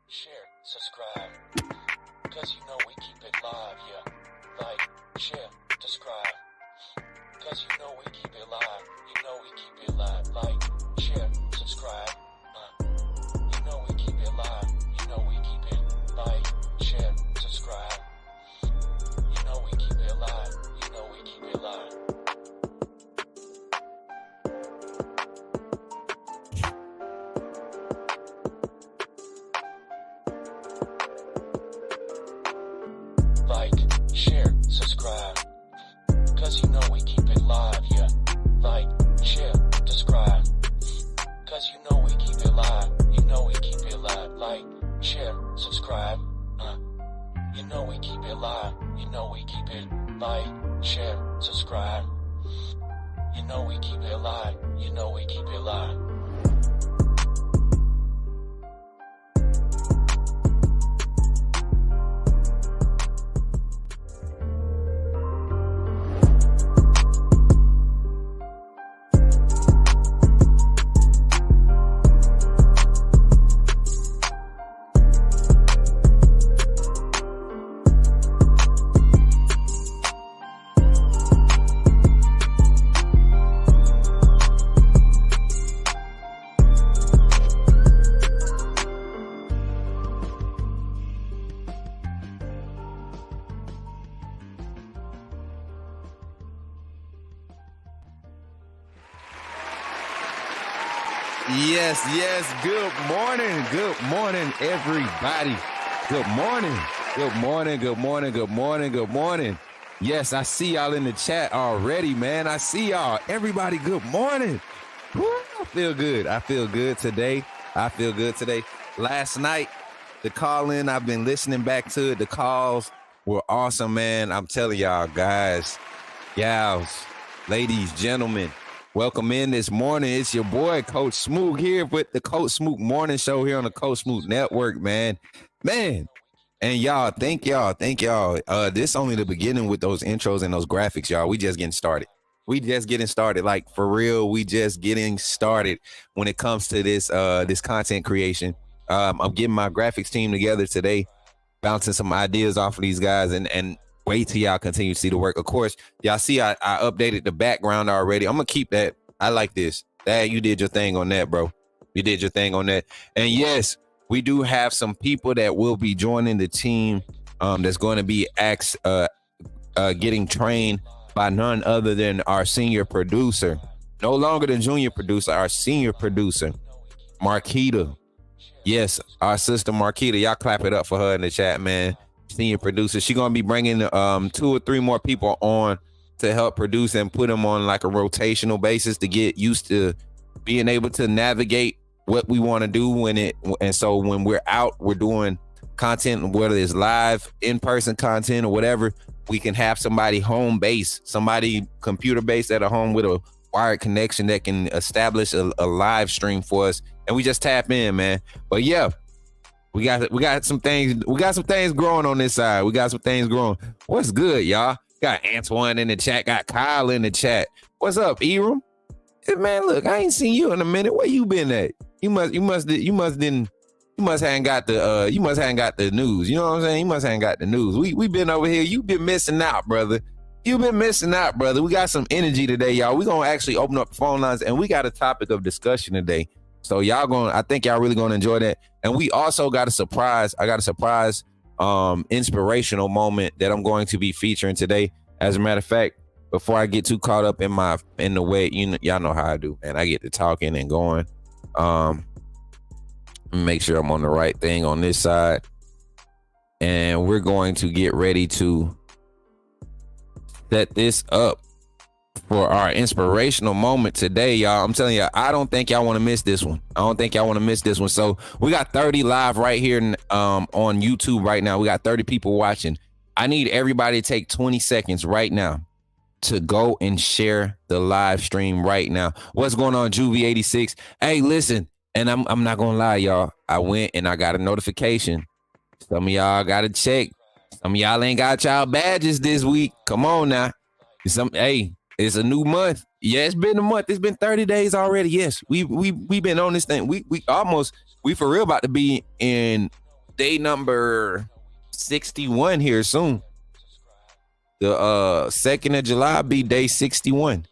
share, subscribe. Cause you know we keep it live, yeah. Like, share, subscribe. Cause you know we keep it live. You know we keep it live. Like, share, subscribe. You know we keep it live. You know we keep it like, share, subscribe. You know we keep it live. You know we keep it live. Like, share, subscribe. Cause you know we keep it live, yeah. Like, share, subscribe. Cause you know we keep it live. You know we keep it live. Like, share, subscribe. You know we keep it live. You know we keep it like, share, subscribe. You know we keep it live. You know we keep it live. Yes. Good morning, everybody. Good morning. Yes, I see y'all in the chat already, man. I see y'all. Everybody, good morning. Woo, I feel good today. Last night, the call-in, I've been listening back to it. The calls were awesome, man. I'm telling y'all, guys, gals, ladies, gentlemen, welcome in this morning. It's your boy, Coach Smook, here with the Coach Smook Morning Show here on the Coach Smook Network, man. And y'all, thank y'all. This only the beginning with those intros and those graphics, y'all. We just getting started. Like, for real, we just getting started when it comes to this content creation. I'm getting my graphics team together today, bouncing some ideas off of these guys, and wait till y'all continue to see the work. Of course, y'all see I updated the background already. I'm going to keep that. I like this. Dad, you did your thing on that, bro. And yes, we do have some people that will be joining the team that's going to be getting trained by none other than our senior producer. No longer the junior producer, our senior producer, Marquita. Yes, our sister Marquita. Y'all clap it up for her in the chat, man. Senior producer. She's going to be bringing 2 or 3 more people on to help produce and put them on like a rotational basis to get used to being able to navigate what we want to do and so when we're out, we're doing content, whether it's live, in-person content or whatever, we can have somebody home base, somebody computer based at a home with a wired connection that can establish a live stream for us, and we just tap in, man. But yeah, we got some things growing on this side. What's good, y'all? Got Antoine in the chat, got Kyle in the chat. What's up, Eram? Hey, man, look, I ain't seen you in a minute. Where you been at? You must hadn't got the news. You know what I'm saying? You must hadn't got the news. We been over here. You been missing out, brother. We got some energy today, y'all. We gonna actually open up the phone lines, and we got a topic of discussion today. So I think y'all really gonna enjoy that. And we also got a surprise. I got a surprise inspirational moment that I'm going to be featuring today. As a matter of fact, before I get too caught up in the way, y'all know how I do, man. I get to talking and going. Make sure I'm on the right thing on this side. And we're going to get ready to set this up for our inspirational moment today, y'all. I'm telling you, I don't think y'all want to miss this one. So we got 30 live right here on YouTube right now. We got 30 people watching. I need everybody to take 20 seconds right now to go and share the live stream right now. What's going on, Juvie86? Hey, listen, and I'm not gonna lie, y'all. I went and I got a notification. Some of y'all got to check. Some of y'all ain't got y'all badges this week. Come on now. It's a new month. Yeah, it's been a month. It's been 30 days already. Yes, we been on this thing. We for real about to be in day number 61 here soon. The 2nd of July be day 61.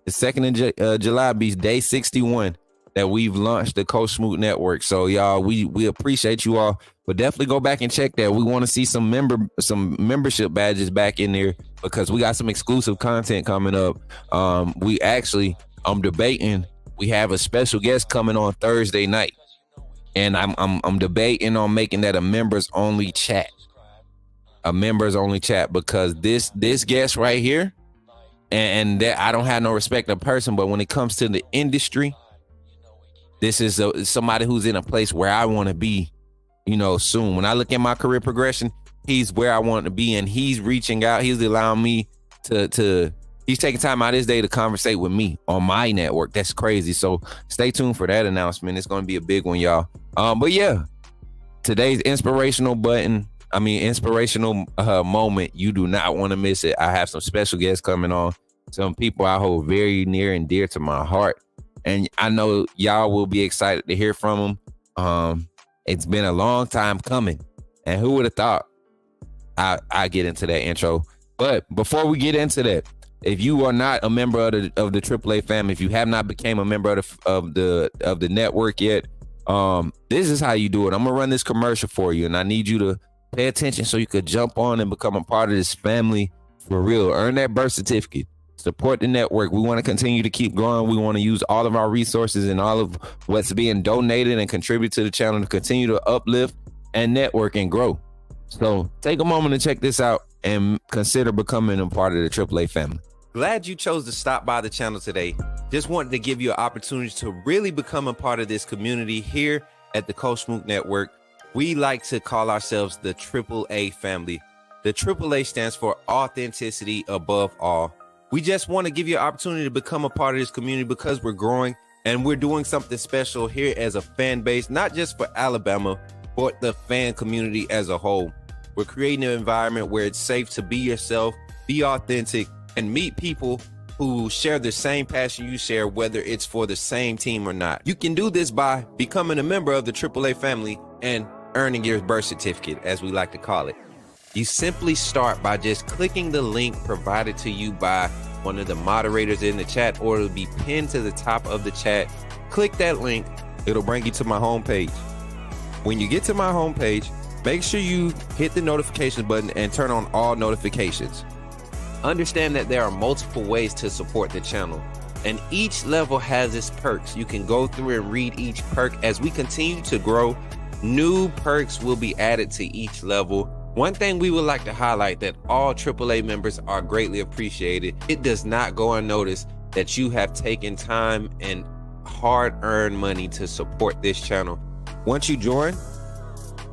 The 2nd of July be day 61 that we've launched the Coach Smook Network. So y'all, we appreciate you all, but definitely go back and check that. We want to see some membership badges back in there because we got some exclusive content coming up. I'm debating. We have a special guest coming on Thursday night, and I'm debating on making that a members only chat. A members only chat, because this guest right here, and that I don't have no respect of person, but when it comes to the industry, this is somebody who's in a place where I want to be, soon. When I look at my career progression, he's where I want to be, and he's reaching out. He's allowing me he's taking time out of his day to conversate with me on my network. That's crazy. So stay tuned for that announcement. It's going to be a big one, y'all. But yeah, today's inspirational moment. You do not want to miss it. I have some special guests coming on, some people I hold very near and dear to my heart, and I know y'all will be excited to hear from them. It's been a long time coming, and who would have thought I get into that intro? But before we get into that, if you are not a member of the AAA family, if you have not became a member of the network yet, this is how you do it. I'm gonna run this commercial for you, and I need you to pay attention so you could jump on and become a part of this family for real. Earn that birth certificate. Support the network. We want to continue to keep growing. We want to use all of our resources and all of what's being donated and contribute to the channel to continue to uplift and network and grow. So take a moment to check this out and consider becoming a part of the AAA family. Glad you chose to stop by the channel today. Just wanted to give you an opportunity to really become a part of this community here at the Coach Smook Network. We like to call ourselves the AAA family. The AAA stands for authenticity above all. We just want to give you an opportunity to become a part of this community because we're growing and we're doing something special here as a fan base, not just for Alabama, but the fan community as a whole. We're creating an environment where it's safe to be yourself, be authentic, and meet people who share the same passion you share, whether it's for the same team or not. You can do this by becoming a member of the AAA family and earning your birth certificate, as we like to call it. You simply start by just clicking the link provided to you by one of the moderators in the chat, or it'll be pinned to the top of the chat. Click that link. It'll bring you to my homepage. When you get to my homepage, make sure you hit the notification button and turn on all notifications. Understand that there are multiple ways to support the channel, and each level has its perks. You can go through and read each perk. As we continue to grow, new perks will be added to each level. One thing we would like to highlight that all AAA members are greatly appreciated. It does not go unnoticed that you have taken time and hard-earned money to support this channel. Once you join,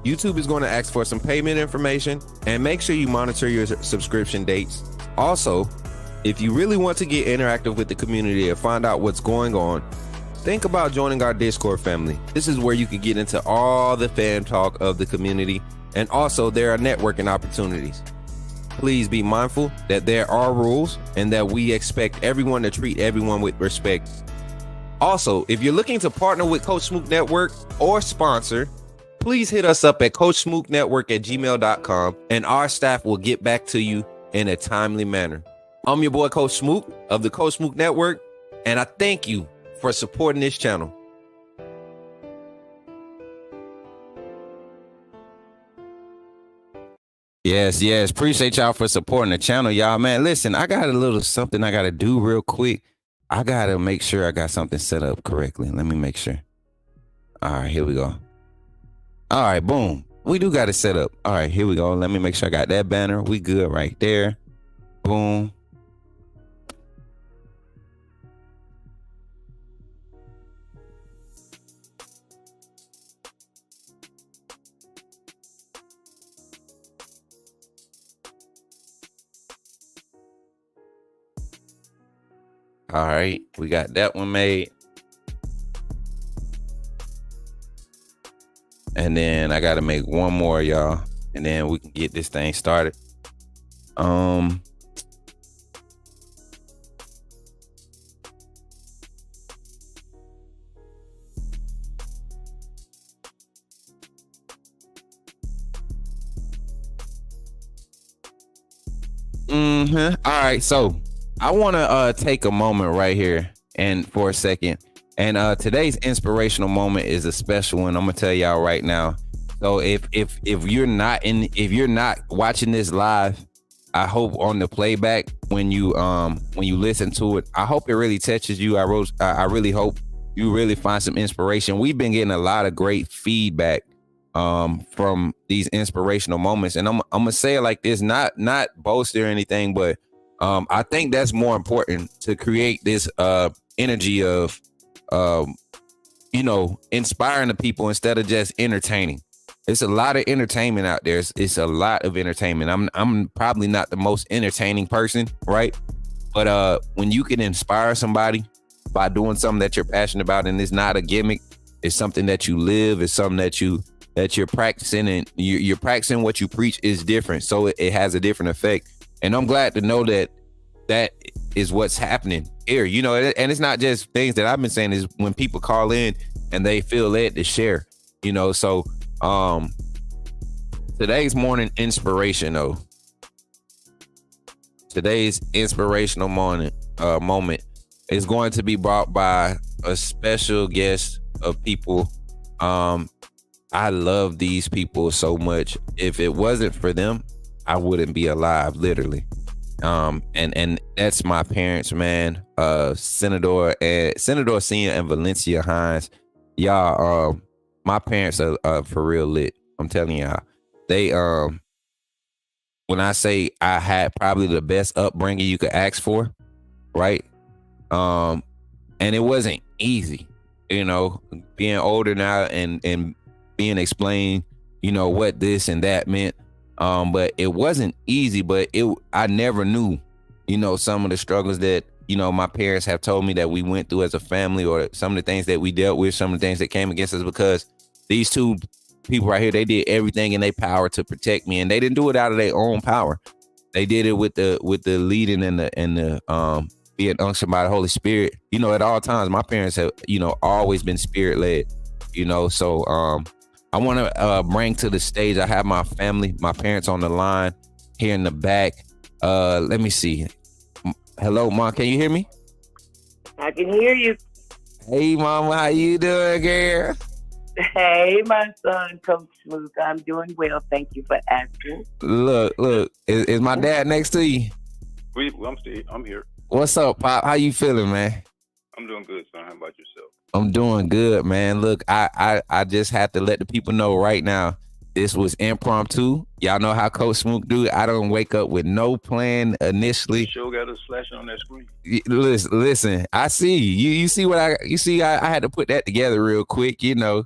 YouTube is going to ask for some payment information, and make sure you monitor your subscription dates. Also, if you really want to get interactive with the community and find out what's going on, think about joining our Discord family. This is where you can get into all the fan talk of the community, and also there are networking opportunities. Please be mindful that there are rules and that we expect everyone to treat everyone with respect. Also, if you're looking to partner with Coach Smook Network or sponsor, please hit us up at coachsmooknetwork@gmail.com, and our staff will get back to you in a timely manner. I'm your boy, Coach Smook of the Coach Smook Network, and I thank you for supporting this channel. Yes. Appreciate y'all for supporting the channel, y'all. Man, listen, I got a little something I got to do real quick. I got to make sure I got something set up correctly. Let me make sure. All right, here we go. All right, boom. We do got it set up. All right, here we go. Let me make sure I got that banner. We good right there. Boom. All right, we got that one made. And then I got to make one more, y'all, and then we can get this thing started. All right, so I want to take a moment right here and for a second. And today's inspirational moment is a special one. I'm gonna tell y'all right now. So if you're not watching this live, I hope on the playback when you listen to it, I hope it really touches you. I really hope you really find some inspiration. We've been getting a lot of great feedback from these inspirational moments, and I'm gonna say it like this, not boast or anything, but I think that's more important to create this energy of inspiring the people instead of just entertaining. It's a lot of entertainment out there. It's a lot of entertainment. I'm probably not the most entertaining person, right? But when you can inspire somebody by doing something that you're passionate about, and it's not a gimmick, it's something that you live, it's something that you're practicing, and you're practicing what you preach is different. So it has a different effect. And I'm glad to know that is what's happening here, and it's not just things that I've been saying, is when people call in and they feel led to share, so today's morning inspiration though. Today's inspirational moment is going to be brought by a special guest of people. I love these people so much. If it wasn't for them, I wouldn't be alive, literally. And that's my parents, man. Senator Senior and Valencia Hines. Y'all, my parents are for real lit. I'm telling y'all. They when I say I had probably the best upbringing you could ask for, right? And it wasn't easy, being older now and being explained, what this and that meant. But it wasn't easy, but I never knew, some of the struggles that, my parents have told me that we went through as a family, or some of the things that we dealt with, some of the things that came against us, because these two people right here, they did everything in their power to protect me, and they didn't do it out of their own power. They did it with the leading and the being unctioned by the Holy Spirit. At all times, my parents have, always been spirit led, so I want to bring to the stage, I have my family, my parents on the line here in the back. Let me see. Hello, Mom, can you hear me? I can hear you. Hey, Mama, how you doing, girl? Hey, my son, Coach Smook. I'm doing well. Thank you for asking. Look, is my dad next to you? I'm here. What's up, Pop? How you feeling, man? I'm doing good, son. How about yourself? I'm doing good, man. Look, I just have to let the people know right now, this was impromptu. Y'all know how Coach Smook do it. I don't wake up with no plan initially. Sure got us flashing on that screen. Listen, I see you see what I had to put that together real quick, Man.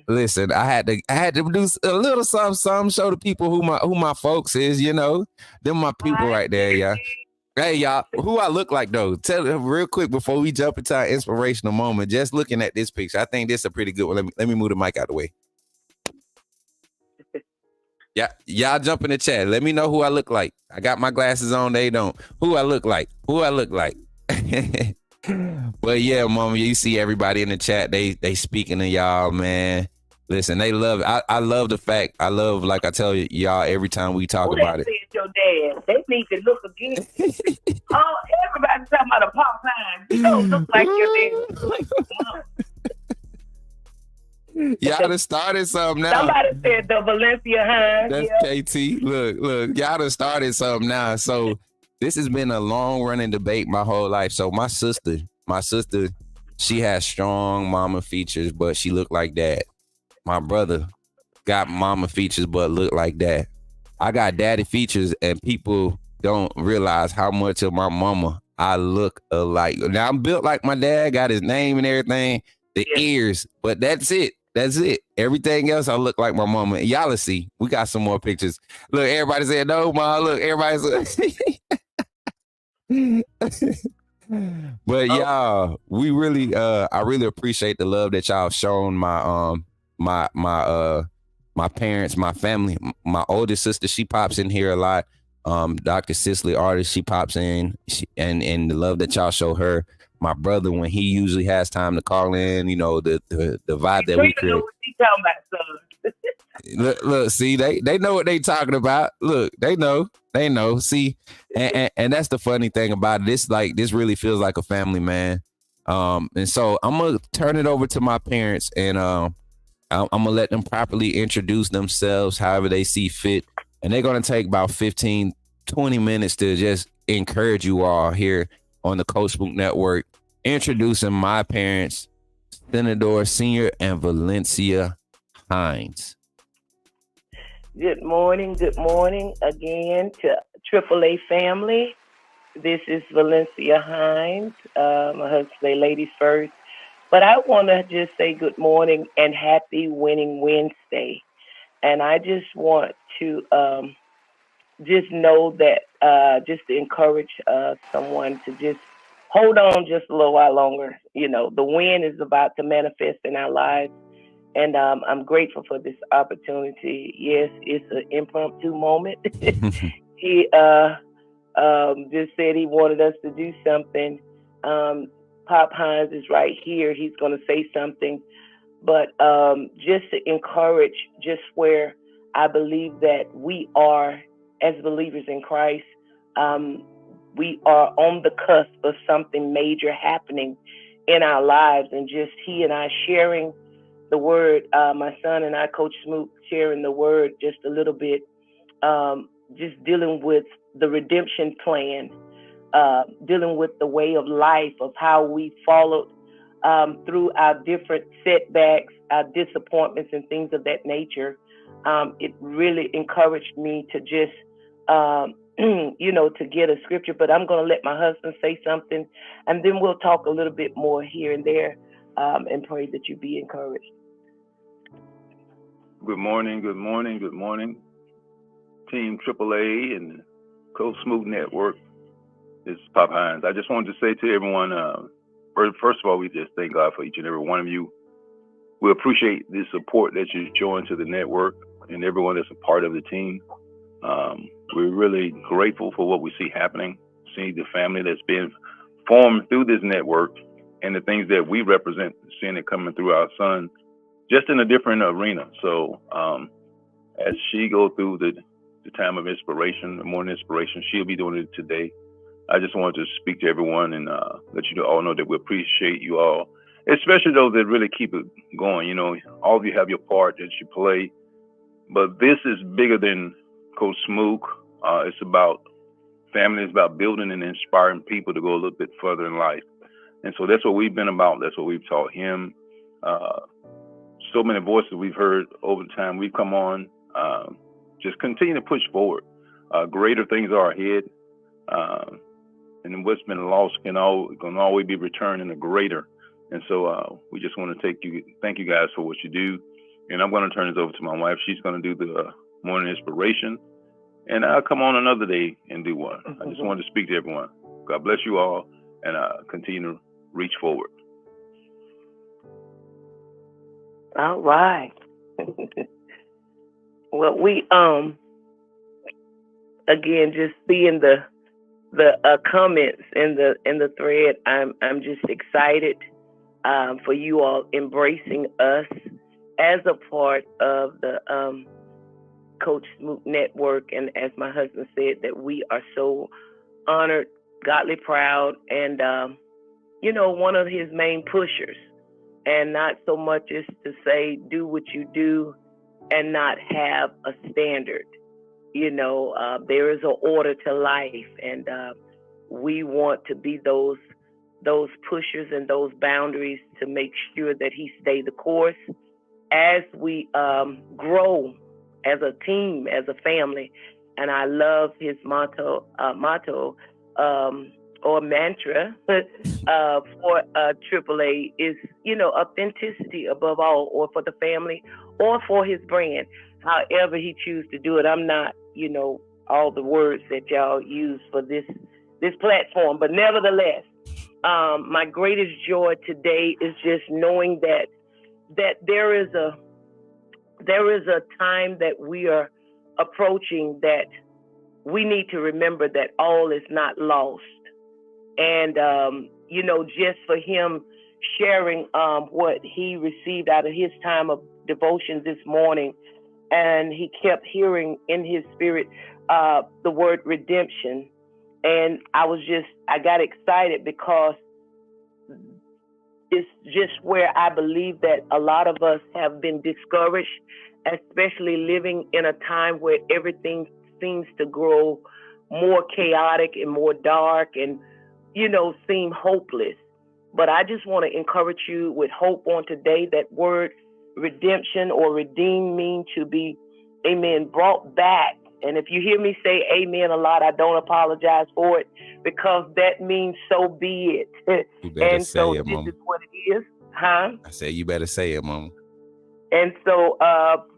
Listen, I had to do a little something, show the people who my folks is, them my people right there, y'all. Hey, y'all, who I look like, though? Tell them real quick before we jump into our inspirational moment. Just looking at this picture, I think this is a pretty good one. Let me move the mic out of the way. Yeah, y'all jump in the chat. Let me know who I look like. I got my glasses on. They don't. Who I look like. But yeah, Mama, you see everybody in the chat. They speaking to y'all, man. Listen, they love it. I love the fact. I love, like I tell y'all every time we talk about it. Your dad. They need to look again. Everybody's talking about a Paul Hines. You don't look like your dad. Y'all done started something now. Somebody said the Valencia Hines. That's KT. Look, y'all done started something now. So this has been a long running debate my whole life. So my sister, she has strong mama features, but she looked like dad. My brother got mama features, but look like dad. I got daddy features, and people don't realize how much of my mama I look alike. Now I'm built like my dad, got his name and everything, the ears, but that's it. Everything else, I look like my mama. Y'all will see. We got some more pictures. Look, everybody said no, Ma. Look, everybody's. But y'all, we really, I really appreciate the love that y'all have shown my parents, my family. My oldest sister, she pops in here a lot. Dr. Cicely Artist, she pops in, and the love that y'all show her. My brother, when he usually has time to call in, the vibe that we create. What you talking about, son? Look, see, they know what they talking about. Look, they know. See, and that's the funny thing about it. This really feels like a family, man. And so I'm gonna turn it over to my parents, and I'm gonna let them properly introduce themselves, however they see fit, and they're gonna take about 15, 20 minutes to just encourage you all here on the Coach Smook Network, introducing my parents, Senator Senior and Valencia Hines. Good morning again to AAA family. This is Valencia Hines. My husband say ladies first. But I want to just say good morning and happy Winning Wednesday. And I just want to just know that, just to encourage someone to just hold on just a little while longer. You know, the win is about to manifest in our lives. And I'm grateful for this opportunity. Yes, it's an impromptu moment. He just said he wanted us to do something. Pop Hines is right here. He's going to say something. But just to encourage just where I believe that we are as believers in Christ, we are on the cusp of something major happening in our lives. And just he and I sharing the word, my son and I, Coach Smook, sharing the word just a little bit, just dealing with the redemption plan, dealing with the way of life of how we followed through our different setbacks, our disappointments, and things of that nature. It really encouraged me to just, to get a scripture. But I'm going to let my husband say something, and then we'll talk a little bit more here and there, and pray that you be encouraged. Good morning, Team AAA and Coach Smook Network. This is Pop Hines. I just wanted to say to everyone, first of all, we just thank God for each and every one of you. We appreciate the support that you join to the network and everyone that's a part of the team. We're really grateful for what we see happening, seeing the family that's been formed through this network and the things that we represent, seeing it coming through our son, just in a different arena. So as she go through the time of inspiration, the morning inspiration, she'll be doing it today. I just wanted to speak to everyone and let you all know that we appreciate you all, especially those that really keep it going. You know, all of you have your part that you play, but this is bigger than Coach Smook. It's about family. It's about building and inspiring people to go a little bit further in life. And so that's what we've been about. That's what we've taught him. So many voices we've heard over the time we've come on. Just continue to push forward. Greater things are ahead. And what's been lost can always be returned in a greater. And so we just want to thank you guys for what you do. And I'm going to turn this over to my wife. She's going to do the morning inspiration. And I'll come on another day and do one. I just wanted to speak to everyone. God bless you all, and continue to reach forward. All right. Well, we again, just seeing the comments in the thread, I'm just excited for you all embracing us as a part of the Coach Smook Network, and as my husband said, that we are so honored, godly proud, and one of his main pushers. And not so much as to say, do what you do and not have a standard. There is an order to life, and we want to be those pushers and those boundaries to make sure that he stay the course as we grow as a team, as a family. And I love his motto or mantra for AAA is, authenticity above all, or for the family, or for his brand. However he chooses to do it. I'm not, all the words that y'all use for this platform, but nevertheless, my greatest joy today is just knowing that there is a time that we are approaching that we need to remember that all is not lost. And, just for him sharing what he received out of his time of devotion this morning, and he kept hearing in his spirit the word redemption. And I got excited because it's just where I believe that a lot of us have been discouraged, especially living in a time where everything seems to grow more chaotic and more dark and, seem hopeless. But I just want to encourage you with hope on today. That word redemption or redeem means to be, amen, brought back. And if you hear me say amen a lot, I don't apologize for it, because that means so be it. You better and say so it, this Mama. is what it is. Huh? I said, you better say it, Mama. And so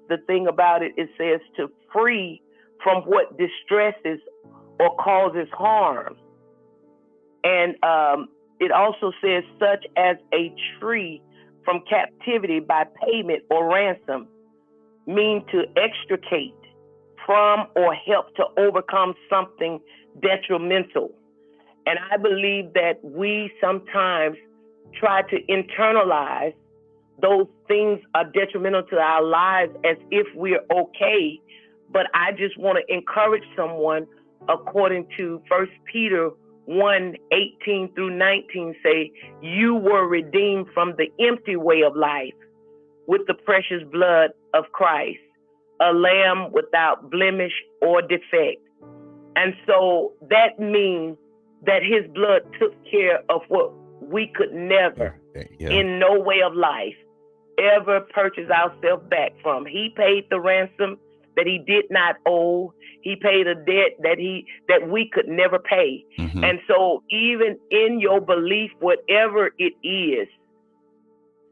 the thing about it, it says to free from what distresses or causes harm. And it also says such as a tree from captivity by payment or ransom, mean to extricate from or help to overcome something detrimental. And I believe that we sometimes try to internalize those things are detrimental to our lives as if we're okay. But I just want to encourage someone, according to 1 Peter 1:18 through 19, say, you were redeemed from the empty way of life with the precious blood of Christ, a lamb without blemish or defect. And so that means that his blood took care of what we could never, in no way of life, ever purchase ourselves back from. He paid the ransom that he did not owe. He paid a debt that we could never pay. Mm-hmm. And so even in your belief, whatever it is,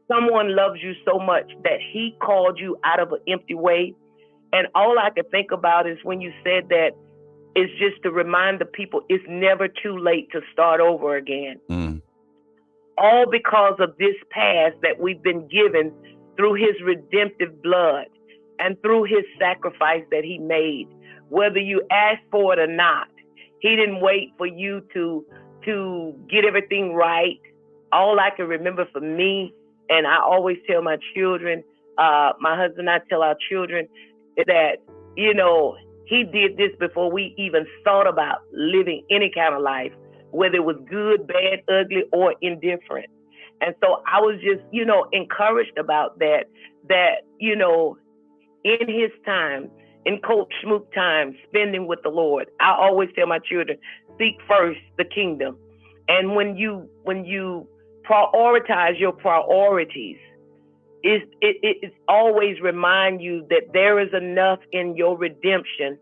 someone loves you so much that he called you out of an empty way. And all I could think about is when you said that, is just to remind the people it's never too late to start over again. Mm. All because of this past that we've been given through his redemptive blood and through his sacrifice that he made, whether you asked for it or not. He didn't wait for you to get everything right. All I can remember for me, and I always tell my children, my husband and I tell our children that, he did this before we even thought about living any kind of life, whether it was good, bad, ugly, or indifferent. And so I was just, encouraged about that, in his time, in Coach Smook time, spending with the Lord, I always tell my children, seek first the kingdom. And when you prioritize your priorities, it's always remind you that there is enough in your redemption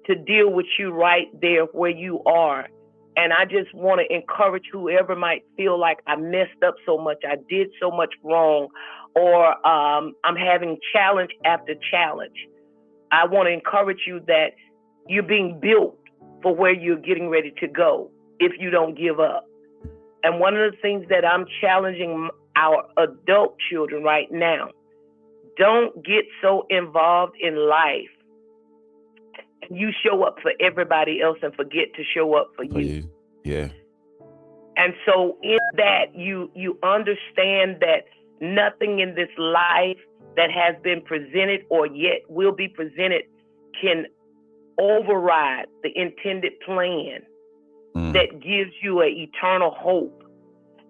to deal with you right there where you are. And I just want to encourage whoever might feel like I messed up so much, I did so much wrong, or I'm having challenge after challenge. I want to encourage you that you're being built for where you're getting ready to go if you don't give up. And one of the things that I'm challenging our adult children right now, don't get so involved in life and you show up for everybody else and forget to show up for you. Yeah. And so in that, you understand that nothing in this life that has been presented or yet will be presented can override the intended plan that gives you an eternal hope.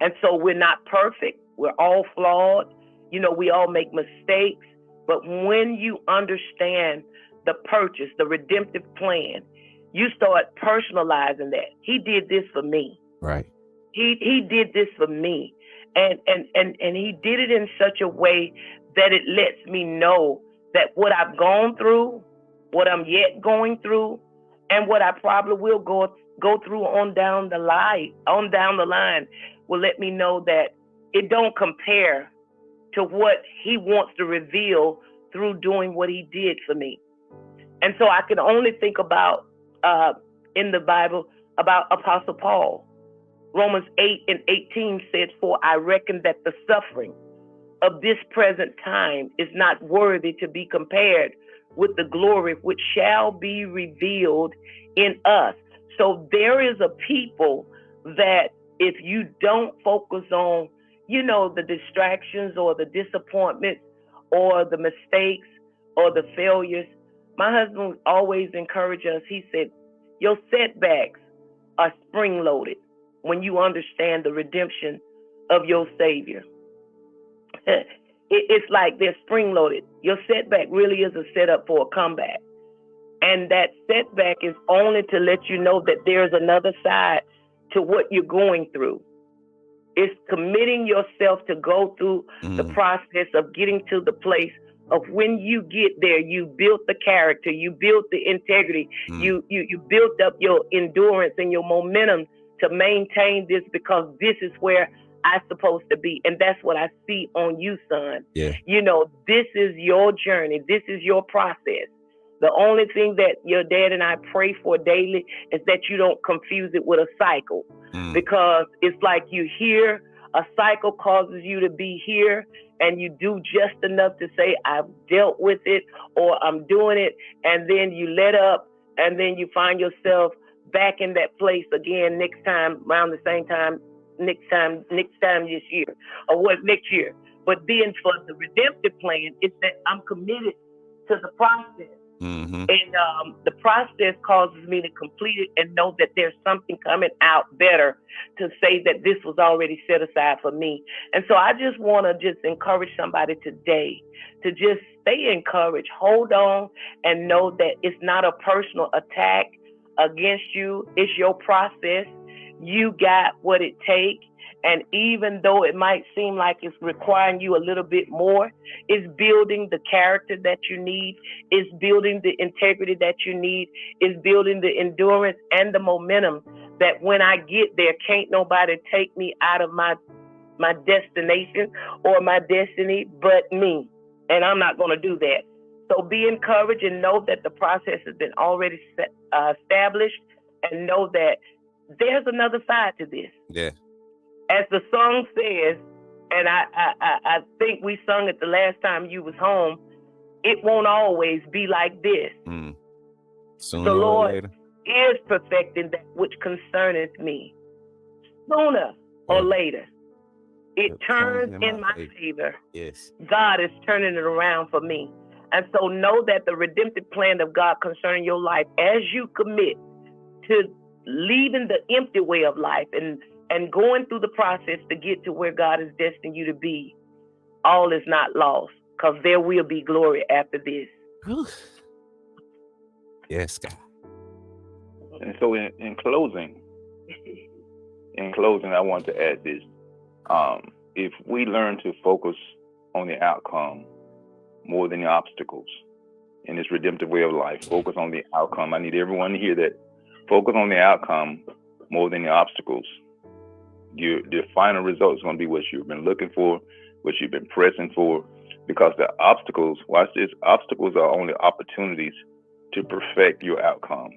And so we're not perfect. We're all flawed. We all make mistakes. But when you understand the purchase, the redemptive plan, you start personalizing that. He did this for me. Right. He did this for me. And he did it in such a way that it lets me know that what I've gone through, what I'm yet going through, and what I probably will go through on down the line will let me know that it don't compare to what he wants to reveal through doing what he did for me. And so I can only think about in the Bible about Apostle Paul. Romans 8:18 said, for I reckon that the suffering of this present time is not worthy to be compared with the glory which shall be revealed in us. So there is a people that if you don't focus on, the distractions or the disappointments or the mistakes or the failures. My husband always encouraged us. He said, your setbacks are spring loaded when you understand the redemption of your Savior. It's like they're spring loaded. Your setback really is a setup for a comeback. And that setback is only to let you know that there's another side to what you're going through. It's committing yourself to go through the process of getting to the place of when you get there, you built the character, you built the integrity, you built up your endurance and your momentum to maintain this, because this is where I'm supposed to be. And that's what I see on you, son. Yeah. This is your journey. This is your process. The only thing that your dad and I pray for daily is that you don't confuse it with a cycle, because it's like you hear a cycle causes you to be here, and you do just enough to say, I've dealt with it, or I'm doing it, and then you let up, and then you find yourself back in that place again next time, around the same time, next time this year, or what next year. But then for the redemptive plan, it's that I'm committed to the process. And the process causes me to complete it and know that there's something coming out better, to say that this was already set aside for me. And so I just want to just encourage somebody today to just stay encouraged, hold on, and know that it's not a personal attack against you. It's your process. You got what it takes. And even though it might seem like it's requiring you a little bit more, it's building the character that you need. It's building the integrity that you need. It's building the endurance and the momentum that when I get there, can't nobody take me out of my destination or my destiny but me. And I'm not going to do that. So be encouraged and know that the process has been already established, and know that there's another side to this. Yeah. As the song says, and I think we sung it the last time you was home, it won't always be like this. Sooner the Lord or later is perfecting that which concerneth me. Sooner or later, it turns in my favor. Yes. God is turning it around for me. And so know that the redemptive plan of God concerning your life, as you commit to leaving the empty way of life and going through the process to get to where God has destined you to be, all is not lost, because there will be glory after this. Yes, God. And so in closing, I want to add this. If we learn to focus on the outcome more than the obstacles in this redemptive way of life, focus on the outcome. I need everyone to hear that. Focus on the outcome more than the obstacles. The final result is going to be what you've been looking for, what you've been pressing for, because the obstacles, watch this, obstacles are only opportunities to perfect your outcome.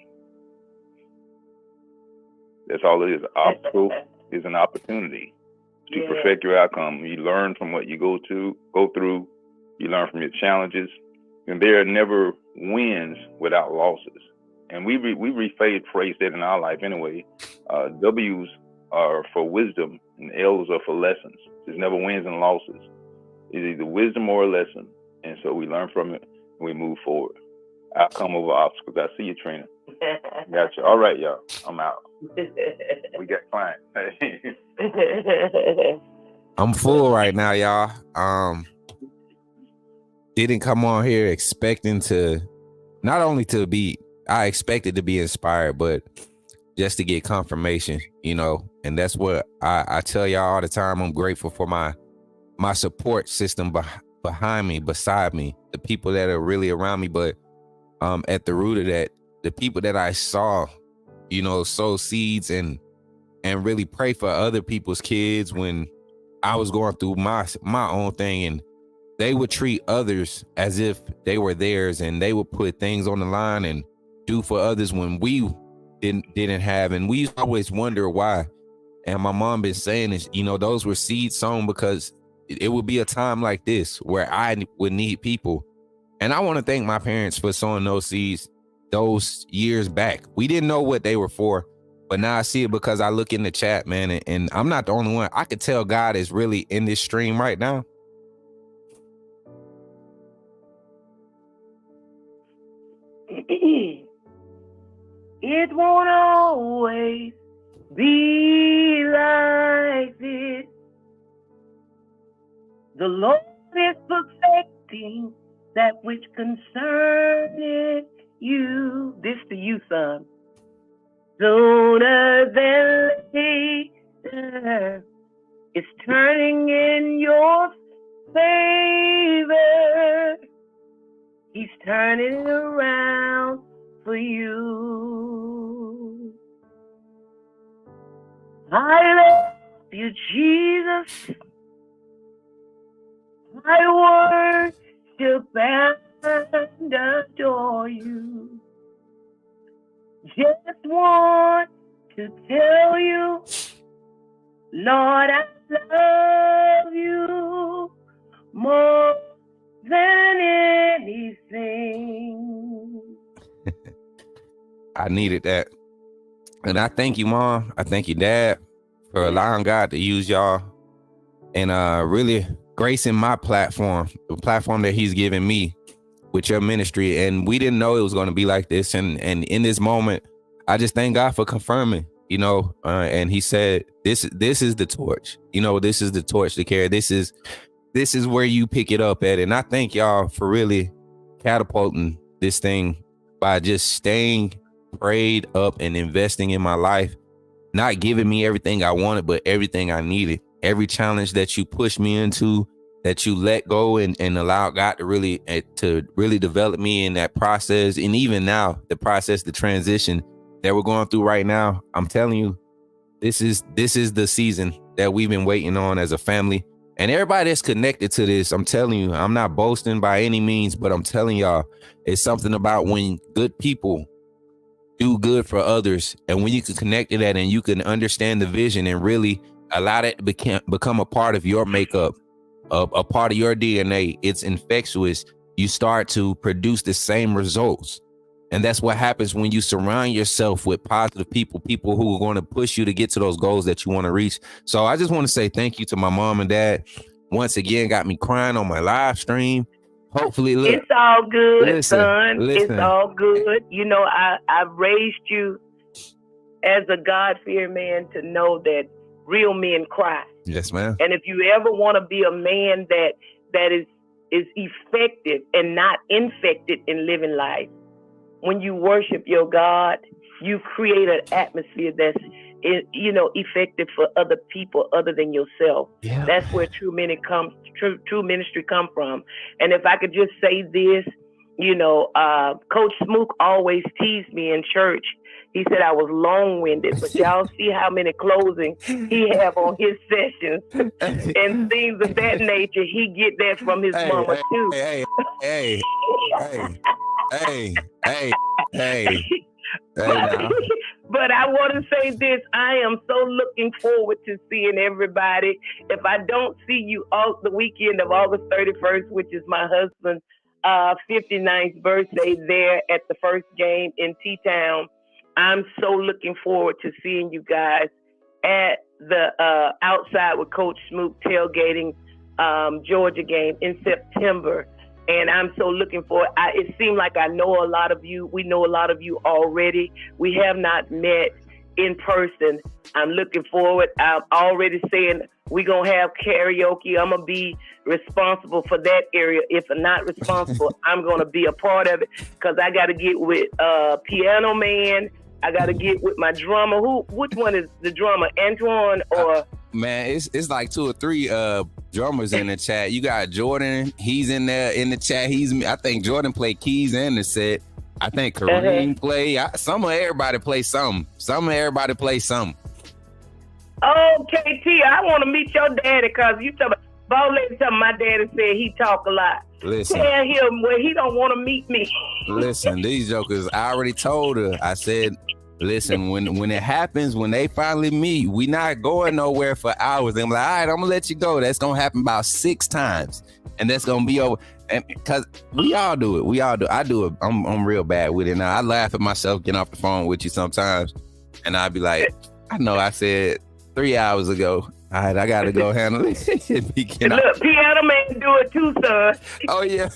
That's all it is. Obstacle is an opportunity to perfect your outcome. You learn from what you go through. You learn from your challenges, and there are never wins without losses. And we rephrase that in our life anyway. W's are for wisdom and L's are for lessons. There's never wins and losses. It's either wisdom or a lesson. And so we learn from it and we move forward. Outcome over obstacles. I see you, Trina. Gotcha. All right, y'all. I'm out. We got clients. I'm full right now, y'all. Didn't come on here expecting to, not only to be, I expected to be inspired, but just to get confirmation, and that's what I tell y'all all the time. I'm grateful for my support system behind me, beside me, the people that are really around me. But at the root of that, the people that I saw, sow seeds and really pray for other people's kids when I was going through my own thing, and they would treat others as if they were theirs, and they would put things on the line and do for others when we didn't have. And we always wonder why. And my mom been saying this, those were seeds sown because it would be a time like this where I would need people. And I want to thank my parents for sowing those seeds those years back. We didn't know what they were for, But now I see it because I look in the chat, man, and I'm not the only one. I could tell God is really in this stream right now. It won't always be like this. The Lord is perfecting that which concerneth you. This to you, son. Sooner than later, it's turning in your favor. He's turning it around for you. I love you, Jesus. I worship and adore you. Just want to tell you, Lord, I love you more than anything. I needed that. And I thank you, Mom. I thank you, Dad, for allowing God to use y'all and really gracing my platform, the platform that he's given me with your ministry. And we didn't know it was going to be like this. And in this moment, I just thank God for confirming, and he said, this is the torch. This is the torch to carry. This is where you pick it up at. And I thank y'all for really catapulting this thing by just staying prayed up and investing in my life, not giving me everything I wanted, but everything I needed. Every challenge that you pushed me into, that you let go and allow God to really develop me in that process. And even now, the process, the transition that we're going through right now, I'm telling you, this is the season that we've been waiting on as a family. And everybody that's connected to this, I'm telling you, I'm not boasting by any means, but I'm telling y'all, it's something about when good people do good for others. And when you can connect to that and you can understand the vision and really allow that to become a part of your makeup, a part of your DNA, it's infectious. You start to produce the same results. And that's what happens when you surround yourself with positive people who are going to push you to get to those goals that you want to reach. So I just want to say thank you to my mom and dad. Once again, got me crying on my live stream. Hopefully, look. It's all good, son. Listen. It's all good. I've raised you as a God-fearing man to know that real men cry. Yes, ma'am. And if you ever want to be a man that is effective and not infected in living life, when you worship your God, you create an atmosphere that's, effective for other people other than yourself. Yeah. That's where true ministry come from. And if I could just say this, Coach Smook always teased me in church. He said I was long-winded, but y'all see how many closings he have on his sessions and things of that nature. He get that from his mama too. But I want to say this. I am so looking forward to seeing everybody. If I don't see you all the weekend of August 31st, which is my husband's 59th birthday there at the first game in T-Town, I'm so looking forward to seeing you guys at the outside with Coach Smook tailgating Georgia game in September. And I'm so looking forward. It seemed like I know a lot of you. We know a lot of you already. We have not met in person. I'm looking forward. I'm already saying we're going to have karaoke. I'm going to be responsible for that area. If I'm not responsible, I'm going to be a part of it because I got to get with Piano Man. I got to get with my drummer. Which one is the drummer? Antoine or... Man, it's like 2 or 3 drummers in the chat. You got Jordan. He's in there in the chat. I think Jordan played keys in the set. I think Kareem play. Everybody play something. Everybody play something. Oh, KT, I want to meet your daddy because you talking about, Bo Lady told me my daddy said he talk a lot. Listen. Tell him when he don't want to meet me. Listen, these jokers, I already told her. I said, listen, when it happens, when they finally meet, we not going nowhere for hours. I'm like, all right, I'm gonna let you go. That's gonna happen about 6 times, and that's gonna be over. And because we all do it, I do it. I'm real bad with it now. I laugh at myself getting off the phone with you sometimes, And I'd be like, I know I said 3 hours ago. All right, I got to go handle it. Look, piano man do it too, son. Oh, yeah.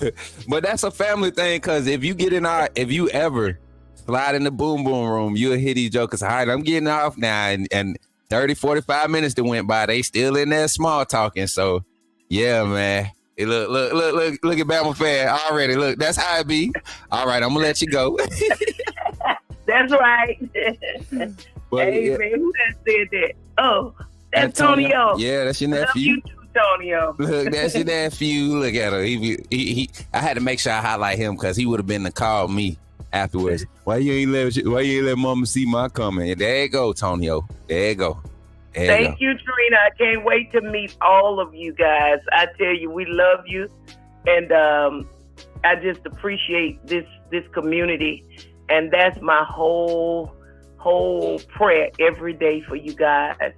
But that's a family thing, because if you ever slide in the boom boom room, you'll hear these jokers, all right, I'm getting off now. And 30, 45 minutes that went by, they still in there small talking. So, yeah, man. Hey, look at Bama fan already. Look, that's how it be. All right, I'm going to let you go. That's right. But, hey, man, who that said that? Oh, that's Tonio. Yeah, that's your nephew. Love you too, Tonio. Look, that's your nephew. Look at him. He I had to make sure I highlight him because he would have been to call me afterwards. Why you ain't let mama see my comment? There you go, Tonio. There you go. Thank you, Trina. I can't wait to meet all of you guys. I tell you, we love you, and I just appreciate this community, and that's my whole prayer every day for you guys.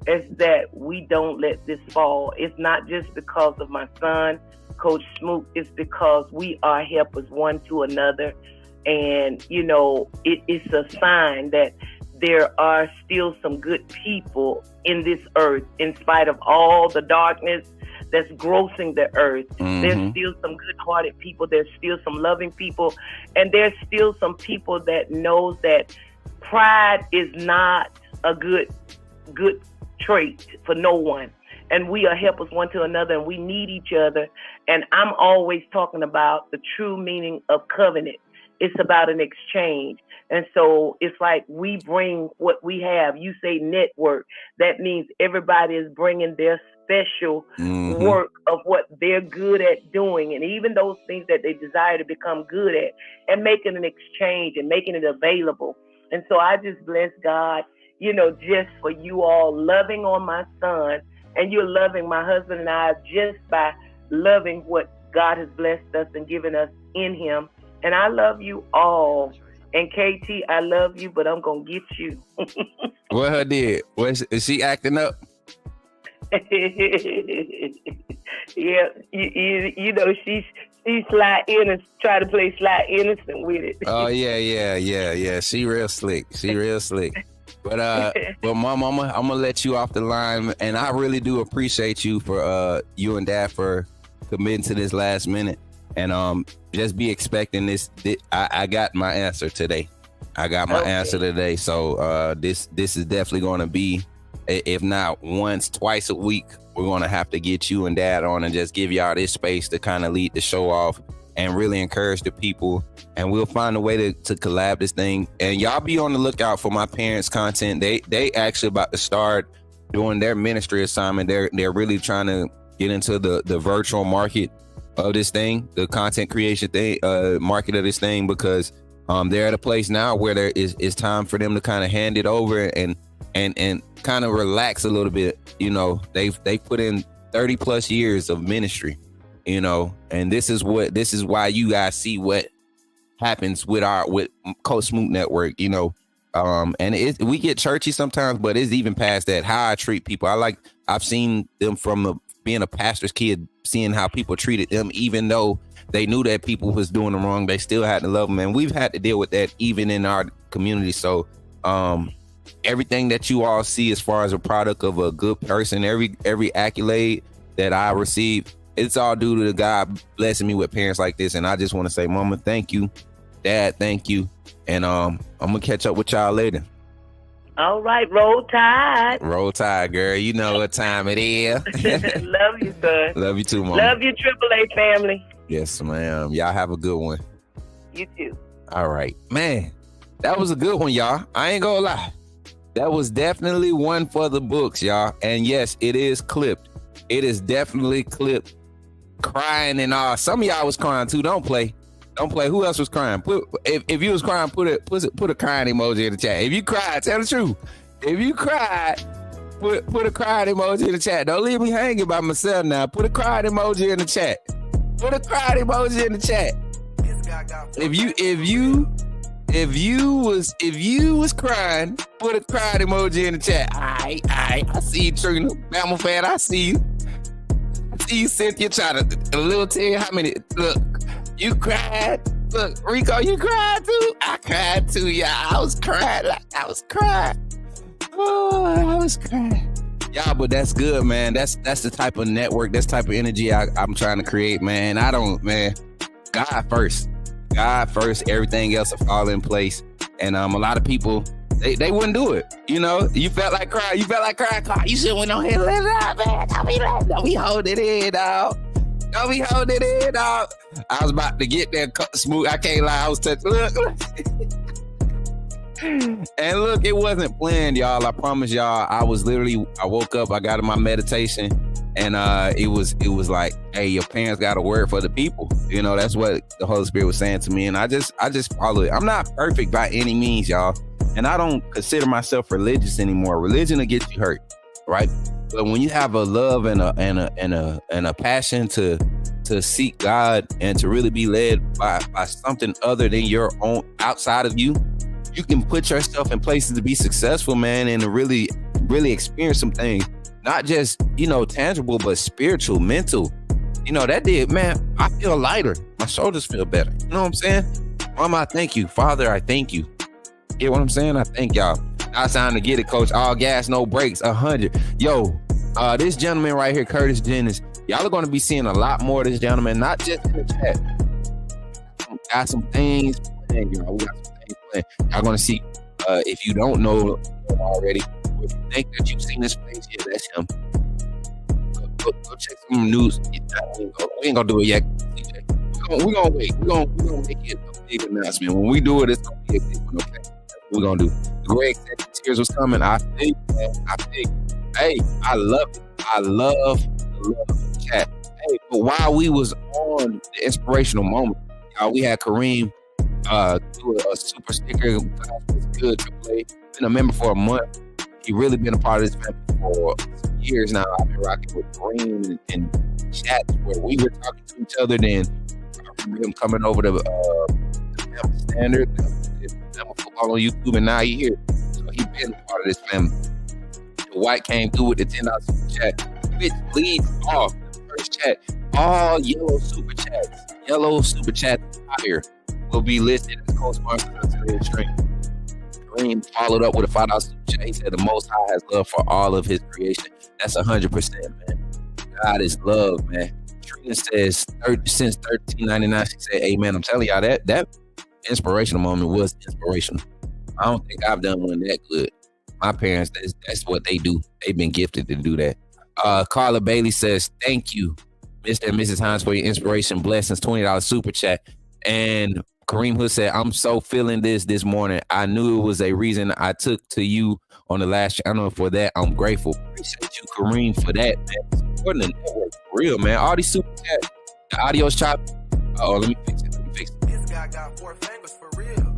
Is that we don't let this fall. It's not just because of my son, Coach Smook. It's because we are helpers one to another. And, you know, it's a sign that there are still some good people in this earth, in spite of all the darkness that's grossing the earth. Mm-hmm. There's still some good-hearted people. There's still some loving people. And there's still some people that knows that pride is not a good trait for no one. And we are helpers one to another, and we need each other. And I'm always talking about the true meaning of covenant. It's about an exchange. And so it's like we bring what we have. You say network. That means everybody is bringing their special work of what they're good at doing. And even those things that they desire to become good at, and making an exchange and making it available. And so I just bless God, you know, just for you all loving on my son, and you're loving my husband and I just by loving what God has blessed us and given us in him. And I love you all. And KT, I love you, but I'm going to get you. What her did? Is she acting up? Yeah, you know, she slide in and try to play slide innocent with it. Oh, yeah. She real slick. But Mom, I'm gonna let you off the line, and I really do appreciate you for you and Dad for committing to this last minute, and just be expecting this. I got my answer today. So this is definitely going to be, if not once, twice a week, we're going to have to get you and Dad on and just give y'all this space to kind of lead the show off and really encourage the people. And we'll find a way to collab this thing. And y'all be on the lookout for my parents' content. They actually about to start doing their ministry assignment. They're really trying to get into the virtual market of this thing, the content creation thing, market of this thing, because they're at a place now where there is time for them to kind of hand it over and kind of relax a little bit. You know, they put in 30 plus years of ministry, you know, and this is why you guys see what happens with Coach Smook Network, you know, and we get churchy sometimes, but it's even past that, how I treat people. I've seen them from being a pastor's kid, seeing how people treated them, even though they knew that people was doing them wrong, they still had to love them. And we've had to deal with that even in our community. So everything that you all see as far as a product of a good person, every accolade that I receive, it's all due to the God blessing me with parents like this. And I just want to say, Mama, thank you. Dad, thank you. And I'm going to catch up with y'all later. All right, roll tide. Roll tide, girl. You know what time it is. Love you, son. Love you too, Mama. Love you, AAA family. Yes, ma'am. Y'all have a good one. You too. All right. Man, that was a good one, y'all. I ain't gonna lie. That was definitely one for the books, y'all. And yes, it is clipped. It is definitely clipped. Crying and all. Some of y'all was crying too. Don't play. Who else was crying? If you was crying, put a crying emoji in the chat. If you cried, tell the truth. If you cried, put a crying emoji in the chat. Don't leave me hanging by myself now. Put a crying emoji in the chat. Put a crying emoji in the chat. If you was crying, put a crying emoji in the chat. I see you, Trina. Bama fan, I see you. I see you, Cynthia, trying to little tell you how many. Look, you cried. Look, Rico, you cried too? I cried too, y'all. I was crying. Oh, I was crying. Y'all, but that's good, man. That's the type of network, that's the type of energy I'm trying to create, man. God first. God first, everything else will fall in place. And a lot of people, they wouldn't do it. You know, you felt like crying. You should have went on here and let it out, man. Don't be holding it in, dog. I was about to get there, Smook. I can't lie. I was touching. Look. And look, it wasn't planned, y'all. I promise y'all. I woke up, I got in my meditation, and it was like, hey, your parents got a word for the people. You know, that's what the Holy Spirit was saying to me, and I just followed it. I'm not perfect by any means, y'all, and I don't consider myself religious anymore. Religion will get you hurt, right? But when you have a love and a passion to seek God and to really be led by something other than your own, outside of you, you can put yourself in places to be successful, man, and to really, really experience some things. Not just, tangible, but spiritual, mental. That did, man, I feel lighter. My shoulders feel better. You know what I'm saying? Mama, I thank you. Father, I thank you. You get what I'm saying? I thank y'all. Now it's time to get it, coach. All gas, no brakes, 100. Yo, this gentleman right here, Curtis Jennings, y'all are going to be seeing a lot more of this gentleman, not just in the chat. Got some things planned, y'all. We got some things planned. Y'all going to see, if you don't know already, or if you think that you've seen this place, yeah, that's him. Go check some news. We ain't going to do it yet. We're going to wait. We're going to make it a big announcement. When we do it, it's going to be a big one, okay? We're going to do. Greg said the tears was coming. I think, man. Hey, I love it. I love the chat. Hey, but while we was on the inspirational moment, y'all, we had Kareem do a super sticker. Was good to play. Been a member for a month. He really been a part of this family for years now. I've been rocking with Kareem and chats where we were talking to each other. Then I remember him coming over to the Standard, football on YouTube, and now he here. So he been a part of this family. The White came through with the $10 super chat, which leads off the first chat. All yellow super chats out here will be listed as co-sponsors of today's stream. Kareem followed up with a $5 super chat. He said the Most High has love for all of his creation. That's 100%, man. God is love, man. Trina says since 1399, she said, amen. I'm telling y'all that inspirational moment was inspirational. I don't think I've done one that good. My parents, that's what they do. They've been gifted to do that. Carla Bailey says, thank you, Mr. and Mrs. Hines, for your inspiration. Blessings, $20 super chat. And Kareem Hood said, I'm so feeling this morning. I knew it was a reason I took to you on the last channel. For that, I'm grateful. Appreciate you, Kareem, for that, man. Supporting the network, for real, man. All these super chats, the audio's chopped. Oh, let me fix it. This guy got 4 fingers for real.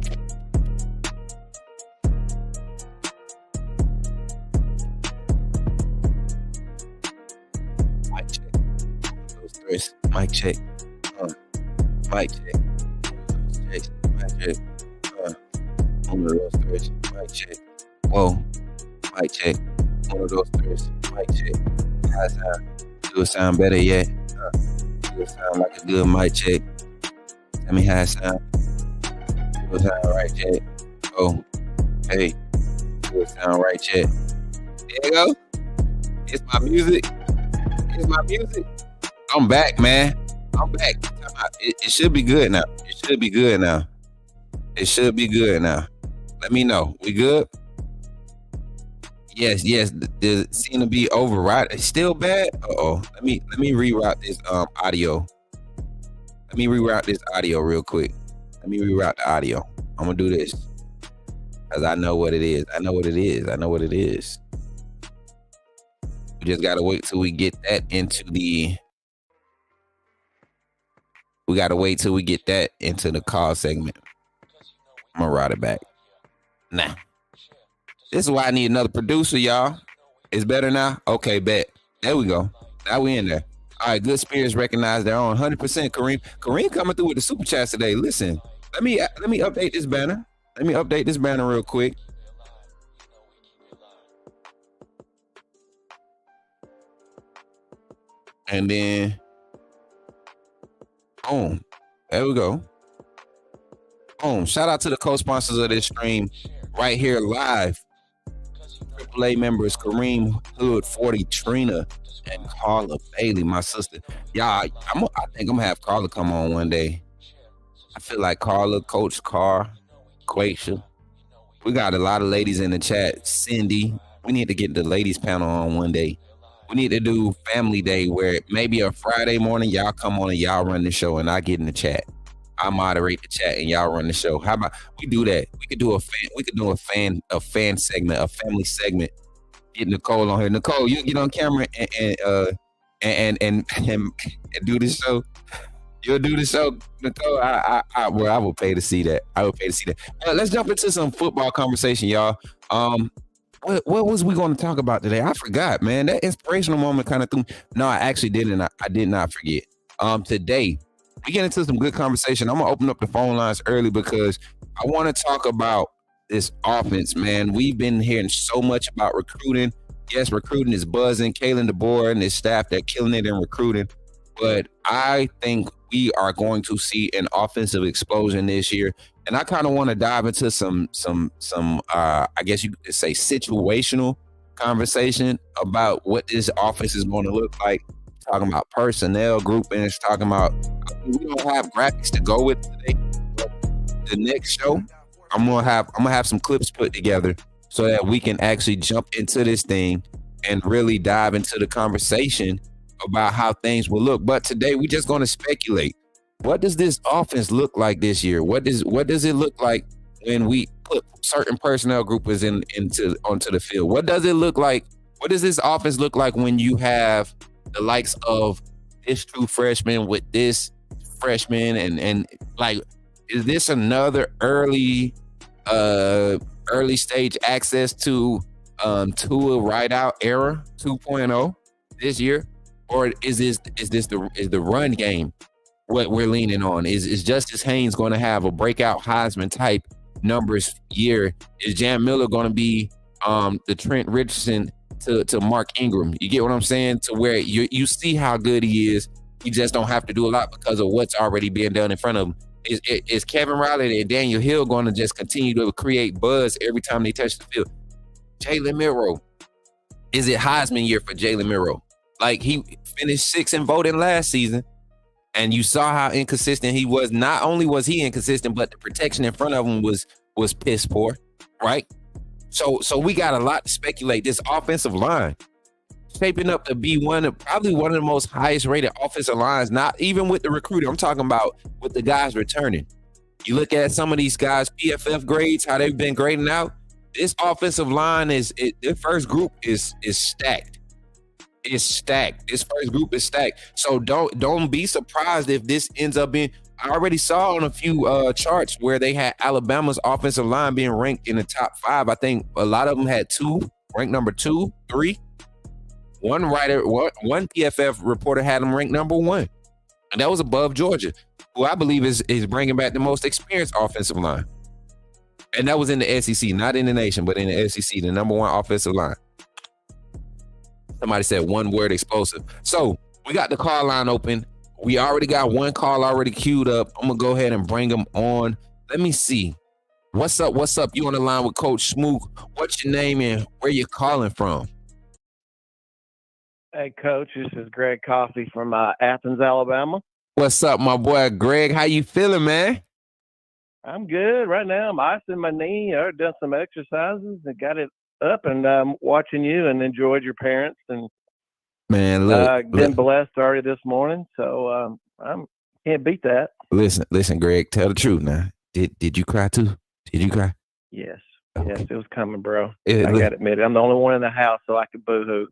Mic check. Those three. Mic check. Mic check. Mic check. One of those three. Mic check. Whoa. Mic check. One of those three. Mic check. How's sound? Do it sound better yet? Do it sound like a good mic check? Tell me how it sound. Do it sound right, check? Oh. Hey. Do it sound right, check? There you go. It's my music. I'm back, man. I'm back. It should be good now. It should be good now. Let me know. We good? Yes. Does it seem to be override? It's still bad? Uh-oh. Let me reroute this audio. Let me reroute this audio real quick. Let me reroute the audio. I'm gonna do this. Because I know what it is. We just gotta wait till we get that into the call segment. I'm gonna route it back. Nah. This is why I need another producer, y'all. It's better now? Okay, bet. There we go. Now we in there. All right, good spirits recognize their own 100%. Kareem coming through with the super chats today. Listen, let me update this banner. Real quick. And then, boom. There we go. Boom. Shout out to the co-sponsors of this stream right here live. AAA members Kareem Hood, 40 Trina, and Carla Bailey, my sister. Y'all, I think I'm gonna have Carla come on one day. I feel like Carla, Coach Carr, Quaisha. We got a lot of ladies in the chat. Cindy. We need to get the ladies panel on one day. We need to do family day where maybe a Friday morning y'all come on and y'all run the show and I get in the chat. I moderate the chat and y'all run the show. How about we do that? We could do a fan segment, a family segment. Get Nicole on here. Nicole, you get on camera and do the show. You'll do the show, Nicole. I will pay to see that. I will pay to see that. Let's jump into some football conversation, y'all. What was we going to talk about today? I forgot, man. That inspirational moment kind of threw. No, I actually didn't. I did not forget. Today we get into some good conversation. I'm gonna open up the phone lines early because I want to talk about this offense, man. We've been hearing so much about recruiting. Yes, recruiting is buzzing. Kalen DeBoer and his staff, they're killing it in recruiting. But I think we are going to see an offensive explosion this year. And I kind of want to dive into some I guess you could say situational conversation about what this offense is going to look like. Talking about personnel groupings, talking about we don't have graphics to go with today. The next show, I'm gonna have some clips put together so that we can actually jump into this thing and really dive into the conversation about how things will look. But today we're just going to speculate. What does this offense look like this year? What does it look like when we put certain personnel groupers onto the field? What does it look like? What does this offense look like when you have the likes of this true freshman with this freshman and like, is this another early stage access to a ride out era 2.0 this year? Or is the run game what we're leaning on? Is Justice Haynes going to have a breakout Heisman type numbers year? Is Jam Miller going to be the Trent Richardson to Mark Ingram? You get what I'm saying? To where you see how good he is. You just don't have to do a lot because of what's already being done in front of him. Is Kevin Riley and Daniel Hill going to just continue to create buzz every time they touch the field? Jalen Milroe. Is it Heisman year for Jalen Milroe? Like, he finished 6th in voting last season, and you saw how inconsistent he was. Not only was he inconsistent, but the protection in front of him was piss poor, right? So we got a lot to speculate. This offensive line shaping up to be probably one of the most highest rated offensive lines, not even with the recruiter. I'm talking about with the guys returning. You look at some of these guys' PFF grades, how they've been grading out. This offensive line their first group is stacked. It's stacked. This first group is stacked. So don't be surprised if this ends up being. I already saw on a few charts where they had Alabama's offensive line being ranked in the top 5. I think a lot of them had 2, ranked number 2, 3. One PFF reporter had them ranked number 1, and that was above Georgia, who I believe is bringing back the most experienced offensive line. And that was in the SEC, not in the nation, but in the SEC, the number 1 offensive line. Somebody said one word: explosive. So we got the call line open. We already got one call already queued up. I'm going to go ahead and bring them on. Let me see. What's up? You on the line with Coach Smook. What's your name and where you calling from? Hey, Coach. This is Greg Coffey from Athens, Alabama. What's up, my boy Greg? How you feeling, man? I'm good. Right now, I'm icing my knee. I've done some exercises and got it up, and watching you and enjoyed your parents, and man, been blessed already this morning, so I can't beat that. Listen, Greg, tell the truth now. Did you cry too? Did you cry? Yes, okay. Yes, it was coming, bro. I gotta admit it. I'm the only one in the house, so I could boo-hoo.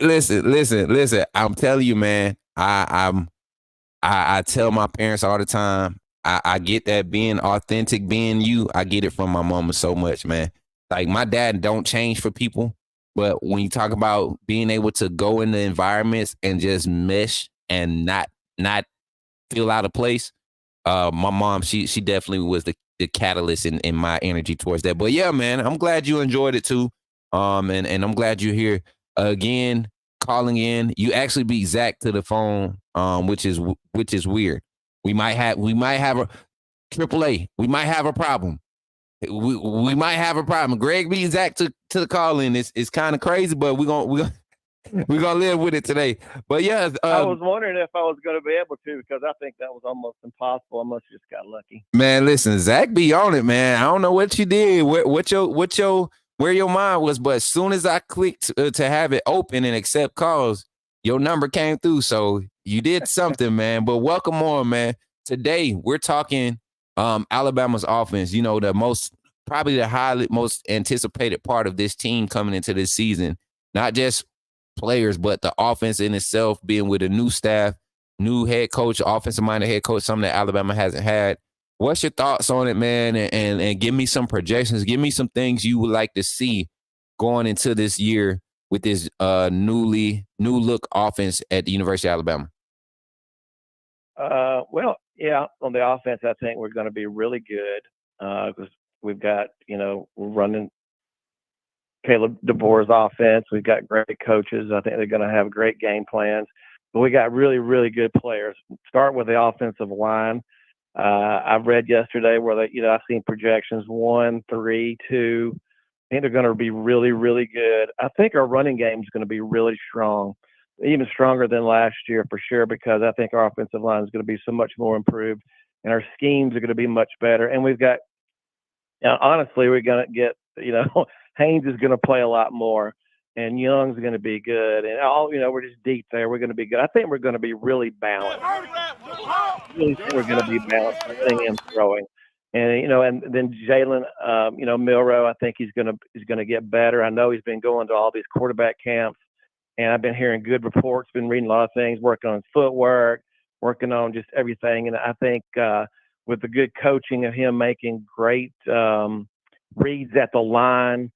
Listen. I'm telling you, man. I tell my parents all the time. I get that being authentic, being you. I get it from my mama so much, man. Like, my dad don't change for people, but when you talk about being able to go into environments and just mesh and not feel out of place, my mom, she definitely was the catalyst in my energy towards that. But yeah, man, I'm glad you enjoyed it too. And I'm glad you're here again, calling in. You actually beat Zach to the phone, which is weird. We might have AAA, we might have a problem. We might have a problem. Greg B. Zach to the call in. It's kind of crazy, but we're gonna live with it today. But yeah, I was wondering if I was going to be able to, because I think that was almost impossible. I must have just got lucky. man, listen, Zach be on it, man. I don't know what you did, where your mind was, but as soon as I clicked to have it open and accept calls, your number came through. So you did something, man. But welcome on, man. Today we're talking Alabama's offense. You know, probably the most anticipated part of this team coming into this season. Not just players, but the offense in itself, being with a new staff, new head coach, offensive-minded head coach, something that Alabama hasn't had. What's your thoughts on it, man? And give me some projections. Give me some things you would like to see going into this year with this new look offense at the University of Alabama. Well, yeah, on the offense, I think we're going to be really good because we've got, we're running Caleb DeBoer's offense. We've got great coaches. I think they're going to have great game plans. But we got really, really good players. Start with the offensive line. I've read yesterday where I've seen projections 1, 3, 2. I think they're going to be really, really good. I think our running game is going to be really strong, even stronger than last year for sure, because I think our offensive line is going to be so much more improved, and our schemes are going to be much better. And we've got, honestly, we're going to get, Haynes is going to play a lot more, and Young's going to be good, and we're just deep there. We're going to be good. I think we're going to be really balanced. I really think we're going to be balanced, running and throwing. And and then Jalen, Milroe, I think he's going to get better. I know he's been going to all these quarterback camps, and I've been hearing good reports. Been reading a lot of things, working on footwork, working on just everything. And I think with the good coaching of him making great reads at the line,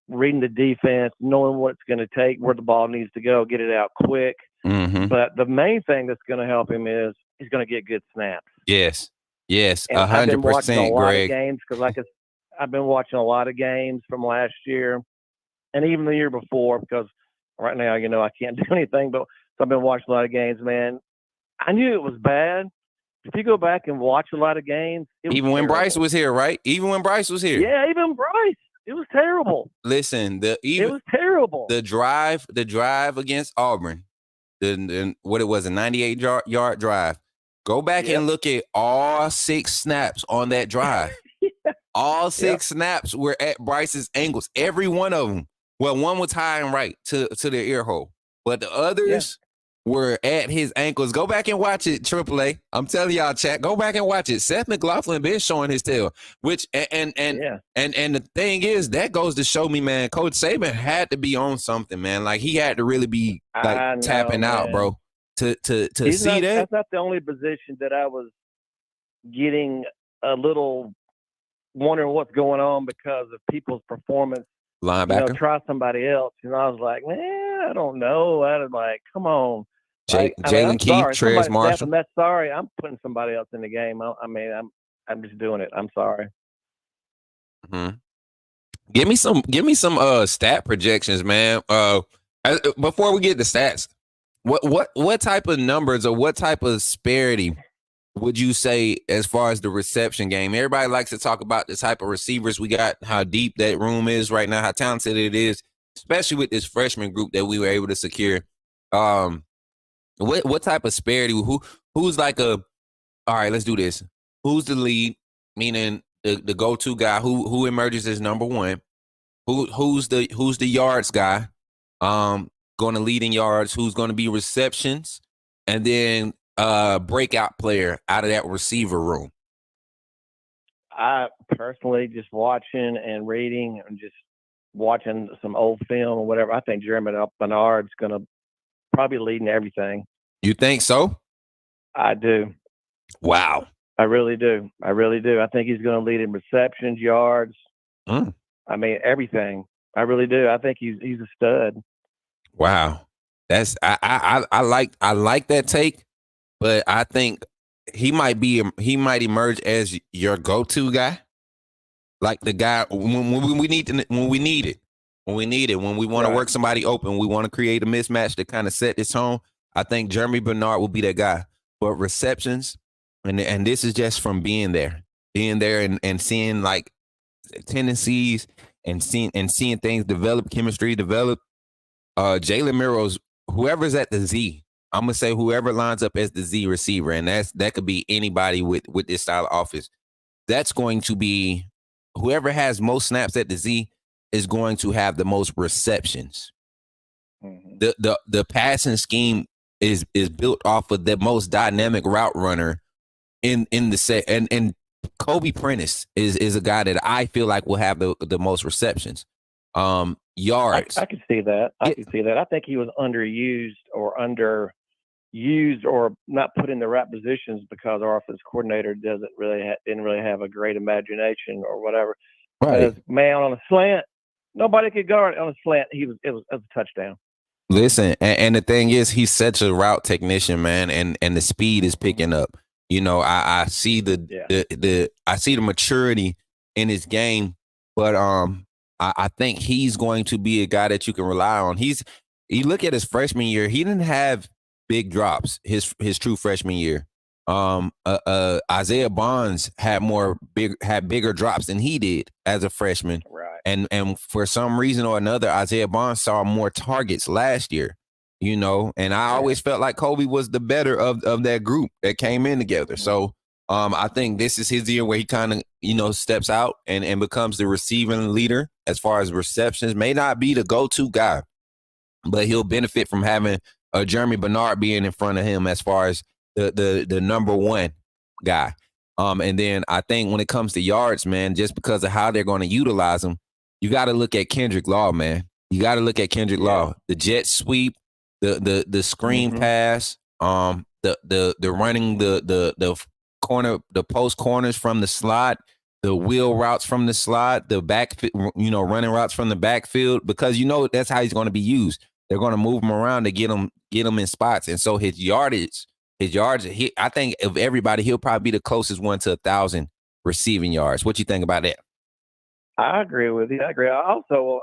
reading the defense, knowing what it's going to take, where the ball needs to go, get it out quick. Mm-hmm. But the main thing that's going to help him is he's going to get good snaps. Yes, 100%, I've been watching a lot Greg. of games because, I've been watching a lot of games from last year and even the year before, because right now, I can't do anything. But so I've been watching a lot of games, man. I knew it was bad. If you go back and watch a lot of games, even when Bryce was here, right? Even when Bryce was here. Yeah, even Bryce. It was terrible. Listen, it was terrible. The drive against Auburn, what it was, a 98-yard drive. Go back and look at all 6 snaps on that drive. All 6 snaps were at Bryce's ankles. Every one of them. Well, one was high and right to their ear hole, but the others were at his ankles. Go back and watch it, AAA. I'm telling y'all, chat. Go back and watch it. Seth McLaughlin been showing his tail, which and the thing is, that goes to show me, man, Coach Saban had to be on something, man. Like, he had to really be tapping out, bro, to see that. That's not the only position that I was getting a little wondering what's going on because of people's performance. Linebacker. Try somebody else. I was like, man, I don't know. I was like, come on. Jalen Keith, Trez Marshall. That's sorry. I'm putting somebody else in the game. I'm just doing it. I'm sorry. Mm-hmm. Give me some stat projections, man. Before we get the stats, what type of numbers or what type of disparity would you say as far as the reception game? Everybody likes to talk about the type of receivers we got, how deep that room is right now, how talented it is, especially with this freshman group that we were able to secure. What type of disparity? Who's like all right, let's do this. Who's the lead? Meaning the go-to guy who emerges as number one. Who's the yards guy? Going to lead in yards. Who's going to be receptions? And then breakout player out of that receiver room. I personally just watching and reading and just watching some old film or whatever. I think Jeremy Bernard's going to probably lead in everything. You think so? I do. Wow. I really do. I think he's going to lead in receptions, yards. Everything. I really do. I think he's a stud. Wow. That's I like that take, but I think he might emerge as your go-to guy. Like the guy when we need it. When we want to work somebody open, we want to create a mismatch to kind of set this home. I think Jeremy Bernard will be that guy. But receptions, and this is just from being there and seeing like tendencies and seeing things develop, chemistry develop. Jalen Milroe's, whoever's at the Z, I'm gonna say whoever lines up as the Z receiver, and that could be anybody with this style of offense. That's going to be whoever has most snaps at the Z is going to have the most receptions. Mm-hmm. The passing scheme is built off of the most dynamic route runner in the set, and Kobe Prentice is a guy that I feel like will have the most receptions. Yards. I could see that. I could see that. I think he was underused or not put in the right positions because our offense coordinator didn't really have a great imagination or whatever. Right. Man, on a slant, nobody could guard on a slant. It was a touchdown. Listen, and the thing is, he's such a route technician, man, and the speed is picking up. You know, I see I see the maturity in his game, but I think he's going to be a guy that you can rely on. You look at his freshman year, he didn't have big drops his true freshman year. Isaiah Bonds had bigger drops than he did as a freshman. Right. And for some reason or another, Isaiah Bonds saw more targets last year, you know, and I always felt like Kobe was the better of that group that came in together. So I think this is his year where he kind of, you know, steps out and becomes the receiving leader as far as receptions. May not be the go-to guy, but he'll benefit from having Jeremy Bernard being in front of him as far as the number one guy. And then I think when it comes to yards, man, just because of how they're going to utilize him, you got to look at Kendrick Law, man. You got to look at Kendrick Law. The jet sweep, the screen pass, the running the corner, the post corners from the slot, the wheel routes from the slot, the back, you know, running routes from the backfield, because you know that's how he's going to be used. They're going to move him around to get him in spots, and so his yards. I think of everybody, he'll probably be the closest one to 1,000 receiving yards. What you think about that? I agree with you. I agree. Also,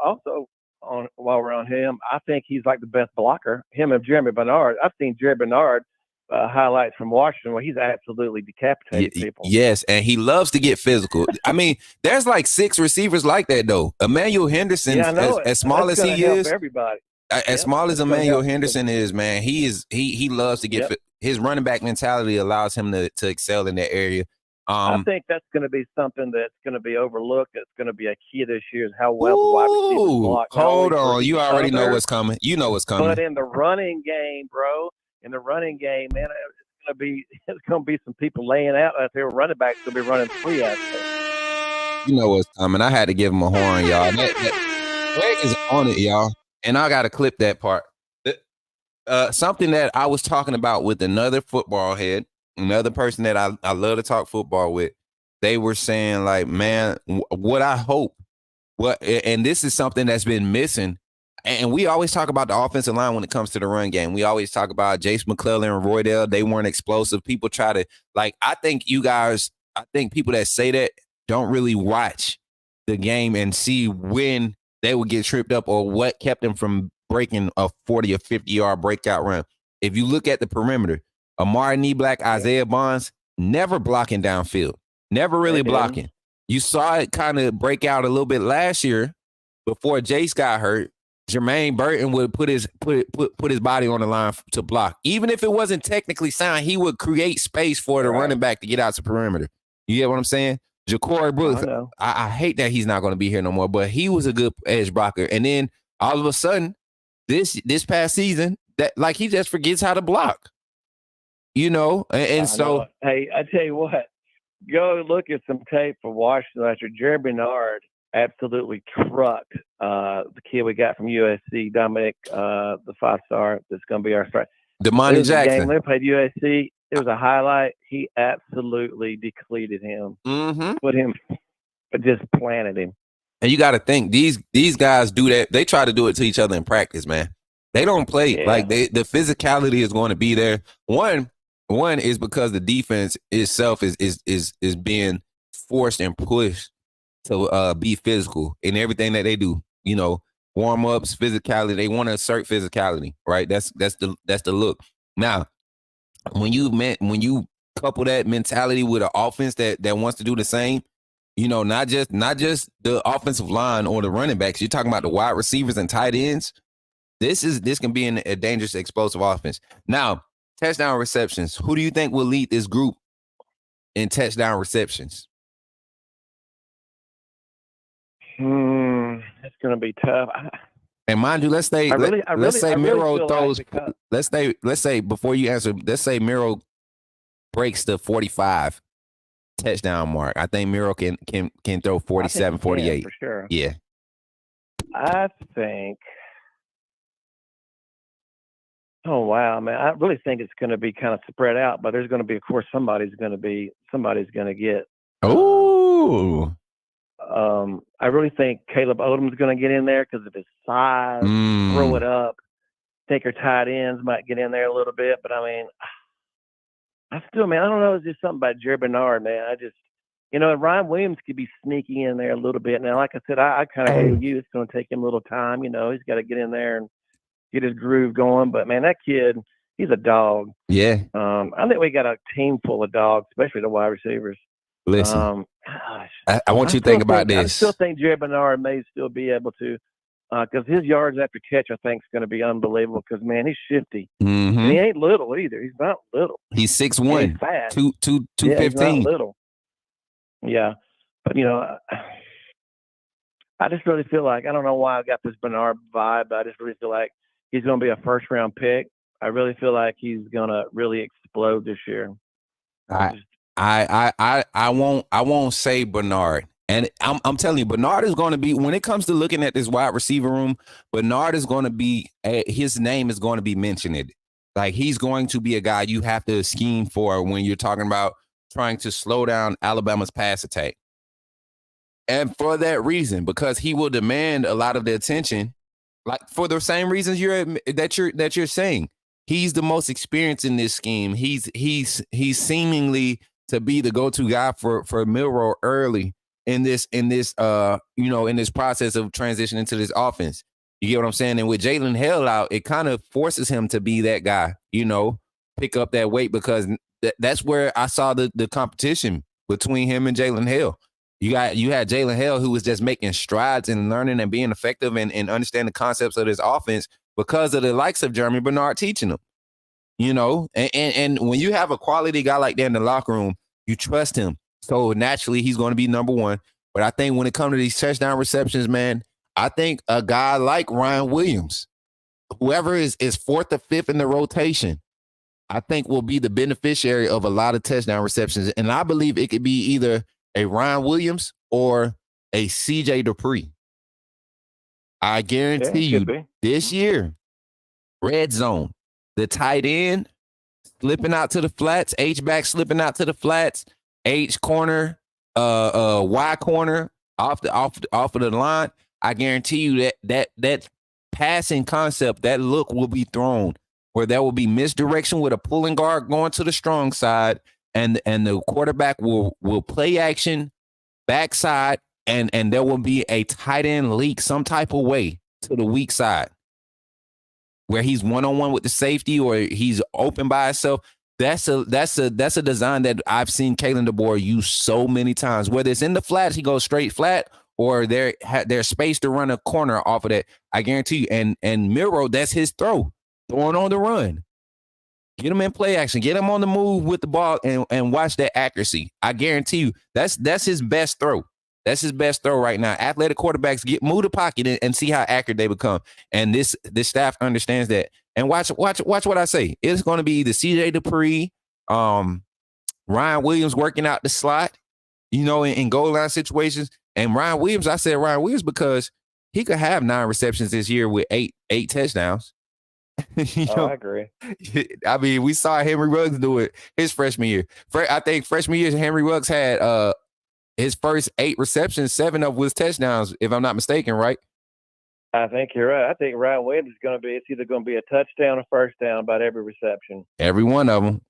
while we're on him, I think he's like the best blocker. Him and Jeremy Bernard. I've seen Jeremy Bernard highlights from Washington where he's absolutely decapitated people. Yes, and he loves to get physical. I mean, there's like 6 receivers like that though. Emmanuel Henderson, as small as he is, everybody. As small as Emmanuel Henderson is, man, he loves to get fit. His running back mentality allows him to excel in that area. I think that's going to be something that's going to be overlooked. It's going to be a key this year is how well the wide receivers block. Hold on. You already know what's coming. You know what's coming. But in the running game, bro, man, it's going to be some people laying out there. Running backs going to be running free out there. You know what's coming. I had to give him a horn, y'all. Greg is on it, y'all. And I got to clip that part. Something that I was talking about with another football head, another person that I love to talk football with, they were saying like, man, what I hope, and this is something that's been missing. And we always talk about the offensive line when it comes to the run game. We always talk about Jace McClellan and Roydell. They weren't explosive. People try to I think people that say that don't really watch the game and see when they would get tripped up or what kept them from breaking a 40 or 50-yard breakout run. If you look at the perimeter, Amari Neblack, Isaiah Bonds, never blocking downfield, never really blocking. You saw it kind of break out a little bit last year before Jace got hurt. Jermaine Burton would put his body on the line to block. Even if it wasn't technically sound, he would create space for the running back to get out to perimeter. You get what I'm saying? Ja'Cory Brooks, I hate that he's not going to be here no more, but he was a good edge blocker. And then all of a sudden, this past season, that he just forgets how to block. You know, and so hey, I tell you what, go look at some tape for Washington after Jeremy Bernard absolutely trucked the kid we got from USC, Dominic, the 5-star that's going to be our starter. Damani Jackson. They played USC. It was a highlight. He absolutely depleted him. Put him, just planted him. And you got to think these guys do that. They try to do it to each other in practice, man. They don't play the physicality is going to be there. One is because the defense itself is being forced and pushed to be physical in everything that they do. You know, warm ups, physicality. They want to assert physicality, right? That's the look. Now, when you couple that mentality with an offense that wants to do the same. Not just the offensive line or the running backs. You're talking about the wide receivers and tight ends. This can be a dangerous, explosive offense. Now, touchdown receptions. Who do you think will lead this group in touchdown receptions? It's going to be tough. And mind you, let's say Miro throws. Let's say before you answer, let's say Miro breaks the 45 touchdown mark. I think Miro can throw 47, 48. For sure. Yeah. I think. Oh wow, man! I really think it's going to be kind of spread out, but there's going to be, of course, somebody's going to get. Oh. I really think Caleb Odom's going to get in there because of his size. Throw it up. Think your tight ends might get in there a little bit, but I mean, I don't know. It's just something about Jerry Bernard, man. I just, Ryan Williams could be sneaking in there a little bit. Now, like I said, I kind of agree with you. It's going to take him a little time. He's got to get in there and get his groove going. But man, that kid, he's a dog. Yeah. I think we got a team full of dogs, especially the wide receivers. Listen, I want you to think about this. I still think Jerry Bernard may still be able to, because his yards after catch, I think, is going to be unbelievable. Because man, he's shifty. Mm-hmm. And he ain't little either. He's not little. He's 6'1", he's fast. 215. Yeah, he's not little. Yeah, but I just really feel like, I don't know why I got this Bernard vibe, but I just really feel like he's going to be a first round pick. I really feel like he's going to really explode this year. I won't say Bernard. And I'm telling you, Bernard is going to be, when it comes to looking at this wide receiver room, Bernard is going to be, his name is going to be mentioned. Like, he's going to be a guy you have to scheme for when you're talking about trying to slow down Alabama's pass attack. And for that reason, because he will demand a lot of the attention, like for the same reasons that you're saying. He's the most experienced in this scheme. He's seemingly to be the go-to guy for Milroe early in this process of transitioning to this offense. You get what I'm saying? And with Jalen Hill out, it kind of forces him to be that guy, pick up that weight, because that's where I saw the competition between him and Jalen Hill. You had Jalen Hill, who was just making strides in learning and being effective and understanding the concepts of this offense because of the likes of Jeremy Bernard teaching him. And when you have a quality guy like that in the locker room, you trust him. So naturally, he's going to be number one. But I think when it comes to these touchdown receptions, man, I think a guy like Ryan Williams, whoever is fourth or fifth in the rotation, I think will be the beneficiary of a lot of touchdown receptions. And I believe it could be either a Ryan Williams or a CJ Dupree. I guarantee you this year, red zone, the tight end slipping out to the flats, H-back slipping out to the flats, H corner, Y corner off of the line. I guarantee you that passing concept, that look will be thrown where there will be misdirection with a pulling guard going to the strong side, and the quarterback will play action backside, and there will be a tight end leak some type of way to the weak side where he's one-on-one with the safety or he's open by himself. That's a design that I've seen Kalen DeBoer use so many times. Whether it's in the flats, he goes straight flat, or there's space to run a corner off of that. I guarantee you. And Milroe, that's his throw, throwing on the run. Get him in play action. Get him on the move with the ball and watch that accuracy. I guarantee you that's his best throw. That's his best throw right now. Athletic quarterbacks move the pocket and see how accurate they become. And this staff understands that. And watch what I say. It's going to be either CJ Dupree, Ryan Williams working out the slot, in goal line situations. And Ryan Williams, I said Ryan Williams because he could have 9 receptions this year with eight touchdowns. I agree. I mean, we saw Henry Ruggs do it his freshman year. I think freshman year, Henry Ruggs had his first 8 receptions, 7 of was touchdowns, if I'm not mistaken, right? I think you're right. I think Ryan Williams is going to be, it's either going to be a touchdown or first down about every reception. Every one of them.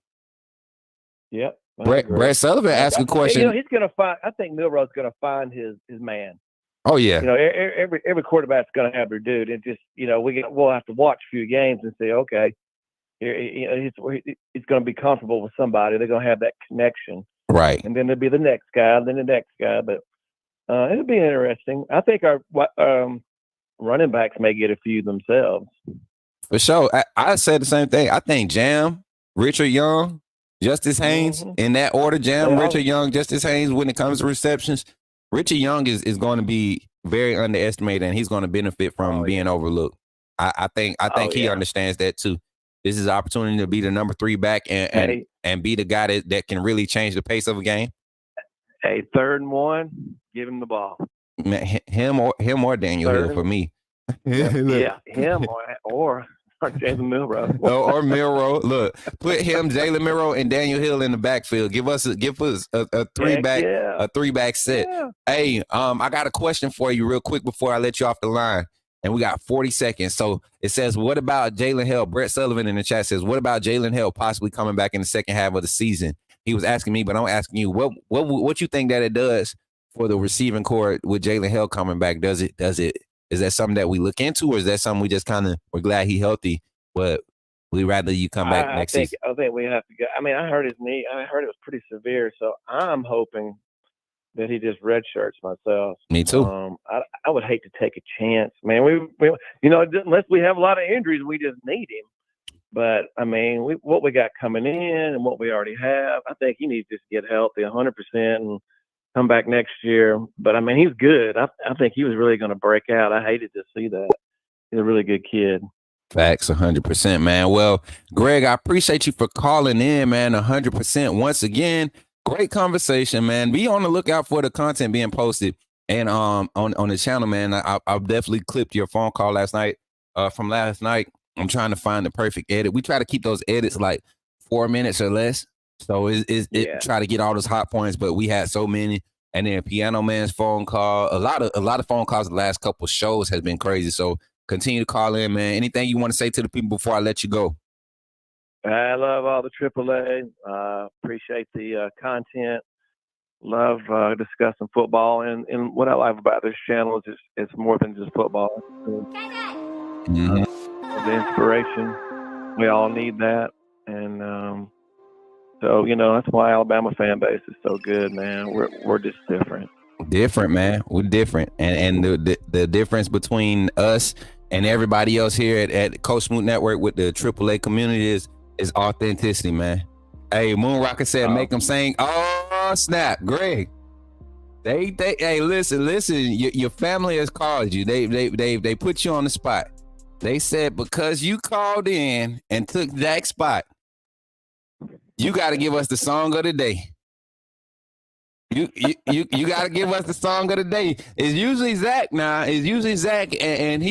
Yep. Brett Sullivan asked a question. He's going to find, I think Milroe's going to find his man. Oh, yeah. Every quarterback's going to have their dude. And just, we'll have to watch a few games and say, okay, he's going to be comfortable with somebody. They're going to have that connection, Right. and then there'll be the next guy, then the next guy. But it'll be interesting. I think our running backs may get a few themselves. For sure. I said the same thing. I think Jam, Richard Young, Justice Haynes, in that order. Jam, Richard Young, Justice Haynes. When it comes to receptions, Richard Young is going to be very underestimated, and he's going to benefit from being overlooked. I think he understands that too. This is an opportunity to be the number 3 back and be the guy that can really change the pace of a game. Hey, 3rd and 1, give him the ball. Man, him or Daniel Hill for me. Yeah, him or Jalen Milrow. or Milrow. Look, put him, Jalen Milrow, and Daniel Hill in the backfield. Give us a 3-back set. Yeah. Hey, I got a question for you real quick before I let you off the line. And we got 40 seconds. So it says, what about Jalen Hill? Brett Sullivan in the chat says, what about Jalen Hill possibly coming back in the second half of the season? He was asking me, but I'm asking you, what you think that it does for the receiving core with Jalen Hill coming back? Is that something that we look into, or is that something we just we're glad he's healthy, but we rather you come back next season? I think we have to go. I mean, I heard his knee. I heard it was pretty severe, so I'm hoping that he just redshirts myself. Me too. I would hate to take a chance, man. We unless we have a lot of injuries, we just need him. But I mean, what we got coming in and what we already have, I think he needs to just get healthy 100% and come back next year. But I mean, he's good. I think he was really going to break out. I hated to see that. He's a really good kid. Facts, 100%, man. Well, Greg, I appreciate you for calling in, man. 100%. Once again, great conversation, man. Be on the lookout for the content being posted and on the channel, man. I've definitely clipped your phone call from last night. I'm trying to find the perfect edit. We try to keep those edits like 4 minutes or less. So it try to get all those hot points, but we had so many. And then Piano Man's phone call, a lot of phone calls the last couple shows has been crazy. So continue to call in, man. Anything you want to say to the people before I let you go? I love all the AAA. Appreciate the content. Love discussing football. And what I like about this channel is it's more than just football. The inspiration. We all need that. And so, that's why Alabama fan base is so good, man. We're just different. Different, man. We're different. And the difference between us and everybody else here at Coach Smook Network with the AAA community is authenticity, man. Hey, Moon Rocker said, make them sing. Oh, snap. Greg. Hey, listen, your family has called you. They put you on the spot. They said, because you called in and took Zach's spot, you got to give us the song of the day. You got to give us the song of the day. It's usually Zach now. It's usually Zach, and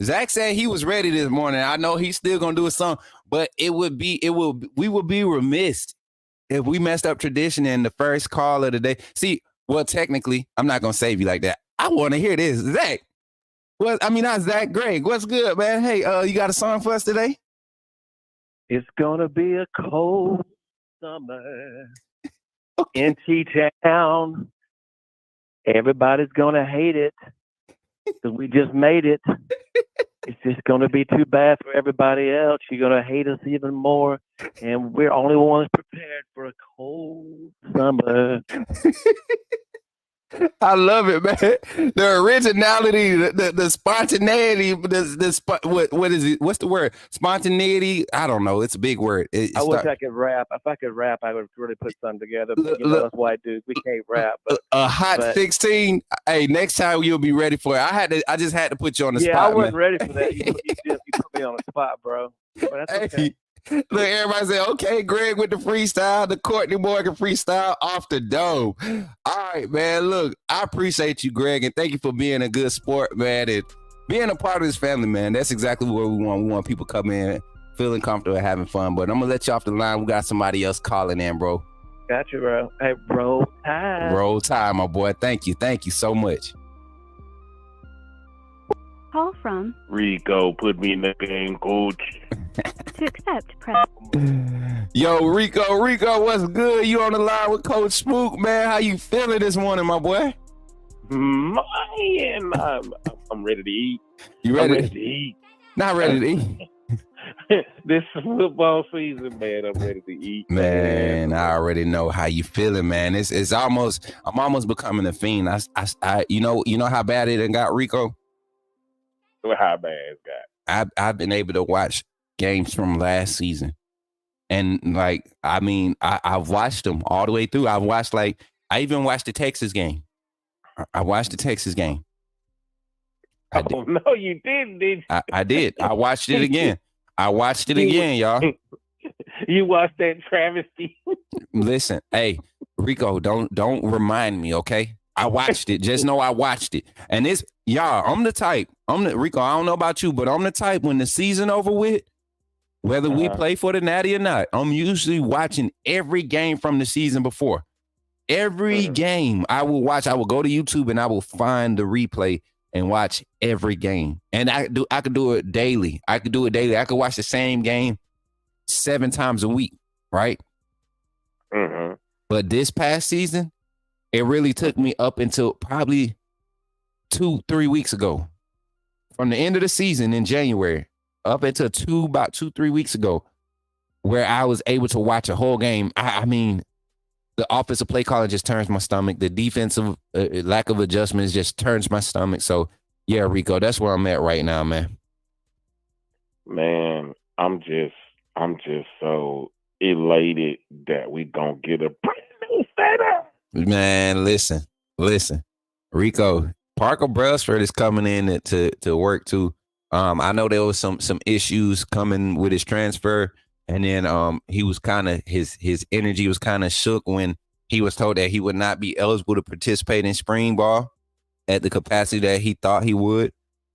Zach said he was ready this morning. I know he's still gonna do a song, but we would be remiss if we messed up tradition in the first call of the day. See, well, technically, I'm not gonna save you like that. I want to hear this, Zach. Not Zach. Greg, what's good, man? Hey, you got a song for us today? It's gonna be a cold summer in T-Town. Everybody's gonna hate it because we just made it. It's just gonna be too bad for everybody else. You're gonna hate us even more, and we're only ones prepared for a cold summer. I love it, man. The originality, the spontaneity, what is it? What's the word? Spontaneity? I don't know. It's a big word. I wish I could rap. If I could rap, I would really put something together. But us white dudes, we can't rap. But a hot 16. Hey, next time you'll be ready for it. I just had to put you on the spot. Yeah, I wasn't ready for that. You put me on the spot, bro. But that's okay. Look, everybody say, okay, Greg with the freestyle, the Courtney Morgan freestyle off the dome. All right, man, look, I appreciate you, Greg, and thank you for being a good sport, man, and being a part of this family, man. That's exactly what we want. We want people coming in, feeling comfortable, having fun, but I'm going to let you off the line. We got somebody else calling in, bro. Got you, bro. Hey, roll tide. Roll tide, my boy. Thank you so much. Call from Rico, put me in the game, coach. To accept, press. Yo, Rico, what's good? You on the line with Coach Smook, man. How you feeling this morning, my boy? Man, I'm ready to eat. You ready? I'm ready to eat. Not ready to eat. This football season, man. I'm ready to eat, Man, man. I already know how you feeling, man. It's almost I'm almost becoming a fiend. You know how bad it done got, Rico. How bad it's got. I've been able to watch games from last season, and like I've watched them all the way through. I even watched the Texas game. I watched the Texas game. Oh no, you didn't, did you? I did. I watched it again. I watched it again, y'all. You watched that travesty? Listen, hey, Rico, don't remind me, okay? I watched it. Just know I watched it. And it's y'all, I'm the type. Rico, I don't know about you, but I'm the type when the season over with, whether we play for the Natty or not, I'm usually watching every game from the season before. Every game I will watch, I will go to YouTube and I will find the replay and watch every game. And I could do it daily. I could watch the same game 7 times a week, right? Mm-hmm. But this past season, it really took me up until probably 2-3 weeks ago. From the end of the season in January, up until about 2-3 weeks ago, where I was able to watch a whole game. I mean, the offensive play calling just turns my stomach. The defensive lack of adjustments just turns my stomach. So, yeah, Rico, that's where I'm at right now, man. Man, I'm just so elated that we gonna get a brand new setup. Man, listen. Rico, Parker Brailsford is coming in to work too. I know there was some issues coming with his transfer. And then he was kind of his energy was kind of shook when he was told that he would not be eligible to participate in spring ball at the capacity that he thought he would,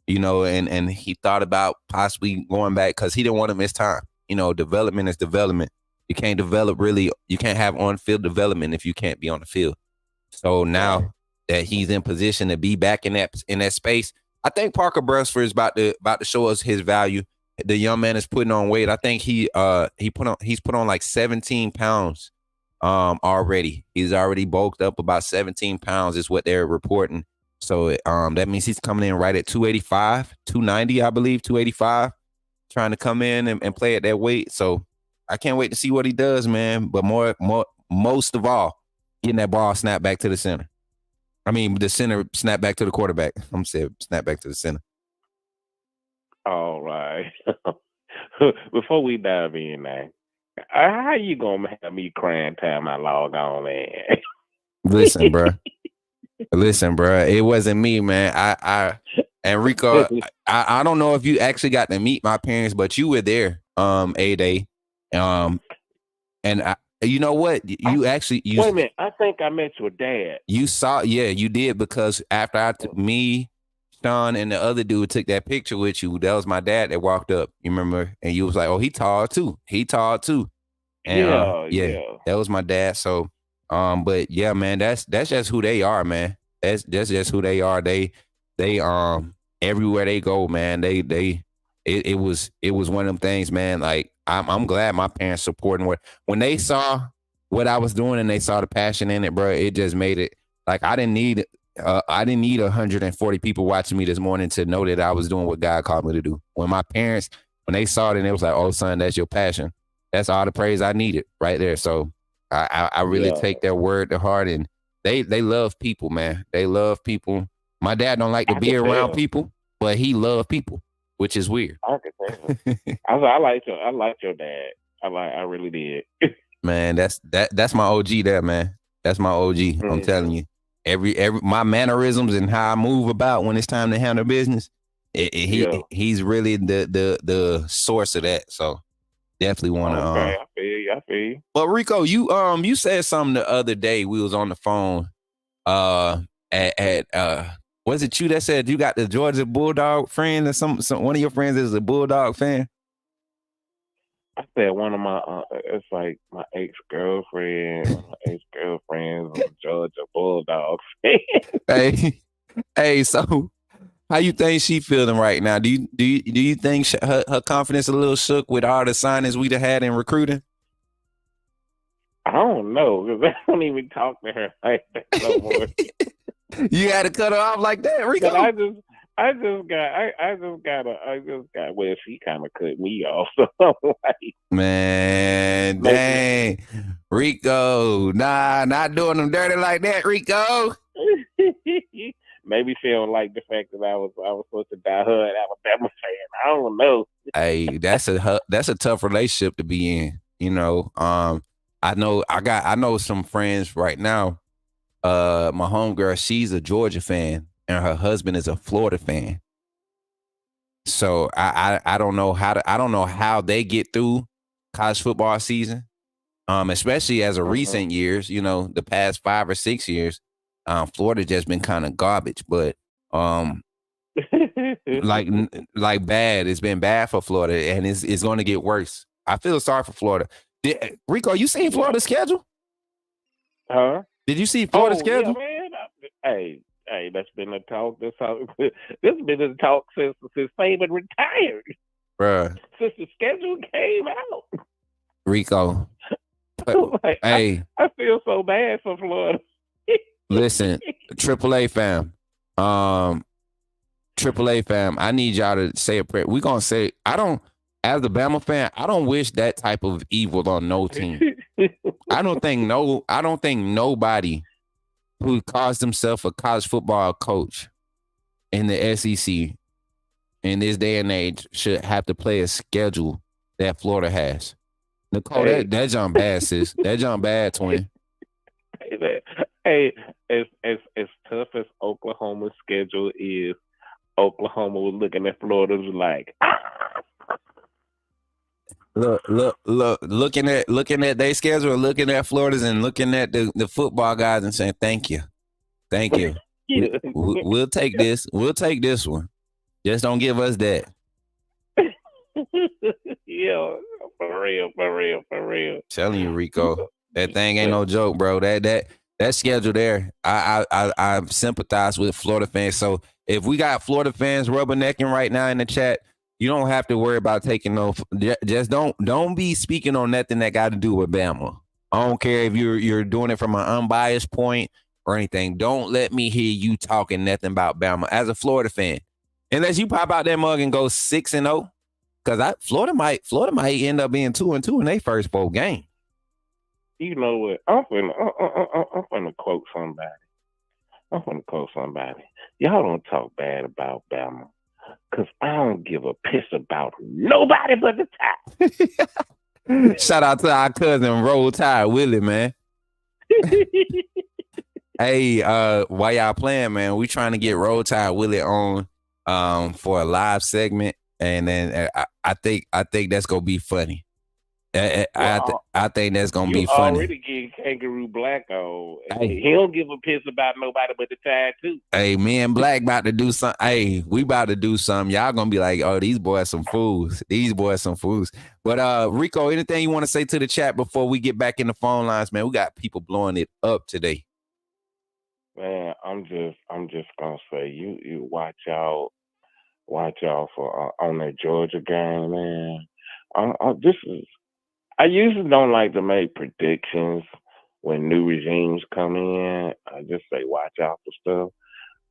and he thought about possibly going back because he didn't want to miss time. Development is development. You can't you can't have on-field development if you can't be on the field. So now that he's in position to be back in that space, I think Parker Brailsford is about to show us his value. The young man is putting on weight. I think he's put on like 17 pounds already. He's already bulked up about 17 pounds is what they're reporting. So that means he's coming in right at 285, 290, I believe, 285, trying to come in and play at that weight. So I can't wait to see what he does, man. But most of all, getting that ball snapped back to the center. I mean, the center snapped back to the quarterback. I'm saying snap back to the center. All right. Before we dive in, man, how you gonna have me crying time I log on, man? Listen, bro. It wasn't me, man. And Rico, I don't know if you actually got to meet my parents, but you were there, A-Day. And you know what? Wait a minute. I think I met your dad. You saw, yeah, you did, because after me, Sean, and the other dude took that picture with you, that was my dad that walked up. You remember? And you was like, "Oh, he tall too. And yeah, that was my dad. So, but yeah, man, that's just who they are, man. That's just who they are. They everywhere they go, man. It was one of them things, man. Like I'm glad my parents supporting when they saw what I was doing and they saw the passion in it, bro. It just made it like I didn't need 140 people watching me this morning to know that I was doing what God called me to do. When my parents, when they saw it, and it was like, "Oh, son, that's your passion." That's all the praise I needed right there. So I really take their word to heart, and they love people, man. They love people. My dad don't like to be around people, but he loved people, which is weird. I can tell. I liked your dad. I really did. Man, that's my OG there, man. That's my OG. Mm-hmm. I'm telling you. Every my mannerisms and how I move about when it's time to handle business, he's really the source of that. So definitely want to. Okay, I feel you. But Rico, you said something the other day. We was on the phone. Was it you that said you got the Georgia Bulldog friend or some one of your friends is a Bulldog fan? I said one of my it's like my ex-girlfriend, one of my ex-girlfriends was a Georgia Bulldog fan. Hey, so how you think she feeling right now? Do you think her confidence a little shook with all the signings we'd have had in recruiting? I don't know, because I don't even talk to her like that no more. You had to cut her off like that, Rico? Well, she kind of cut me off. So I'm like, Man, maybe, dang. Rico, nah, not doing them dirty like that, Rico. maybe she don't like the fact that I was supposed to die her an Alabama fan. I don't know. Hey, that's a tough relationship to be in. I know some friends right now. My homegirl, she's a Georgia fan, and her husband is a Florida fan. So I don't know how they get through college football season. Especially as of recent years, the past 5 or 6 years, Florida just been kind of garbage. But like bad, it's been bad for Florida, and it's going to get worse. I feel sorry for Florida. Rico, you seen Florida's schedule? Huh? Did you see Florida's schedule? Yeah, man. Hey, that's been the talk. This has been the talk since Saban retired. Bruh. Since the schedule came out. Rico. Like, Hey. I feel so bad for Florida. Listen, AAA fam. AAA fam, I need y'all to say a prayer. We're gonna say, as a Bama fan, I don't wish that type of evil on no team. I don't think nobody who calls himself a college football coach in the SEC in this day and age should have to play a schedule that Florida has. Nicole, that jump bad, sis. That jump bad, twin. Hey, as tough as Oklahoma's schedule is, Oklahoma was looking at Florida was like, looking at their schedule, looking at Florida's, and looking at the football guys and saying, "Thank you. We'll take this. We'll take this one. Just don't give us that." Yeah, for real. Telling you, Rico, that thing ain't no joke, bro. That schedule there, I sympathize with Florida fans. So if we got Florida fans rubbernecking right now in the chat, you don't have to worry about taking no. Just don't be speaking on nothing that got to do with Bama. I don't care if you're doing it from an unbiased point or anything. Don't let me hear you talking nothing about Bama as a Florida fan, unless you pop out that mug and go 6-0. Because Florida might end up being 2-2 in their first 4 games. You know what? I'm finna quote somebody. Y'all don't talk bad about Bama, because I don't give a piss about nobody but the Tide. Shout out to our cousin Roll Tide Willie, man. Hey, while y'all playing, man, we trying to get Roll Tide Willie on for a live segment. And then I think that's gonna be funny. I think that's gonna be funny. You already getting Kangaroo Black on. Hey. He don't give a piss about nobody but the Tide too. Hey, me and Black about to do something. Hey, we about to do something. Y'all gonna be like, oh, these boys some fools. But Rico, anything you want to say to the chat before we get back in the phone lines, man? We got people blowing it up today. Man, I'm just gonna say you watch out for on that Georgia game, man. I usually don't like to make predictions when new regimes come in. I just say watch out for stuff.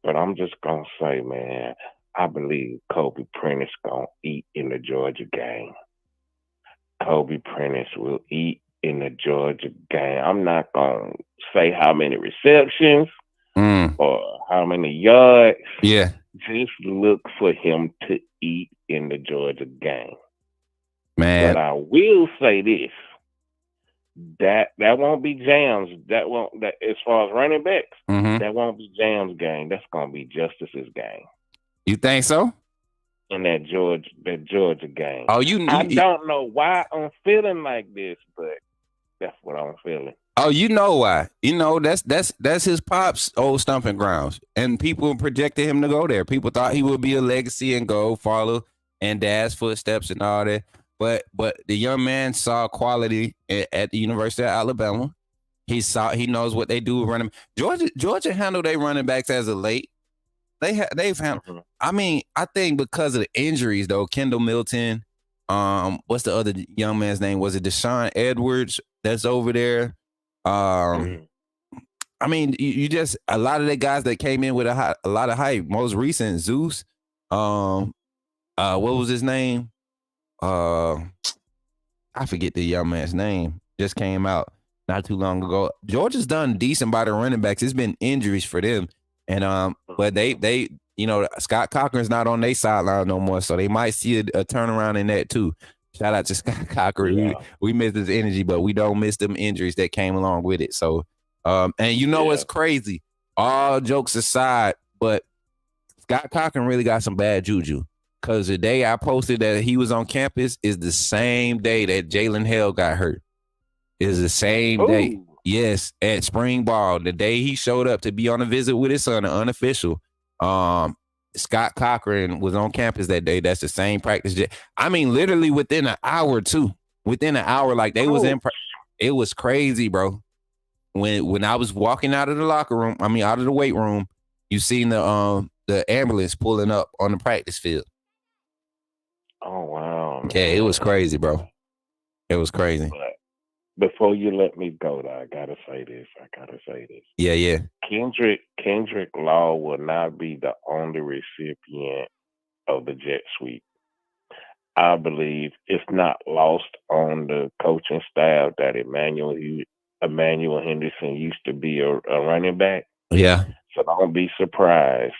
But I'm just gonna say, man, I believe Kobe Prentice gonna eat in the Georgia game. Kobe Prentice will eat in the Georgia game. I'm not gonna say how many receptions or how many yards. Yeah. Just look for him to eat in the Georgia game. Man. But I will say this. That won't be Jam's. That as far as running backs, that won't be Jam's game. That's gonna be Justice's game. You think so? In that Georgia game. Oh, I don't know why I'm feeling like this, but that's what I'm feeling. Oh, you know why? That's his pop's old stomping grounds, and people projected him to go there. People thought he would be a legacy and go follow in Dad's footsteps and all that. But the young man saw quality at the University of Alabama. He knows what they do with running. Georgia handled their running backs as of late. They've handled. I mean, I think because of the injuries though, Kendall Milton. What's the other young man's name? Was it Deshaun Edwards that's over there? I mean, you just a lot of the guys that came in with a lot of hype. Most recent, Zeus, What was his name? I forget the young man's name. Just came out not too long ago. Georgia's done decent by the running backs. It's been injuries for them, and but they Scott Cochran's not on their sideline no more, so they might see a turnaround in that too. Shout out to Scott Cochran. Yeah. We miss his energy, but we don't miss them injuries that came along with it. So, and what's crazy? All jokes aside, but Scott Cochran really got some bad juju. Because the day I posted that he was on campus is the same day that Jalen Hale got hurt. Is the same day. Yes, at spring ball, the day he showed up to be on a visit with his son, unofficial. Scott Cochran was on campus that day. That's the same practice. I mean, literally within an hour too. Within an hour, like they was in. It was crazy, bro. When I was walking out of the locker room, out of the weight room, you seen the ambulance pulling up on the practice field. Oh, wow. Yeah, it was crazy, bro. It was crazy. But before you let me go, though, I gotta say this. Yeah. Kendrick Law will not be the only recipient of the jet sweep. I believe it's not lost on the coaching staff that Emmanuel Henderson used to be a running back. Yeah. So don't be surprised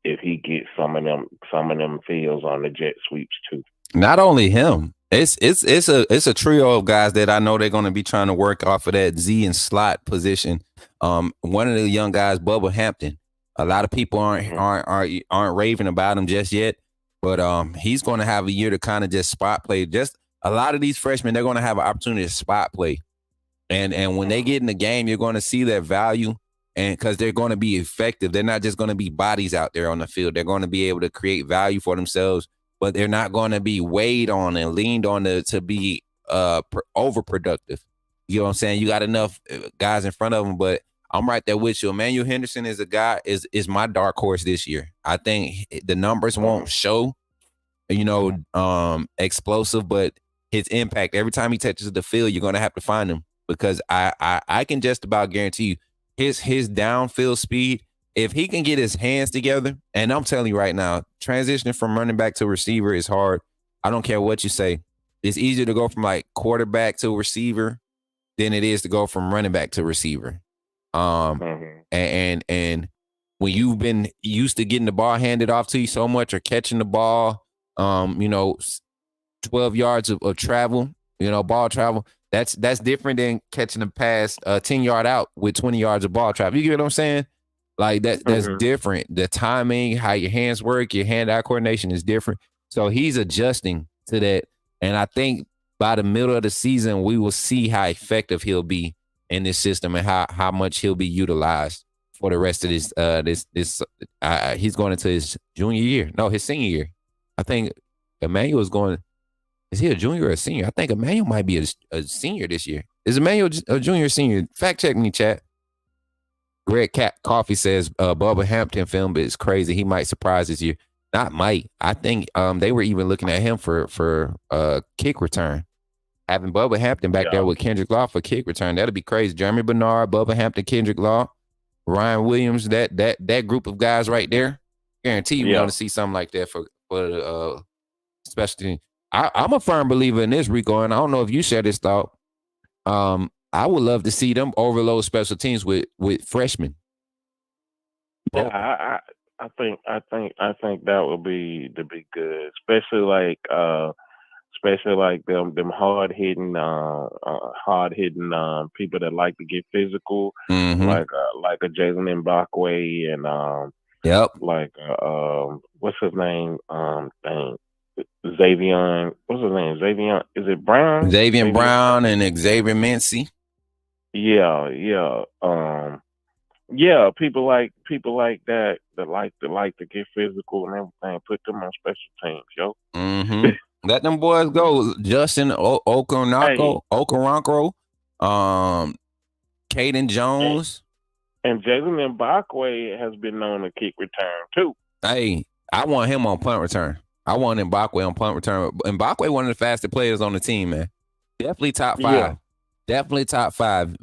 if he gets some of them fields on the jet sweeps too. Not only him, it's a trio of guys that I know they're going to be trying to work off of that Z and slot position. One of the young guys, Bubba Hampton. A lot of people aren't raving about him just yet, but he's going to have a year to kind of just spot play. Just a lot of these freshmen, they're going to have an opportunity to spot play, and when they get in the game, you're going to see their value. And because they're going to be effective, they're not just going to be bodies out there on the field. They're going to be able to create value for themselves, but they're not going to be weighed on and leaned on to be overproductive. You know what I'm saying? You got enough guys in front of them, but I'm right there with you. Emmanuel Henderson is a guy is my dark horse this year. I think the numbers won't show, explosive, but his impact every time he touches the field, you're going to have to find him because I can just about guarantee you. His downfield speed, if he can get his hands together, and I'm telling you right now, transitioning from running back to receiver is hard. I don't care what you say. It's easier to go from like quarterback to receiver than it is to go from running back to receiver. And when you've been used to getting the ball handed off to you so much or catching the ball, 12 yards of travel, ball travel, that's different than catching a pass 10-yard out with 20 yards of ball travel. You get what I'm saying? Like that's different. The timing, how your hands work, your hand-eye coordination is different. So he's adjusting to that. And I think by the middle of the season, we will see how effective he'll be in this system and how much he'll be utilized for the rest of this. He's going into his junior year. No, his senior year. I think Emmanuel is going. Is he a junior or a senior? I think Emmanuel might be a senior this year. Is Emmanuel a junior or senior? Fact check me, chat. Greg Coffee says Bubba Hampton film is crazy. He might surprise this year. Not might. I think they were even looking at him for kick return. Having Bubba Hampton back there with Kendrick Law for kick return. That'd be crazy. Jeremy Bernard, Bubba Hampton, Kendrick Law, Ryan Williams, that group of guys right there. Guarantee you're going to see something like that for the special team. I'm a firm believer in this, Rico, and I don't know if you share this thought. I would love to see them overload special teams with freshmen. Yeah, I think that would be good, especially like them hard hitting people that like to get physical, like a Jalen Mbakwe and what's his name? Xavier. What's his name? Xavier. Is it Brown? Xavier Brown and Xavier Mincy. Yeah. People like that like to get physical and everything. Put them on special teams, yo. Let them boys go. Justin Okoronkwo, Caden Jones, and Jalen Mbakwe has been known to kick return too. Hey, I want him on punt return. I want Mbakwe on punt return. Mbakwe, one of the fastest players on the team, man. Definitely top 5. Yeah. Definitely top 5.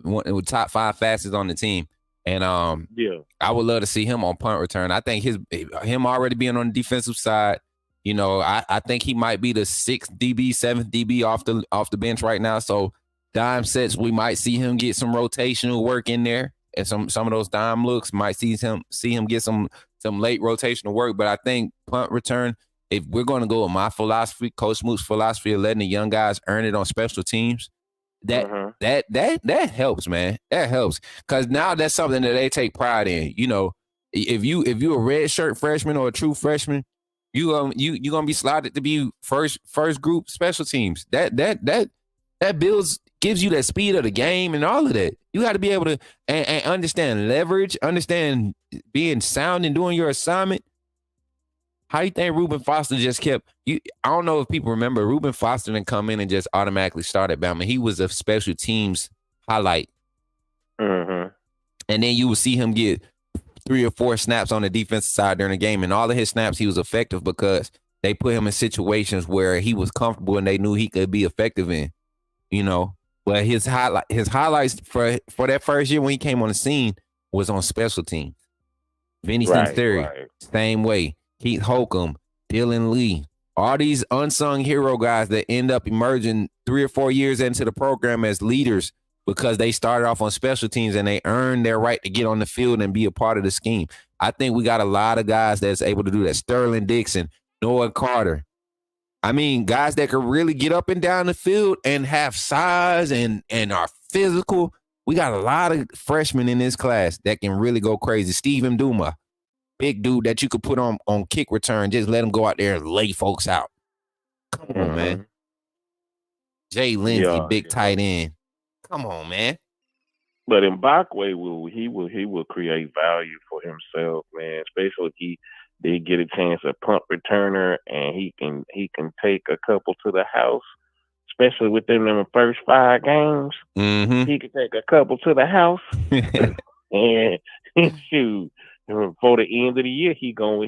Top 5 fastest on the team. And I would love to see him on punt return. I think him already being on the defensive side, you know, I think he might be the 6th DB, 7th DB off the bench right now. So dime sets, we might see him get some rotational work in there, and some of those dime looks might see him get some late rotational work. But I think punt return, if we're going to go with my philosophy, Coach Smook's philosophy of letting the young guys earn it on special teams, that helps, man. That helps, because now that's something that they take pride in. You know, if you a red shirt freshman or a true freshman, you gonna be slotted to be first group special teams. That gives you that speed of the game and all of that. You got to be able to and understand leverage, understand being sound and doing your assignment. How you think Reuben Foster just kept you? I don't know if people remember Reuben Foster didn't come in and just automatically start at Bama. He was a special teams highlight. And then you would see him get 3 or 4 snaps on the defensive side during the game, and all of his snaps he was effective because they put him in situations where he was comfortable and they knew he could be effective in. You know, but his highlights for that first year when he came on the scene was on special teams. Vinny Theory, same way. Keith Holcomb, Dylan Lee, all these unsung hero guys that end up emerging 3 or 4 years into the program as leaders because they started off on special teams and they earned their right to get on the field and be a part of the scheme. I think we got a lot of guys that's able to do that. Sterling Dixon, Noah Carter. I mean, guys that could really get up and down the field and have size and are physical. We got a lot of freshmen in this class that can really go crazy. Stephen Duma. Big dude that you could put on kick return. Just let him go out there and lay folks out. Come on, man. Jay Lindsey, big tight end. Come on, man. But Mbakwe will create value for himself, man. Especially if he did get a chance at punt returner and he can take a couple to the house. Especially within the first 5 games, he can take a couple to the house and shoot. Before the end of the year, he gonna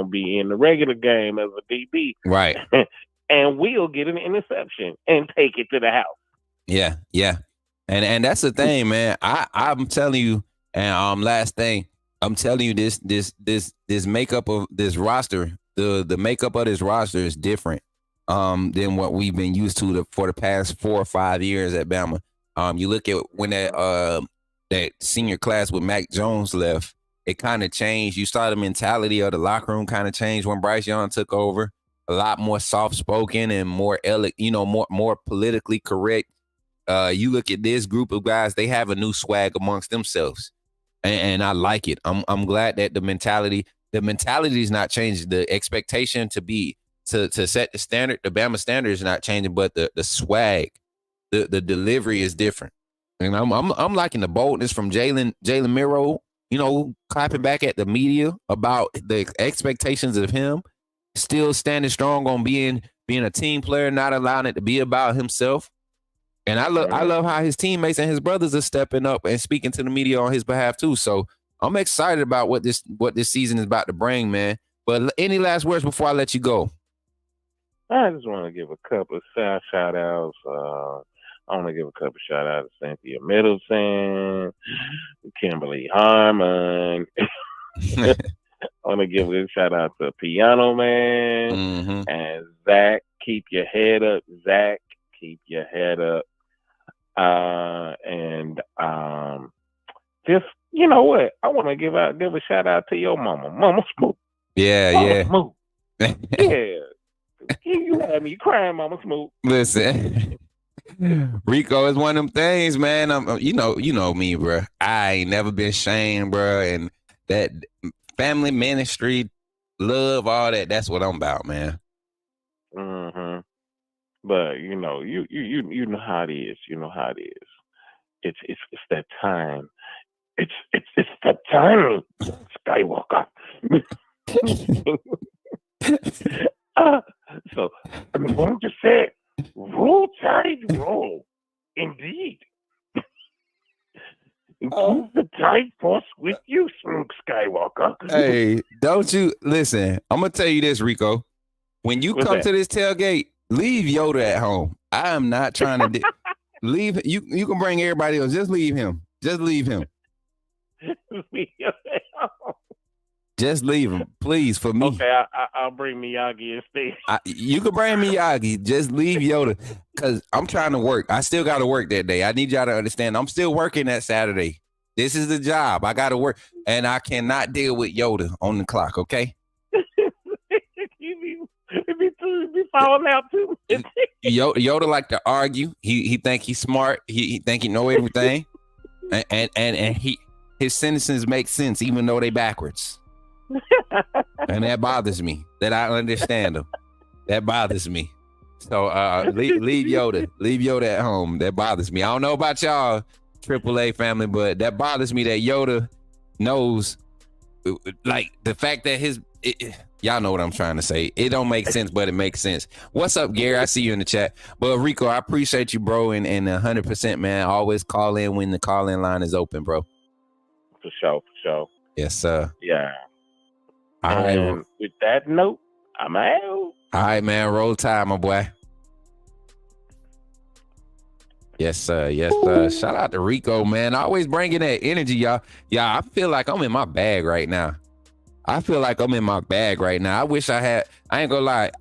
be in the regular game as a DB, right? And we'll get an interception and take it to the house. Yeah, and that's the thing, man. I'm telling you, and last thing, I'm telling you, this makeup of this roster, the makeup of this roster is different than what we've been used to for the past 4 or 5 years at Bama. You look at when that senior class with Mac Jones left. It kind of changed. You saw the mentality of the locker room kind of change when Bryce Young took over. A lot more soft-spoken and more more politically correct. You look at this group of guys; they have a new swag amongst themselves, and I like it. I'm glad that the mentality is not changing. The expectation to set the standard, the Bama standard is not changing, but the swag, the delivery is different. And I'm liking the boldness from Jalen Miro. You know, clapping back at the media about the expectations of him, still standing strong on being a team player, not allowing it to be about himself. And I love how his teammates and his brothers are stepping up and speaking to the media on his behalf too. So I'm excited about what this season is about to bring, man. But any last words before I let you go? I just want to give a couple of shout outs. I want to give a couple shout outs to Cynthia Middleton, Kimberly Harmon. I want to give a shout out to Piano Man and Zach. Keep your head up, Zach. Keep your head up. And just, you know what? I want to give a shout out to your mama, Mama Smook. Yeah. Smook. Yeah. You had me crying, Mama Smook. Listen. Rico is one of them things, man. You know me, bro. I ain't never been shamed, bro. And that family ministry, love, all that. That's what I'm about, man. But you know how it is. You know how it is. It's that time. It's that time, Skywalker. So I'm going to say, roll tide, roll. Indeed. Keep the tide force with you, Smook Skywalker. Hey, don't you listen? I'm gonna tell you this, Rico. When you come to this tailgate, leave Yoda at home. I am not trying to leave. You can bring everybody else. Just leave him. Just leave him. me. Just leave him, please, for me. Okay, I'll bring Miyagi instead. You can bring Miyagi. Just leave Yoda, because I'm trying to work. I still got to work that day. I need y'all to understand. I'm still working that Saturday. This is the job. I got to work, and I cannot deal with Yoda on the clock, okay? You be falling out too. Yoda like to argue. He think he's smart. He think he know everything, and his sentences make sense even though they backwards. And that bothers me that I understand them. That bothers me. So leave Yoda at home. That bothers me. I don't know about y'all, AAA family, but that bothers me that Yoda knows, like, the fact that y'all know what I'm trying to say. It don't make sense, but it makes sense. What's up, Gary? I see you in the chat. But Rico, I appreciate you, bro, and 100%, man. Always call in when the call-in line is open, bro. For sure. Yes, sir. Yeah. All right. With that note, I'm out. All right, man. Roll time, my boy. Yes, sir. Yes, sir. Shout out to Rico, man. Always bringing that energy, y'all. Yeah, I feel like I'm in my bag right now. I wish I ain't gonna lie.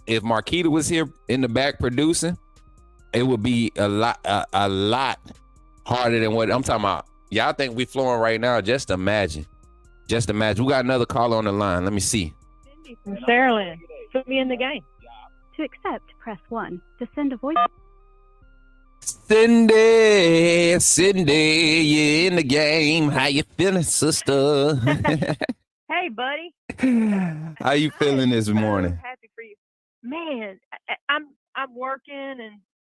If Marquita was here in the back producing, it would be a lot harder than what I'm talking about. Y'all think we flowing right now? Just imagine. We got another caller on the line. Let me see. Sarah Lynn, put me in the game. To accept, press 1. To send a voice. Cindy, you in the game. How you feeling, sister? Hey, buddy. How you feeling this morning? Happy for you, man. I'm working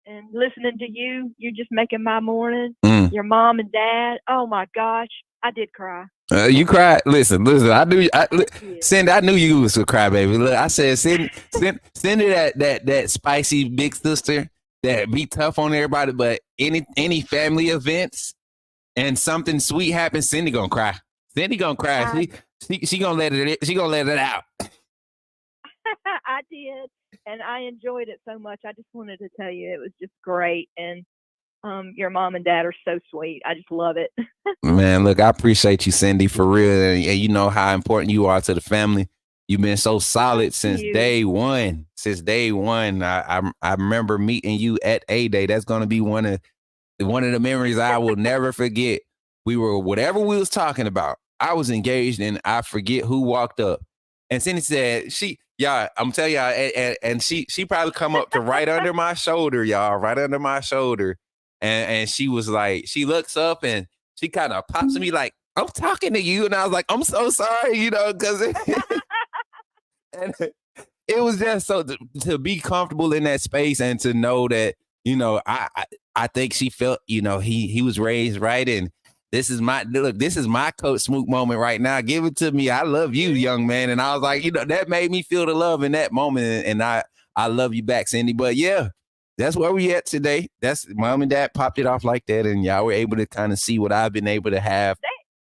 and listening to you. You're just making my morning. Your mom and dad. Oh my gosh, I did cry. You cried. Listen. Cindy, I knew you was a crybaby. Look, I said, Cindy, that spicy big sister that be tough on everybody, but any family events and something sweet happens, Cindy gonna cry. She gonna let it out. I did, and I enjoyed it so much. I just wanted to tell you it was just great, and your mom and dad are so sweet. I just love it. Man, look, I appreciate you, Cindy, for real, and you know how important you are to the family. You've been so solid since day one. I remember meeting you at A-Day. That's gonna be one of the memories I will never forget. We were whatever we was talking about. I was engaged, and I forget who walked up. And Cindy said, I'm telling y'all, and she probably come up to right under my shoulder, y'all, right under my shoulder. And she was like, she looks up and she kind of pops at me like, I'm talking to you. And I was like, I'm so sorry, because and it was just so to be comfortable in that space and to know that, I think she felt, he was raised right. And this is my Coach Smook moment right now. Give it to me. I love you, young man. And I was like, that made me feel the love in that moment. And I love you back, Cindy. But yeah, that's where we at today. That's mom and dad popped it off like that. And y'all were able to kind of see what I've been able to have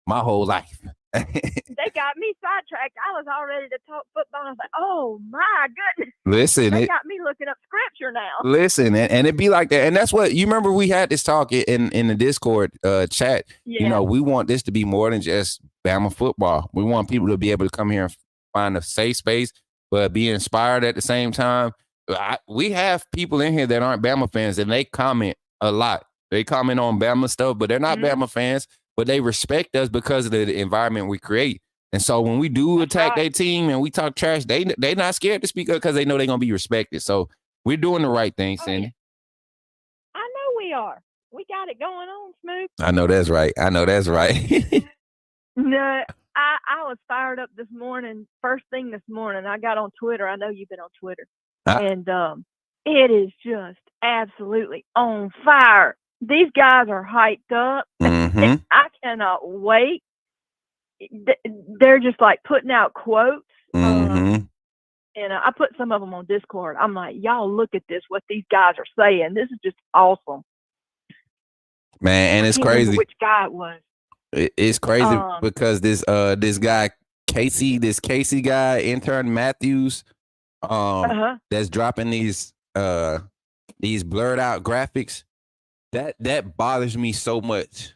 my whole life. They got me sidetracked. I was all ready to talk football. I was like, oh my goodness. Listen, they got me looking up scripture now. Listen, and it be like that. And that's what you remember we had this talk in the Discord chat. Yeah. We want this to be more than just Bama football. We want people to be able to come here and find a safe space, but be inspired at the same time. We have people in here that aren't Bama fans, and they comment a lot. They comment on Bama stuff, but they're not Bama fans. But they respect us because of the environment we create. And so when we do attack their team and we talk trash, they not scared to speak up because they know they're going to be respected. So we're doing the right thing, Cindy. I know we are. We got it going on, Smook. I know that's right. No, I was fired up this morning. First thing this morning, I got on Twitter. I know you've been on Twitter. And it is just absolutely on fire. These guys are hyped up. Mm-hmm. I cannot wait. They're just like putting out quotes. Mm-hmm. And I put some of them on Discord. I'm like, y'all look at this, what these guys are saying. This is just awesome. Man, and it's crazy. Which guy it was. It's crazy because this guy, Casey guy, intern Matthews, that's dropping these blurred out graphics. That bothers me so much.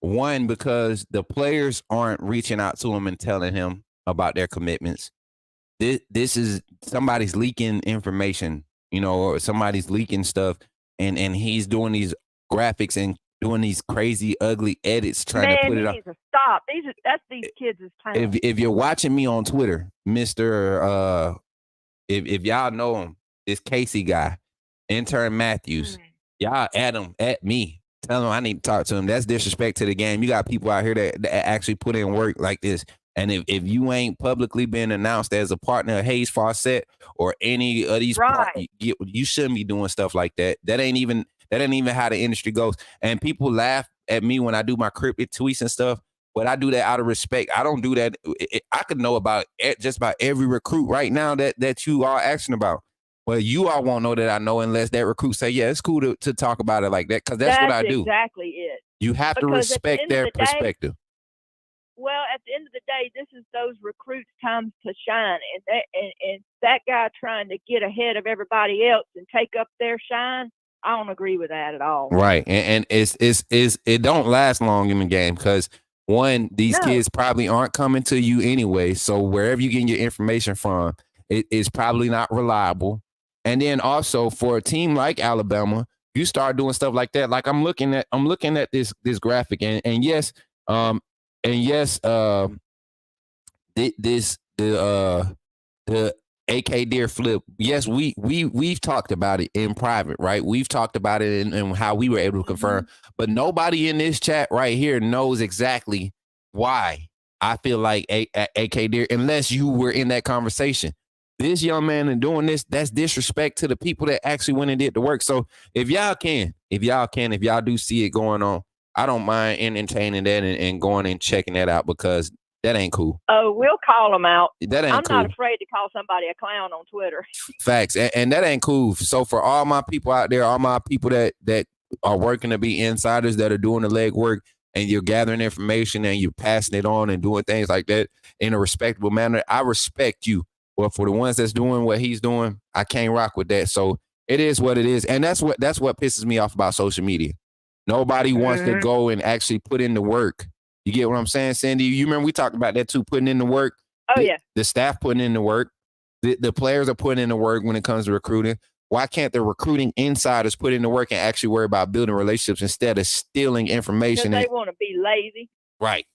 One, because the players aren't reaching out to him and telling him about their commitments. This is somebody's leaking information, or somebody's leaking stuff, and he's doing these graphics and doing these crazy, ugly edits trying to put it up. Needs to stop. That's these kids' time. If you're watching me on Twitter, Mr. If y'all know him, this Casey guy, intern Matthews, y'all at me. Tell him I need to talk to him. That's disrespect to the game. You got people out here that actually put in work like this. And if you ain't publicly been announced as a partner of Hayes Fawcett or any of these, you shouldn't be doing stuff like that. That ain't even how the industry goes. And people laugh at me when I do my cryptic tweets and stuff, but I do that out of respect. I don't do that. I could know about just about every recruit right now that you are asking about. Well, you all won't know that I know unless that recruit say, yeah, it's cool to talk about it like that, because that's what I do. Exactly it. You have to respect their perspective. Well, at the end of the day, this is those recruits' time to shine, and that guy trying to get ahead of everybody else and take up their shine, I don't agree with that at all. Right, and it don't last long in the game, because one, these kids probably aren't coming to you anyway, so wherever you getting your information from, it is probably not reliable. And then also for a team like Alabama, you start doing stuff like that. Like I'm looking at this graphic, and yes, the AK Deer flip. Yes, we've talked about it in private, right? We've talked about it and how we were able to confirm, but nobody in this chat right here knows exactly why I feel like AK Deer, unless you were in that conversation. This young man and doing this, that's disrespect to the people that actually went and did the work. So if y'all do see it going on, I don't mind entertaining that and going and checking that out, because that ain't cool. Oh, we'll call them out. That ain't cool. I'm not afraid to call somebody a clown on Twitter. Facts. And that ain't cool. So for all my people out there, all my people that are working to be insiders, that are doing the legwork, and you're gathering information and you're passing it on and doing things like that in a respectable manner, I respect you. But for the ones that's doing what he's doing, I can't rock with that. So it is what it is. And that's what pisses me off about social media. Nobody wants to go and actually put in the work. You get what I'm saying, Sandy? You remember we talked about that too, putting in the work. Oh, yeah. The staff putting in the work. The players are putting in the work when it comes to recruiting. Why can't the recruiting insiders put in the work and actually worry about building relationships instead of stealing information? Because they want to be lazy. Right.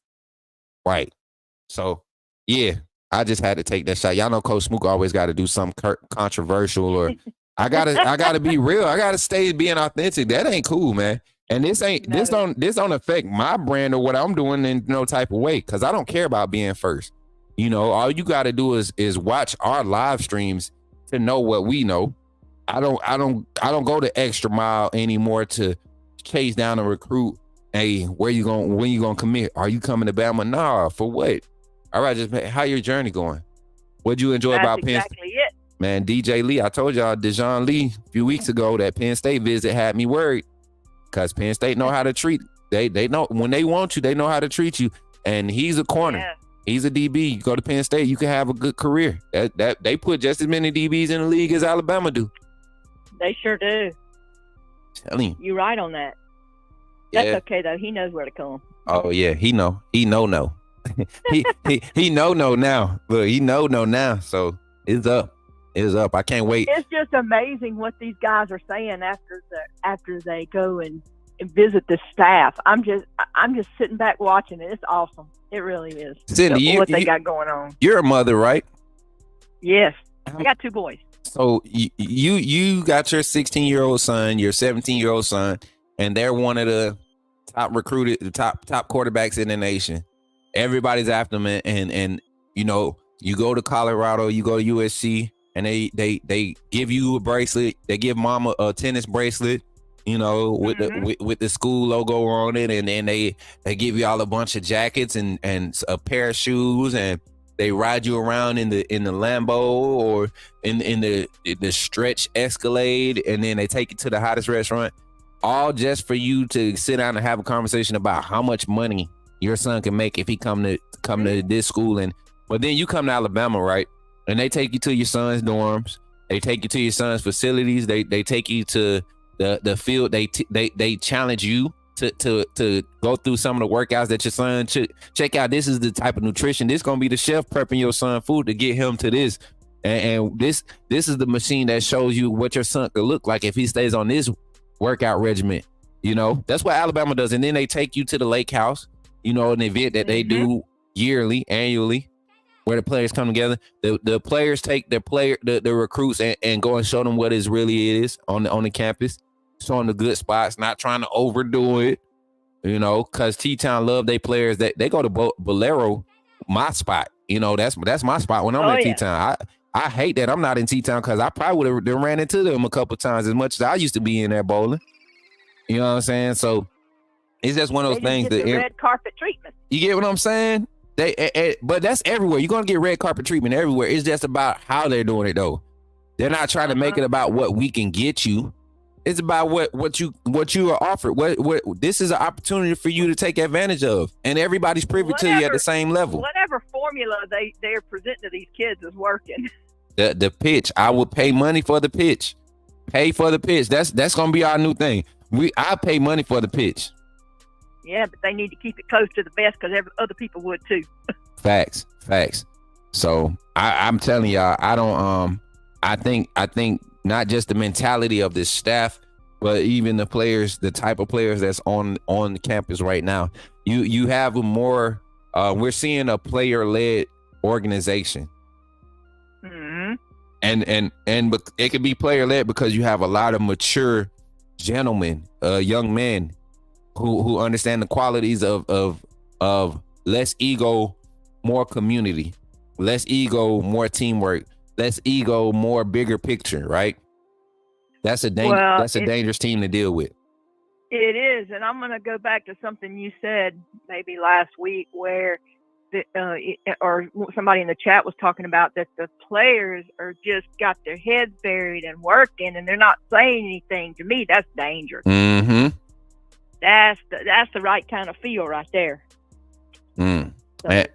So, yeah. I just had to take that shot. Y'all know Coach Smook always got to do something controversial, or I gotta be real. I gotta stay being authentic. That ain't cool, man. And this don't affect my brand or what I'm doing in no type of way, because I don't care about being first. All you got to do is watch our live streams to know what we know. I don't go the extra mile anymore to chase down a recruit. Hey, when you gonna commit? Are you coming to Bama? Nah, for what? All right, just how your journey going? What'd you enjoy about Penn State? Exactly it. Man, DJ Lee, I told y'all, Dejon Lee, a few weeks ago, that Penn State visit had me worried, because Penn State know how to treat. They know when they want you, they know how to treat you. And he's a corner. Yeah. He's a DB. You go to Penn State, you can have a good career. That they put just as many DBs in the league as Alabama do. They sure do. Telling you. You're right on that. That's okay though. He knows where to come. Oh yeah, he know. He know. he know now. Look, he know now. So it's up. I can't wait. It's just amazing what these guys are saying after they go and visit the staff. I'm just sitting back watching it. It's awesome. It really is. Cindy, what they got going on. You're a mother, right? Yes, I got 2 boys. So you got your 16-year-old son, your 17-year-old son, and they're one of the top quarterbacks in the nation. Everybody's after them, and you go to Colorado, you go to USC, and they give you a bracelet. They give mama a tennis bracelet, with the school logo on it, and then they give you all a bunch of jackets and a pair of shoes, and they ride you around in the Lambo or in the stretch Escalade, and then they take you to the hottest restaurant, all just for you to sit down and have a conversation about how much money your son can make if he come to this school. But then you come to Alabama, right? And they take you to your son's dorms. They take you to your son's facilities. They take you to the field. They challenge you to go through some of the workouts that your son should check out. This is the type of nutrition. This gonna be the chef prepping your son food to get him to this. And this is the machine that shows you what your son could look like if he stays on this workout regimen. You know, that's what Alabama does. And then they take you to the lake house, you know, an event that they do annually, where the players come together. The players take the recruits and go and show them what it really is on the campus, showing the good spots, not trying to overdo it, you know, because T-Town love their players. That they go to Bolero, my spot. You know, that's my spot when I'm in T-Town. I hate that I'm not in T-Town because I probably would have ran into them a couple times as much as I used to be in there bowling. You know what I'm saying? So it's just one of those things that red carpet treatment. You get what I'm saying? But that's everywhere. You're gonna get red carpet treatment everywhere. It's just about how they're doing it though. They're not trying to make it about what we can get you. It's about what you are offered. What this is an opportunity for you to take advantage of, and everybody's privy to you at the same level. Whatever formula they're presenting to these kids is working. The pitch. I would pay money for the pitch. Pay for the pitch. That's gonna be our new thing. I pay money for the pitch. Yeah, but they need to keep it close to the best because other people would too. Facts. So I'm telling y'all, I don't. I think not just the mentality of this staff, but even the players, the type of players that's on the campus right now. You have a more. We're seeing a player-led organization. Mm-hmm. And but it could be player-led because you have a lot of mature gentlemen, young men who understand the qualities of less ego, more community, less ego, more teamwork, less ego, more bigger picture, right? That's a dangerous team to deal with. It is, and I'm going to go back to something you said maybe last week where or somebody in the chat was talking about that the players are just got their heads buried and working and they're not saying anything. To me, that's danger. Mm-hmm. That's the right kind of feel right there. So.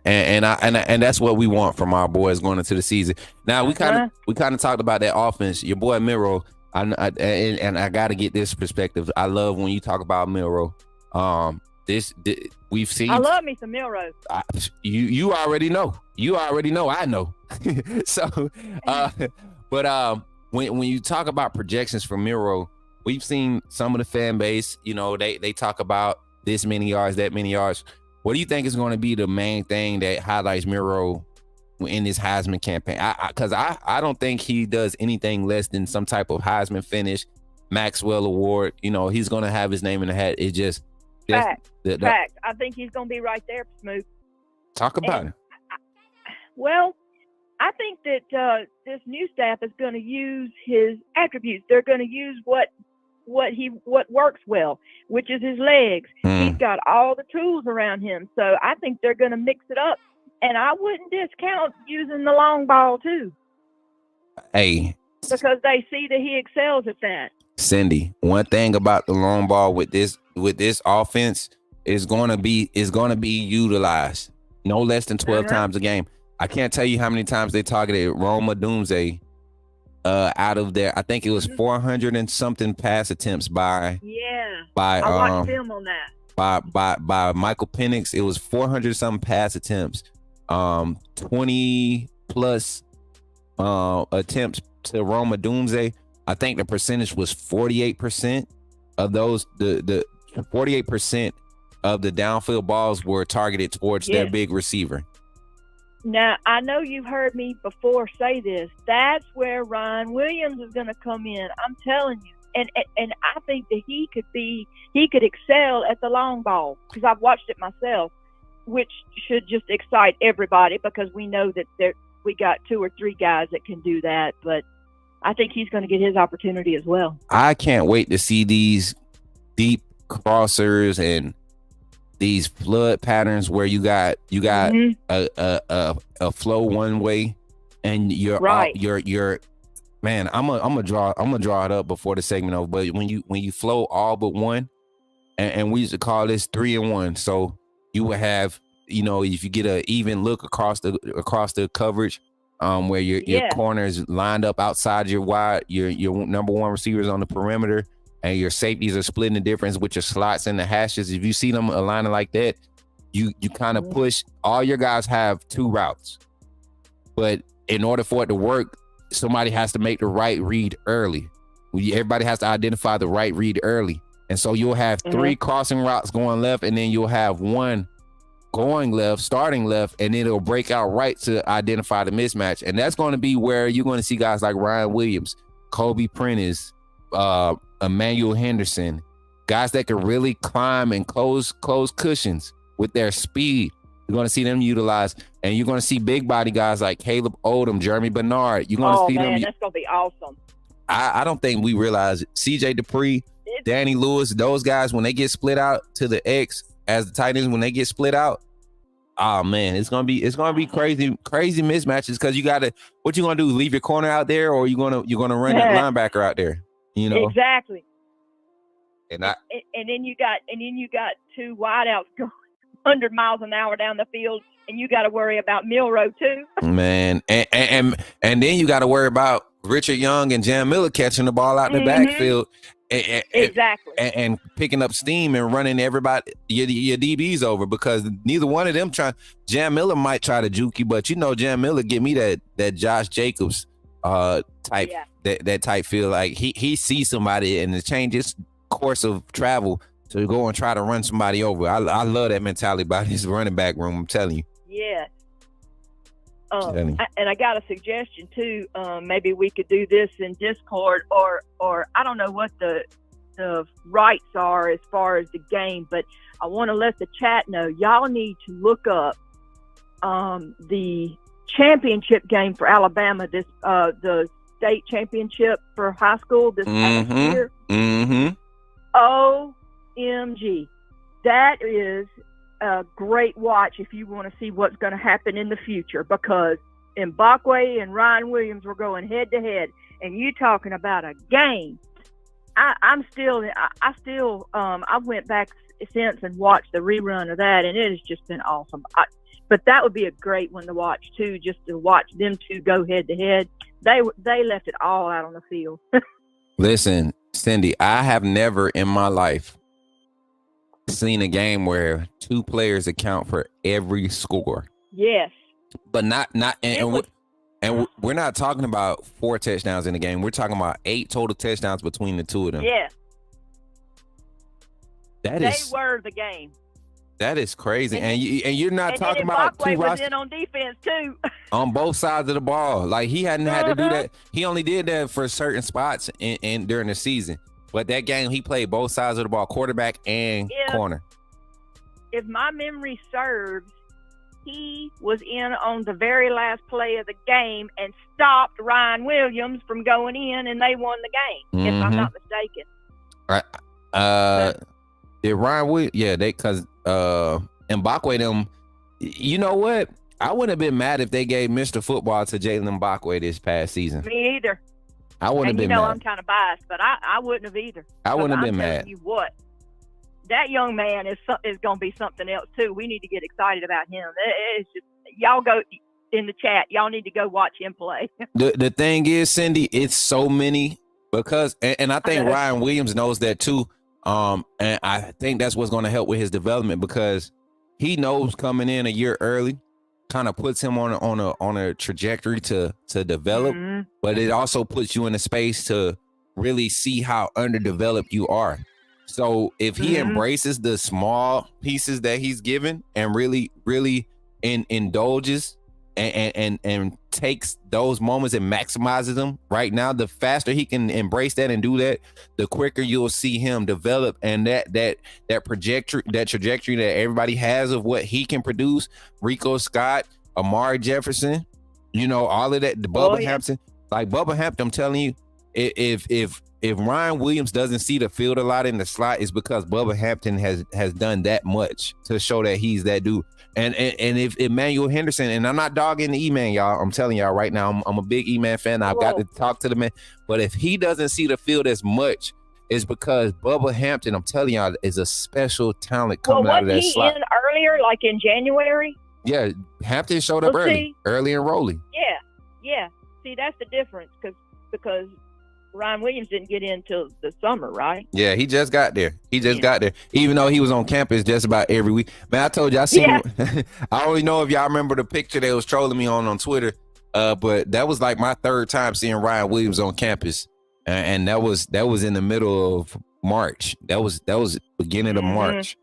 And that's what we want from our boys going into the season. Now we kind of talked about that offense. Your boy Miro, and I got to get this perspective. I love when you talk about Miro. We've seen. I love me some Milrose. You already know. I know. So, but when you talk about projections for Miro, we've seen some of the fan base. You know, they talk about this many yards, that many yards. What do you think is going to be the main thing that highlights Miro in this Heisman campaign? Because I don't think he does anything less than some type of Heisman finish, Maxwell Award. You know, he's going to have his name in the hat. It just. Fact. I think he's going to be right there, Smook. Talk about it. Well, I think that this new staff is going to use his attributes. They're going to use what works well, which is his legs. He's got all the tools around him. So I think they're going to mix it up. And I wouldn't discount using the long ball too. Hey. Because they see that he excels at that. Cindy, one thing about the long ball with this offense is gonna be utilized no less than 12 times a game. I can't tell you how many times they targeted Roma Doomsday out of there. I think it was 400 and something pass attempts by I watched film on that. By Michael Penix. It was 400 something pass attempts, 20 plus attempts to Roma Doomsday. I think the percentage was 48% of those. The 48% of the downfield balls were targeted towards their big receiver. Now, I know you've heard me before say this. That's where Ryan Williams is going to come in. I'm telling you. And I think that he could excel at the long ball because I've watched it myself, which should just excite everybody because we know that we got 2 or 3 guys that can do that. But I think he's going to get his opportunity as well. I can't wait to see these deep crossers and these flood patterns where you got a flow one way and you're man. I'm gonna draw it up before the segment over. But when you flow all but one, and we used to call this 3 and 1. So you would have, you know, if you get an even look across the coverage. Where your corners lined up outside your number one receivers on the perimeter, and your safeties are splitting the difference with your slots and the hashes. If you see them aligning like that, you kind of push. All your guys have 2 routes, but in order for it to work, somebody has to make the right read early. Everybody has to identify the right read early. And so you'll have 3 crossing routes going left, and then you'll have 1 going left, starting left, and then it'll break out right to identify the mismatch. And that's going to be where you're going to see guys like Ryan Williams, Kobe Prentice, Emmanuel Henderson, guys that can really climb and close cushions with their speed. You're going to see them utilized, and you're going to see big body guys like Caleb Odom, Jeremy Bernard. You're going to see them. That's going to be awesome. I don't think we realize CJ Dupree, Danny Lewis, those guys, when they get split out to the X as the tight ends, when they get split out, oh man, it's gonna be crazy mismatches, because what you gonna do? Leave your corner out there, or you're gonna run that linebacker out there? You know exactly. And then you got 2 wideouts going 100 miles an hour down the field, and you got to worry about Milroe too. Man, and then you got to worry about Richard Young and Jan Miller catching the ball out in the backfield. Exactly. And picking up steam and running everybody, your DBs over, because neither one of them Jan Miller might try to juke you, but Jan Miller give me that Josh Jacobs type, that type feel like he sees somebody and it changes course of travel to go and try to run somebody over. I love that mentality about his running back room, I'm telling you. Yeah. And I got a suggestion too. Maybe we could do this in Discord, or I don't know what the rights are as far as the game, but I want to let the chat know y'all need to look up the championship game for Alabama. The state championship for high school this past year. OMG, that is a great watch if you want to see what's going to happen in the future, because Mbakwe and Ryan Williams were going head to head, and you talking about a game. I went back since and watched the rerun of that, and it has just been awesome. But that would be a great one to watch too, just to watch them 2 go head to head. They left it all out on the field. Listen, Cindy, I have never in my life seen a game where 2 players account for every score. Yes. But and we're not talking about 4 touchdowns in the game. We're talking about 8 total touchdowns between the 2 of them. Yeah. They were the game. That is crazy. And you're not talking about 2 was in on defense too. On both sides of the ball. Like, he hadn't had to do that. He only did that for certain spots in during the season. But that game, he played both sides of the ball, quarterback and corner. If my memory serves, he was in on the very last play of the game and stopped Ryan Williams from going in, and they won the game, if I'm not mistaken. Right. Did Ryan Williams? Yeah, because Mbakwe them. You know what? I wouldn't have been mad if they gave Mr. Football to Jalen Mbakwe this past season. Me either. I wouldn't have been mad. I'm kind of biased, but I wouldn't have either. I wouldn't have been mad. I'm telling you what, that young man is going to be something else too. We need to get excited about him. It's just, y'all go in the chat. Y'all need to go watch him play. The thing is, Cindy, it's so many because, and I think Ryan Williams knows that too. And I think that's what's going to help with his development, because he knows coming in a year early kind of puts him on a trajectory to develop, but it also puts you in a space to really see how underdeveloped you are. So if he embraces the small pieces that he's given and really indulges and takes those moments and maximizes them right now, the faster he can embrace that and do that, the quicker you'll see him develop. And that trajectory that everybody has of what he can produce, Rico Scott, Amari Jefferson, all of that, the Bubba Hampton, like Bubba Hampton, I'm telling you, if Ryan Williams doesn't see the field a lot in the slot, it's because Bubba Hampton has done that much to show that he's that dude. And if Emmanuel Henderson, and I'm not dogging the E-Man, y'all, I'm telling y'all right now, I'm a big E-Man fan. I've got to talk to the man. But if he doesn't see the field as much, it's because Bubba Hampton, I'm telling y'all, is a special talent coming out of that slot. Was he in earlier, like in January? Yeah, Hampton showed up early enrolling. Yeah. See, that's the difference, because Ryan Williams didn't get in till the summer, right? Yeah, he just got there. Got there. Even though he was on campus just about every week. Man, I told you I seen I only know if y'all remember the picture they was trolling me on Twitter. But that was like my third time seeing Ryan Williams on campus. And that was in the middle of March. That was beginning of March.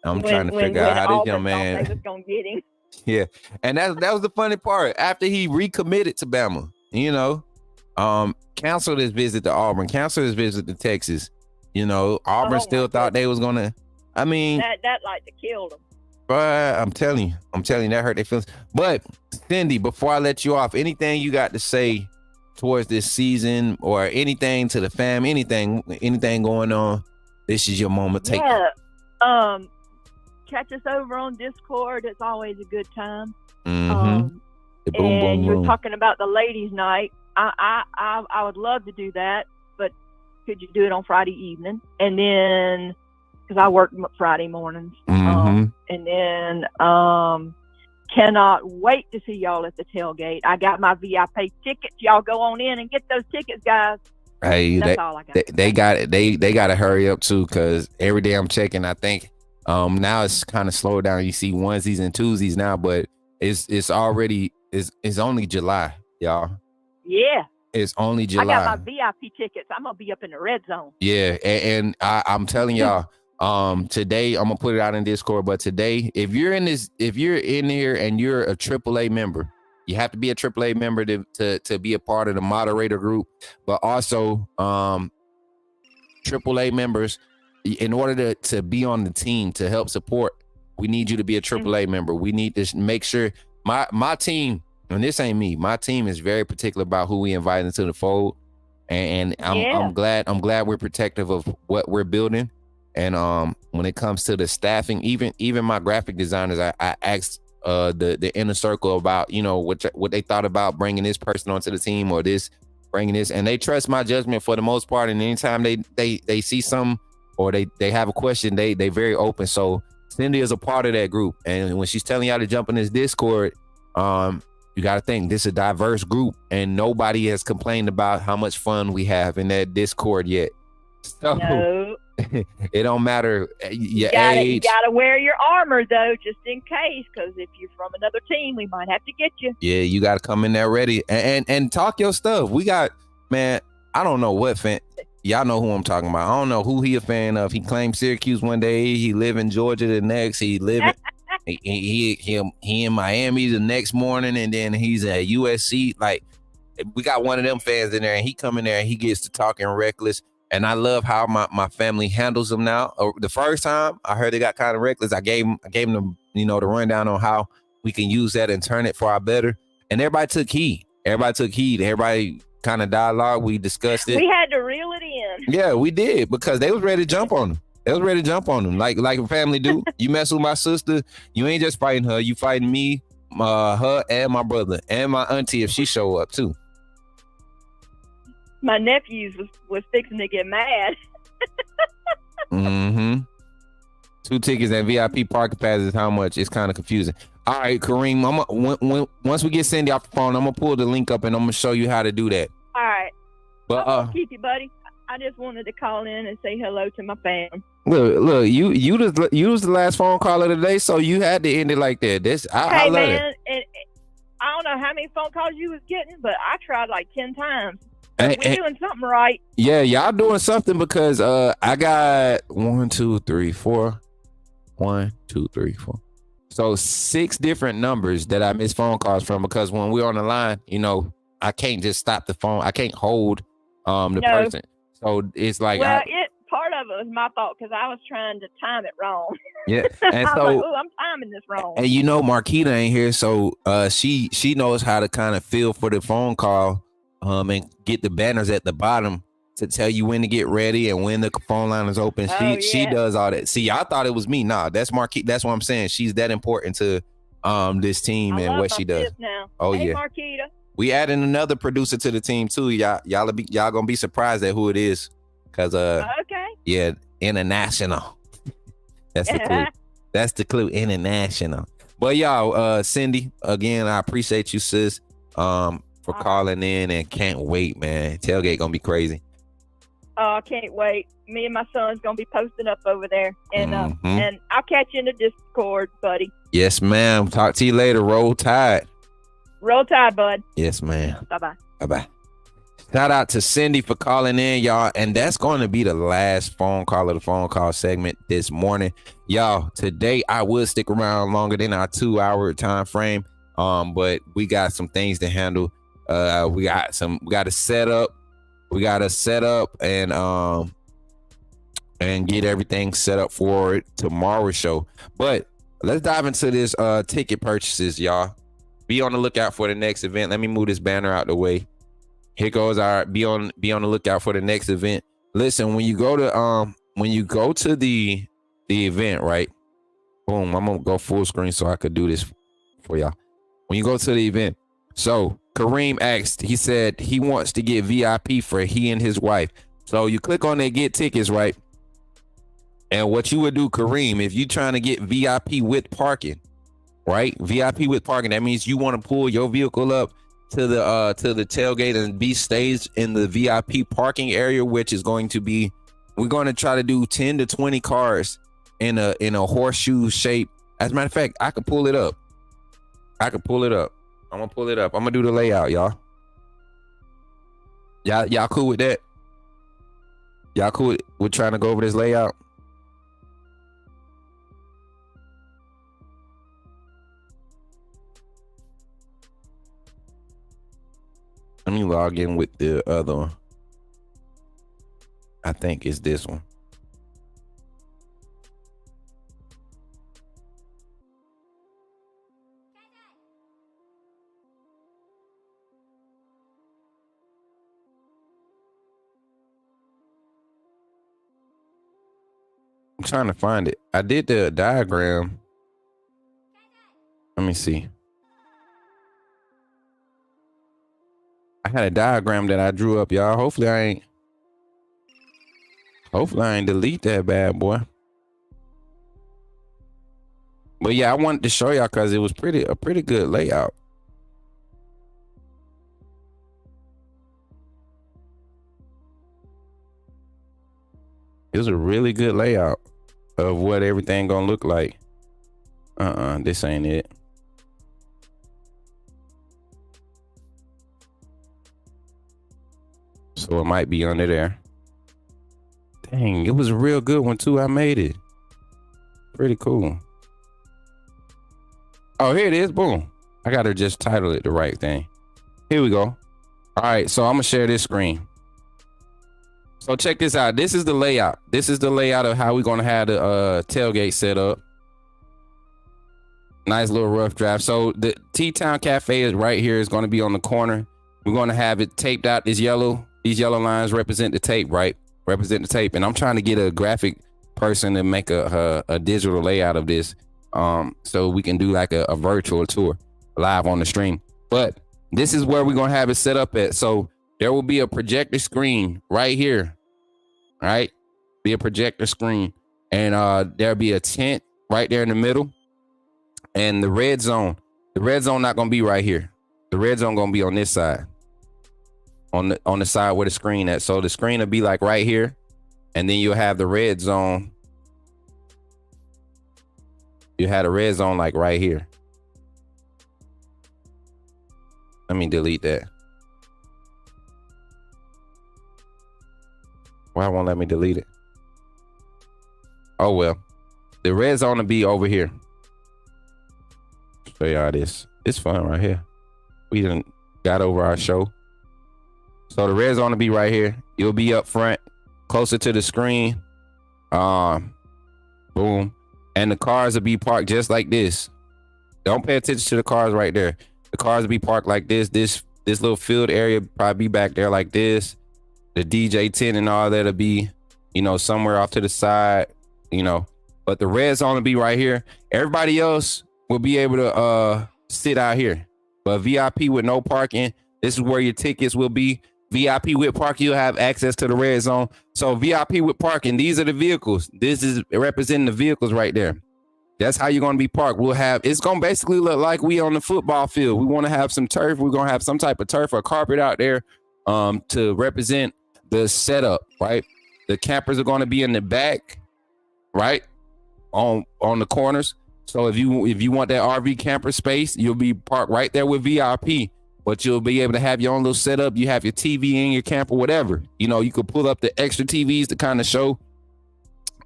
I'm trying to figure out how this young man was gonna get him. Yeah. And that was the funny part. After he recommitted to Bama, you know, canceled his visit to Auburn, canceled his visit to Texas. You know, Auburn still thought they was gonna. I mean, that like to kill them. But I'm telling you, that hurt their feelings. But Cindy, before I let you off, anything you got to say towards this season or anything to the fam, anything going on? This is your moment. Take catch us over on Discord. It's always a good time. Mm-hmm. And you were talking about the ladies' night. I would love to do that, but could you do it on Friday evening? And then, because I work Friday mornings. Mm-hmm. And then cannot wait to see y'all at the tailgate. I got my VIP tickets. Y'all go on in and get those tickets, guys. Hey, that's all I got. They got it. They got to hurry up too, because every day I'm checking, I think now it's kind of slowed down. You see onesies and twosies now, but it's already it's only July, y'all. Yeah. It's only July. I got my VIP tickets. I'm gonna be up in the red zone. Yeah, and I'm telling y'all, today I'm gonna put it out in Discord. But today, if you're in here and you're a AAA member, you have to be a AAA member to be a part of the moderator group. But also, AAA members, in order to be on the team to help support, we need you to be a AAA member. We need to make sure my team. And this ain't me. My team is very particular about who we invite into the fold, and I'm glad we're protective of what we're building. And when it comes to the staffing, even my graphic designers, I asked the inner circle about, you know, what they thought about bringing this person onto the team or bringing this, and they trust my judgment for the most part. And anytime they see some or they have a question, they very open. So Cindy is a part of that group, and when she's telling y'all to jump in this Discord, you got to think this is a diverse group, and nobody has complained about how much fun we have in that Discord yet. So no. It don't matter your age. You got to wear your armor though, just in case, because if you're from another team, we might have to get you. Yeah, you got to come in there ready and talk your stuff. We got, man, I don't know what fan. Y'all know who I'm talking about. I don't know who he a fan of. He claimed Syracuse one day. He live in Georgia the next. He live in he in Miami the next morning, and then he's at USC. Like, we got one of them fans in there, and he come in there and he gets to talking reckless. And I love how my family handles them now. The first time I heard they got kind of reckless, I gave them, you know, the rundown on how we can use that and turn it for our better. And everybody took heed. Everybody kind of dialogue. We discussed it. We had to reel it in. Yeah, we did, because they was ready to jump on them. Like a family do. You mess with my sister, you ain't just fighting her. You fighting me, her, and my brother, and my auntie if she show up too. My nephews was fixing to get mad. Mm-hmm. 2 tickets and VIP parking passes. How much? It's kind of confusing. All right, Kareem. Once we get Cindy off the phone, I'm gonna pull the link up and I'm gonna show you how to do that. All right. But I'm gonna keep you, buddy. I just wanted to call in and say hello to my fam. Look, you was the last phone call of the day, so you had to end it like that. I love man, it. And I don't know how many phone calls you was getting, but I tried like 10 times. We're doing something right. Yeah, y'all doing something, because I got 1, 2, 3, 4. 1, 2, 3, 4. So 6 different numbers that I missed phone calls from, because when we're on the line, you know, I can't just stop the phone. I can't hold the person. So it's like, well, part of it was my fault, because I was trying to time it wrong. Yeah, and I so was like, I'm timing this wrong. And you know, Marquita ain't here, so she knows how to kind of feel for the phone call, and get the banners at the bottom to tell you when to get ready and when the phone line is open. She does all that. See, I thought it was me. Nah, that's Marquita. That's what I'm saying. She's that important to this team and what she does. Now. Oh hey, yeah, Marquita. We adding another producer to the team too. Y'all gonna be surprised at who it is, cause okay. Yeah, international. That's the clue. That's the clue. International. But y'all, Cindy, again, I appreciate you, sis, for calling in, and can't wait, man. Tailgate gonna be crazy. Oh, I can't wait. Me and my son's gonna be posting up over there, and Mm-hmm. and I'll catch you in the Discord, buddy. Yes, ma'am. Talk to you later. Roll Tide. Roll Tide, bud. Yes, ma'am. Bye-bye. Bye-bye. Shout out to Cindy for calling in, y'all. And that's going to be the last phone call of the phone call segment this morning. Y'all, today I will stick around longer than our 2-hour time frame. But we got some things to handle. We got to set up. We got to set up and get everything set up for tomorrow's show. But let's dive into this ticket purchases, y'all. Be on the lookout for the next event. Let me move this banner out the way. Here goes our be on the lookout for the next event. Listen, when you go to the event, right? Boom, I'm gonna go full screen so I could do this for y'all. When you go to the event, so Kareem asked, he said he wants to get VIP for he and his wife. So you click on that get tickets, right? And what you would do, Kareem, if you're trying to get VIP with parking, right? VIP with parking, that means you want to pull your vehicle up to the tailgate and be staged in the VIP parking area, which is going to be, we're going to try to do 10 to 20 cars in a horseshoe shape. As a matter of fact, I could pull it up. I'm gonna pull it up. I'm gonna do the layout, y'all. Y'all cool with that? Y'all cool with trying to go over this layout? Let me log in with the other one. I think it's this one. I'm trying to find it. I did the diagram. Let me see. I had a diagram that I drew up, y'all. Hopefully I ain't delete that bad boy. But yeah, I wanted to show y'all because it was a pretty good layout. It was a really good layout of what everything gonna look like. This ain't it. So it might be under there. Dang, it was a real good one too. I made it. Pretty cool. Oh, here it is. Boom. I gotta just title it the right thing. Here we go. All right, so I'm gonna share this screen. So check this out. This is the layout. This is the layout of how we're gonna have the tailgate set up. Nice little rough draft. So the T-Town Cafe is right here. It's gonna be on the corner. We're gonna have it taped out. These yellow lines represent the tape, right? Represent the tape. And I'm trying to get a graphic person to make a digital layout of this, so we can do like a virtual tour live on the stream. But this is where we're gonna have it set up at. So there will be a projector screen right here, right? Be a projector screen, and there'll be a tent right there in the middle, and the red zone not gonna be right here. The red zone gonna be on this side, on the side where the screen at. So the screen will be like right here, and then you'll have the red zone. You had a red zone like right here. Let me delete that. Why won't let me delete it? Oh well, the red zone will be over here. Show y'all this. It's fun right here. We done got over our show. So the red zone will be right here. You'll be up front, closer to the screen. Boom. And the cars will be parked just like this. Don't pay attention to the cars right there. The cars will be parked like this. This little field area probably be back there like this. The DJ tent and all that'll be, somewhere off to the side, But the red zone will be right here. Everybody else will be able to sit out here. But VIP with no parking, this is where your tickets will be. VIP with parking, you'll have access to the red zone. So VIP with parking, these are the vehicles. This is representing the vehicles right there. That's how you're going to be parked. It's going to basically look like we on the football field. We want to have some turf. We're going to have some type of turf or carpet out there to represent the setup, right? The campers are going to be in the back, right? On the corners. So if you want that RV camper space, you'll be parked right there with VIP, but you'll be able to have your own little setup. You have your TV in your camper, whatever. You know, you could pull up the extra TVs to kind of show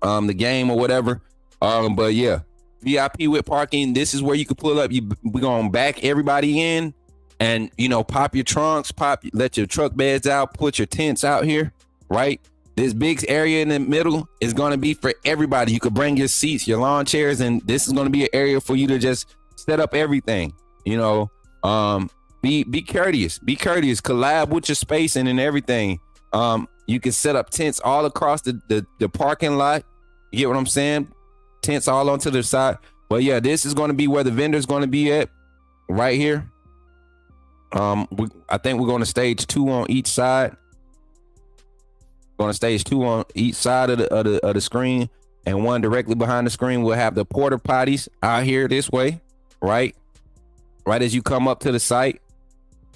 the game or whatever. But yeah, VIP with parking. This is where you can pull up. We're gonna back everybody in, and you know, pop your trunks, let your truck beds out, put your tents out here, right? This big area in the middle is gonna be for everybody. You could bring your seats, your lawn chairs, and this is gonna be an area for you to just set up everything. You know, be courteous, collab with your spacing and everything. You can set up tents all across the parking lot. You get what I'm saying? Tents all onto the side. But yeah, this is going to be where the vendor's going to be at, right here. I think we're going to stage 2 on each side. Going to stage 2 on each side of the screen, and one directly behind the screen. We'll have the porta potties out here this way, right? Right as you come up to the site,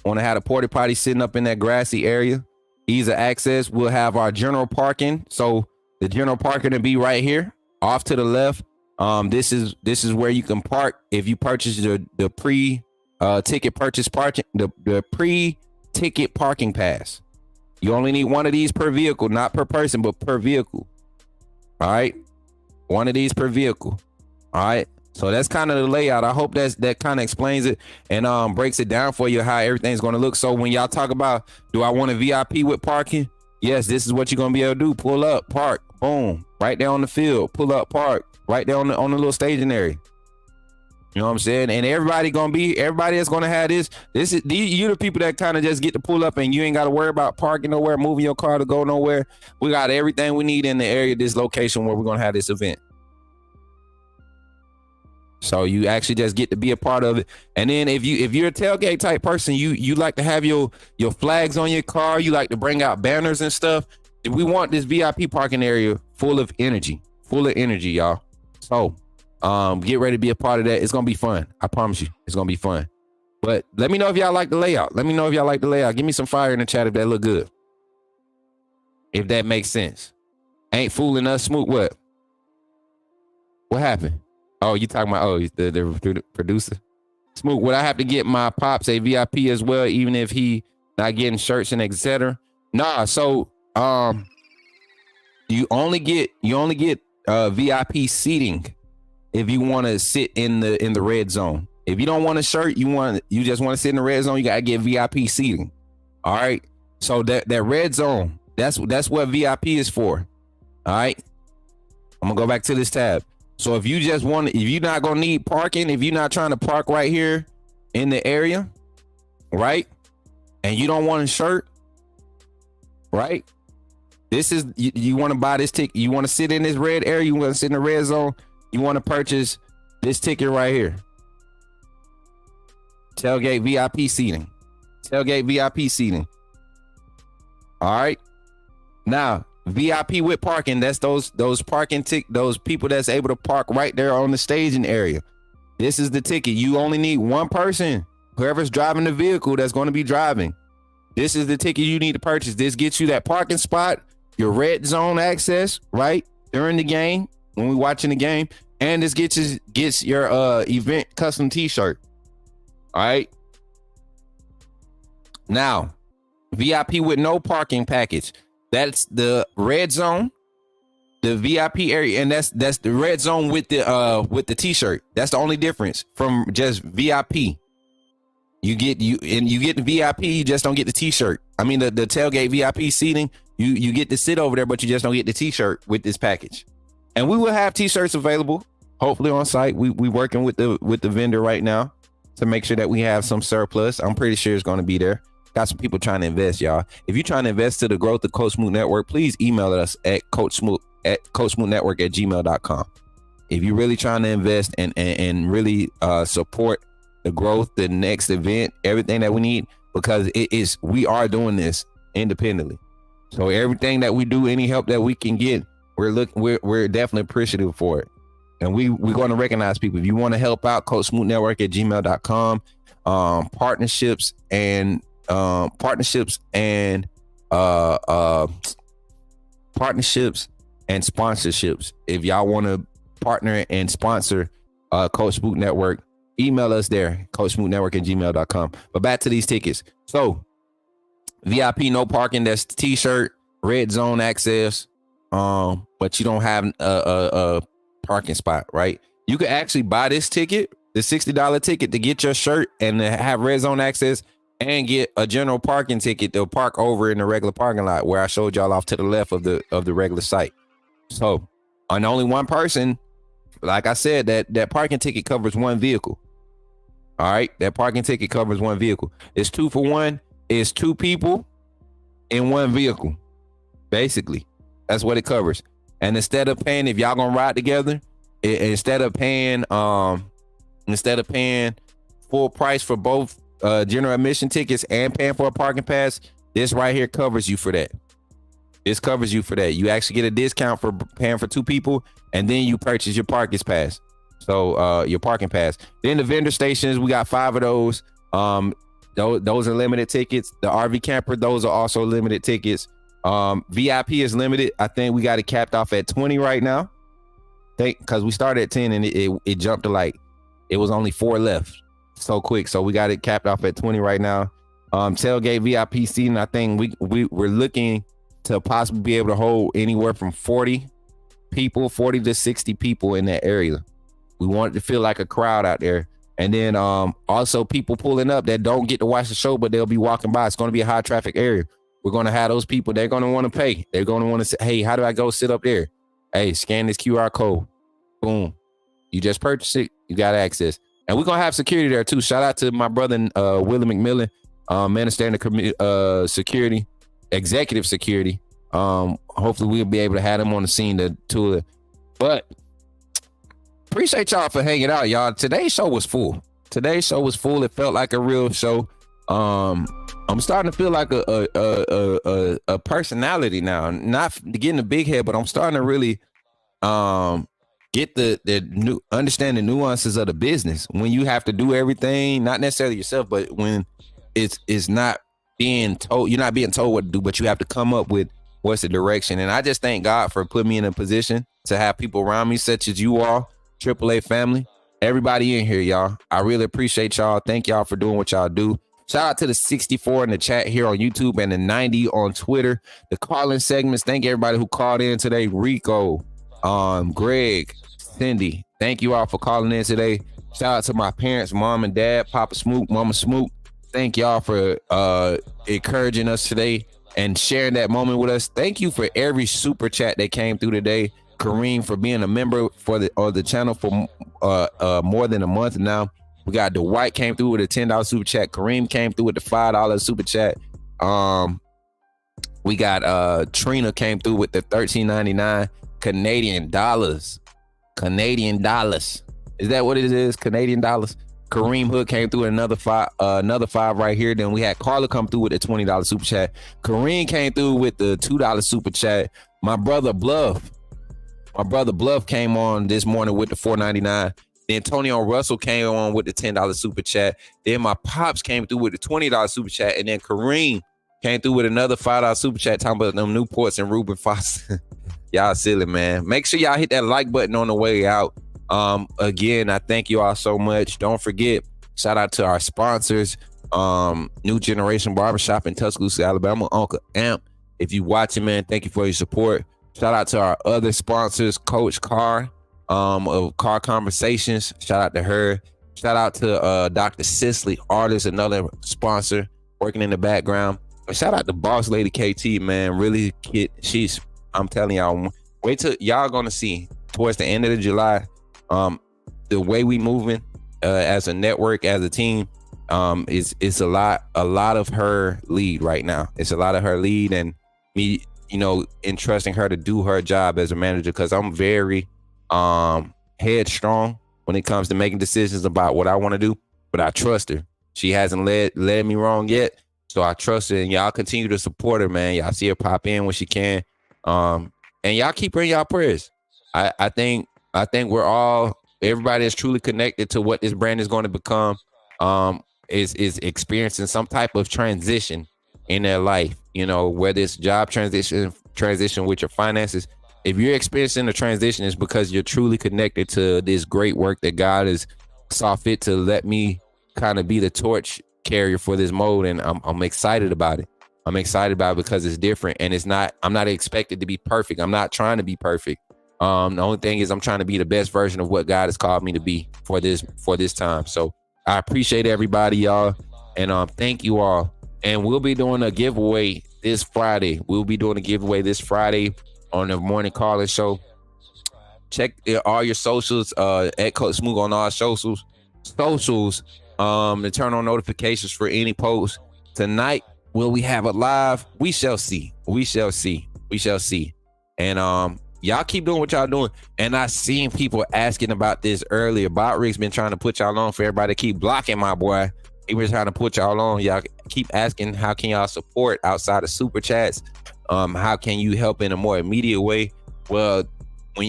want to have the porta potty sitting up in that grassy area. Ease of access. We'll have our general parking. So the general parking will be right here, off to the left. This is where you can park if you purchase the pre-ticket purchase parking, the pre-ticket parking pass. You only need one of these per vehicle, not per person, but per vehicle. All right, one of these per vehicle. All right. So that's kind of the layout. I hope that kind of explains it and breaks it down for you how everything's going to look. So when y'all talk about, do I want a VIP with parking? Yes, this is what you're going to be able to do. Pull up, park, boom, right there on the field. Pull up, park, right there on the little staging area. You know what I'm saying? And everybody that's going to have this is you the people that kind of just get to pull up and you ain't got to worry about parking nowhere, moving your car to go nowhere. We got everything we need in the area, this location where we're going to have this event. So you actually just get to be a part of it. And then if you're a tailgate type person, you like to have your flags on your car, you like to bring out banners and stuff. We want this VIP parking area full of energy, y'all. So get ready to be a part of that. It's gonna be fun. I promise you, it's gonna be fun. But let me know if y'all like the layout. Give me some fire in the chat if that look good. If that makes sense. Ain't fooling us, Smook. What happened? Oh, you talking about the producer? Smook, would I have to get my pops a VIP as well, even if he not getting shirts and etc.? Nah, so you only get VIP seating if you want to sit in the red zone. If you don't want a shirt, you just want to sit in the red zone, you gotta get VIP seating. All right. So that red zone, that's what VIP is for. All right. I'm gonna go back to this tab. So if you're not gonna need parking, if you're not trying to park right here in the area, right? And you don't want a shirt, right? This is you want to buy this ticket. You want to sit in this red area. You want to sit in the red zone. You want to purchase this ticket right here. Tailgate VIP seating. All right. Now, VIP with parking, that's those people that's able to park right there on the staging area. This is the ticket. You only need one person, whoever's driving the vehicle that's going to be driving. This is the ticket you need to purchase. This gets you that parking spot, your red zone access, right? During the game, when we're watching the game, and this gets your event custom t-shirt. All right. Now, VIP with no parking package. That's the red zone, the VIP area, and that's the red zone with the t-shirt. That's the only difference from just VIP. You get the VIP, you just don't get the t-shirt. I mean the tailgate VIP seating, you get to sit over there, but you just don't get the t-shirt with this package. And we will have t-shirts available, hopefully on site. We working with the vendor right now to make sure that we have some surplus. I'm pretty sure it's going to be there. Got some people trying to invest, y'all. If you're trying to invest to the growth of Coach Smook Network, please email us at coachsmooknetwork@gmail.com. If you're really trying to invest and really support the growth, the next event, everything that we need, because we are doing this independently. So everything that we do, any help that we can get, we're definitely appreciative for it. And we're going to recognize people. If you want to help out, coachsmooknetwork@gmail.com. Partnerships and partnerships and sponsorships. If y'all want to partner and sponsor Coach Smook Network, email us there, coachsmooknetwork@gmail.com. But back to these tickets. So VIP no parking, that's t-shirt, red zone access, but you don't have a parking spot, right? You could actually buy this ticket, the $60 ticket, to get your shirt and to have red zone access, and get a general parking ticket to park over in the regular parking lot where I showed y'all off to the left of the regular site. So on only one person, like I said, that parking ticket covers one vehicle. All right, that parking ticket covers one vehicle. It's 2 for 1. It's 2 people in one vehicle. Basically, that's what it covers. And instead of paying, if y'all gonna ride together, instead of paying full price for both general admission tickets and paying for a parking pass, this right here covers you for that. This covers you for that. You actually get a discount for paying for 2 people, and then you purchase your parking pass. So your parking pass. Then the vendor stations, we got 5 of those. Those are limited tickets. The RV camper, those are also limited tickets. VIP is limited. I think we got it capped off at 20 right now. Because we started at 10 and it jumped to like, it was only 4 left so quick. So we got it capped off at 20 right now. Tailgate VIP seating, I think we're looking to possibly be able to hold anywhere from 40 to 60 people in that area. We want it to feel like a crowd out there. And then also people pulling up that don't get to watch the show, but they'll be walking by. It's going to be a high traffic area. We're going to have those people. They're going to want to pay. They're going to want to say, hey, how do I go sit up there? Hey, scan this QR code. Boom. You just purchased it. You got access. And we're going to have security there too. Shout out to my brother, Willie McMillan, Minister in the security, executive security. Hopefully we'll be able to have them on the scene to tour. But appreciate y'all for hanging out, y'all. Today's show was full. It felt like a real show. I'm starting to feel like a personality now. Not getting a big head, but I'm starting to really get the new understand the nuances of the business. When you have to do everything, not necessarily yourself, but when it's not being told, you're not being told what to do, but you have to come up with what's the direction. And I just thank God for putting me in a position to have people around me, such as you all, AAA family, everybody in here, y'all. I really appreciate y'all. Thank y'all for doing what y'all do. Shout out to the 64 in the chat here on YouTube and the 90 on Twitter. The call-in segments. Thank everybody who called in today. Rico, Greg, Cindy. Thank you all for calling in today. Shout out to my parents, mom and dad, Papa Smook, Mama Smook. Thank y'all for encouraging us today and sharing that moment with us. Thank you for every super chat that came through today. Kareem for being a member for the channel for more than a month now. We got Dwight came through with a $10 super chat. Kareem came through with the $5 super chat. We got Trina came through with the $13.99 Canadian dollars. Canadian dollars. Is that what it is? Canadian dollars. Kareem Hood came through with another five right here. Then we had Carla come through with a $20 super chat. Kareem came through with the $2 super chat. My brother Bluff came on this morning with the $4.99. Then Antonio Russell came on with the $10 super chat. Then my pops came through with the $20 super chat. And then Kareem came through with another $5 super chat talking about them Newports and Reuben Foster. Y'all silly, man. Make sure y'all hit that like button on the way out. Again, I thank you all so much. Don't forget, shout out to our sponsors, New Generation Barbershop in Tuscaloosa, Alabama, Uncle Amp. If you watching, man, thank you for your support. Shout out to our other sponsors, Coach Carr, of Car Conversations. Shout out to her. Shout out to Dr. Sisley, artist, another sponsor working in the background. And shout out to Boss Lady KT, man. Really, I'm telling y'all, wait till y'all gonna see towards the end of July, the way we moving as a network, as a team, it's a lot of her lead right now. It's a lot of her lead and me, entrusting her to do her job as a manager, because I'm very headstrong when it comes to making decisions about what I want to do, but I trust her. She hasn't led me wrong yet, so I trust her, and y'all continue to support her, man. Y'all see her pop in when she can, and y'all keep her in y'all prayers. I think everybody is truly connected to what this brand is going to become, is experiencing some type of transition in their life. you know, whether it's job transition with your finances. If you're experiencing a transition, it's because you're truly connected to this great work that God has saw fit to let me kind of be the torch carrier for this mode. And I'm excited about it. I'm excited about it because it's different, and I'm not expected to be perfect. I'm not trying to be perfect. The only thing is I'm trying to be the best version of what God has called me to be for this time. So I appreciate everybody, y'all. And thank you all. And we'll be doing a giveaway this Friday. We'll be doing a giveaway this Friday on the Morning Calling Show. Check all your socials, at Coach Smook on all socials, to turn on notifications for any posts. Tonight, will we have a live? We shall see. And y'all keep doing what y'all doing. And I seen people asking about this earlier. Botrick's been trying to put y'all on for everybody to keep blocking my boy. He was trying to put y'all on. Y'all keep asking, how can y'all support outside of super chats? How can you help in a more immediate way? Well,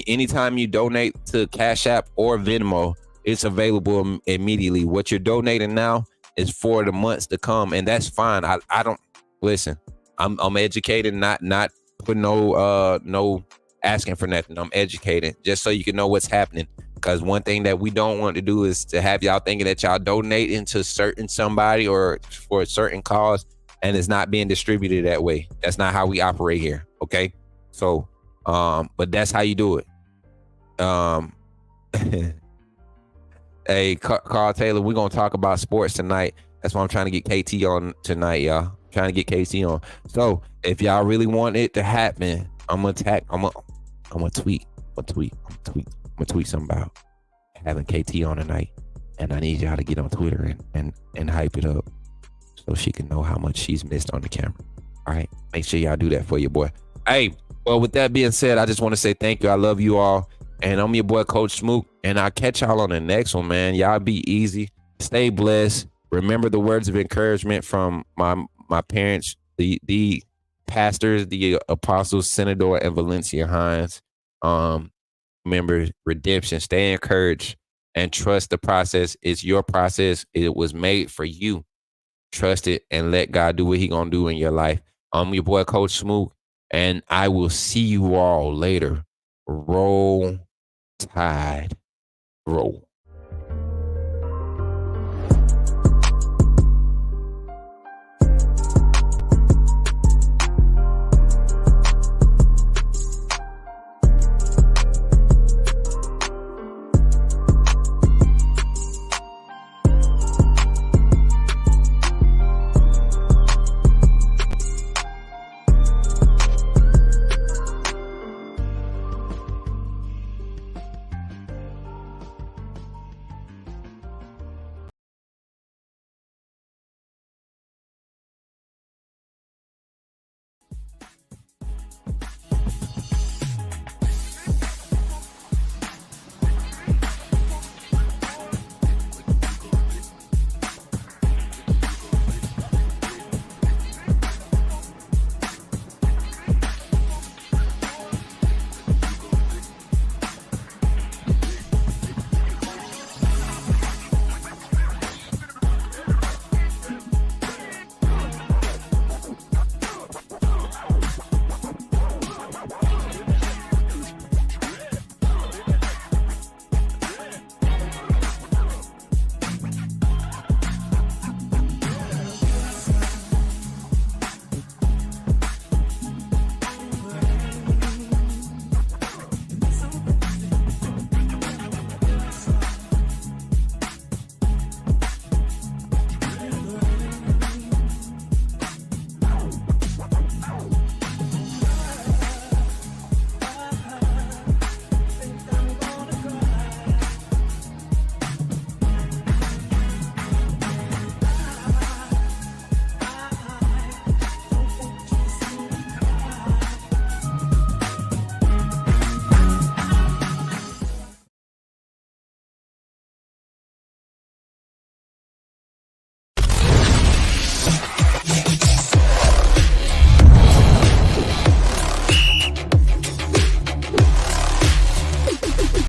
anytime you donate to Cash App or Venmo, it's available immediately. What you're donating now is for the months to come, and that's fine. I don't listen. I'm educated, not putting no asking for nothing. I'm educated just so you can know what's happening. Because one thing that we don't want to do is to have y'all thinking that y'all donate into certain somebody or for a certain cause, and it's not being distributed that way. That's not how we operate here. Okay. So, but that's how you do it. Hey, Carl Taylor, we're going to talk about sports tonight. That's why I'm trying to get KT on tonight, y'all. Trying to get KT on. So if y'all really want it to happen, I'm going to tweet something about having KT on tonight. And I need y'all to get on Twitter and hype it up so she can know how much she's missed on the camera. All right. Make sure y'all do that for your boy. Hey, well, with that being said, I just want to say thank you. I love you all. And I'm your boy, Coach Smook. And I'll catch y'all on the next one, man. Y'all be easy. Stay blessed. Remember the words of encouragement from my parents, the pastors, the apostles, Senador and Valencia Hines. Remember redemption. Stay encouraged and trust the process. It's your process. It was made for you. Trust it and let God do what he gonna do in your life. I'm your boy, Coach Smook, and I will see you all later. Roll Tide. Roll.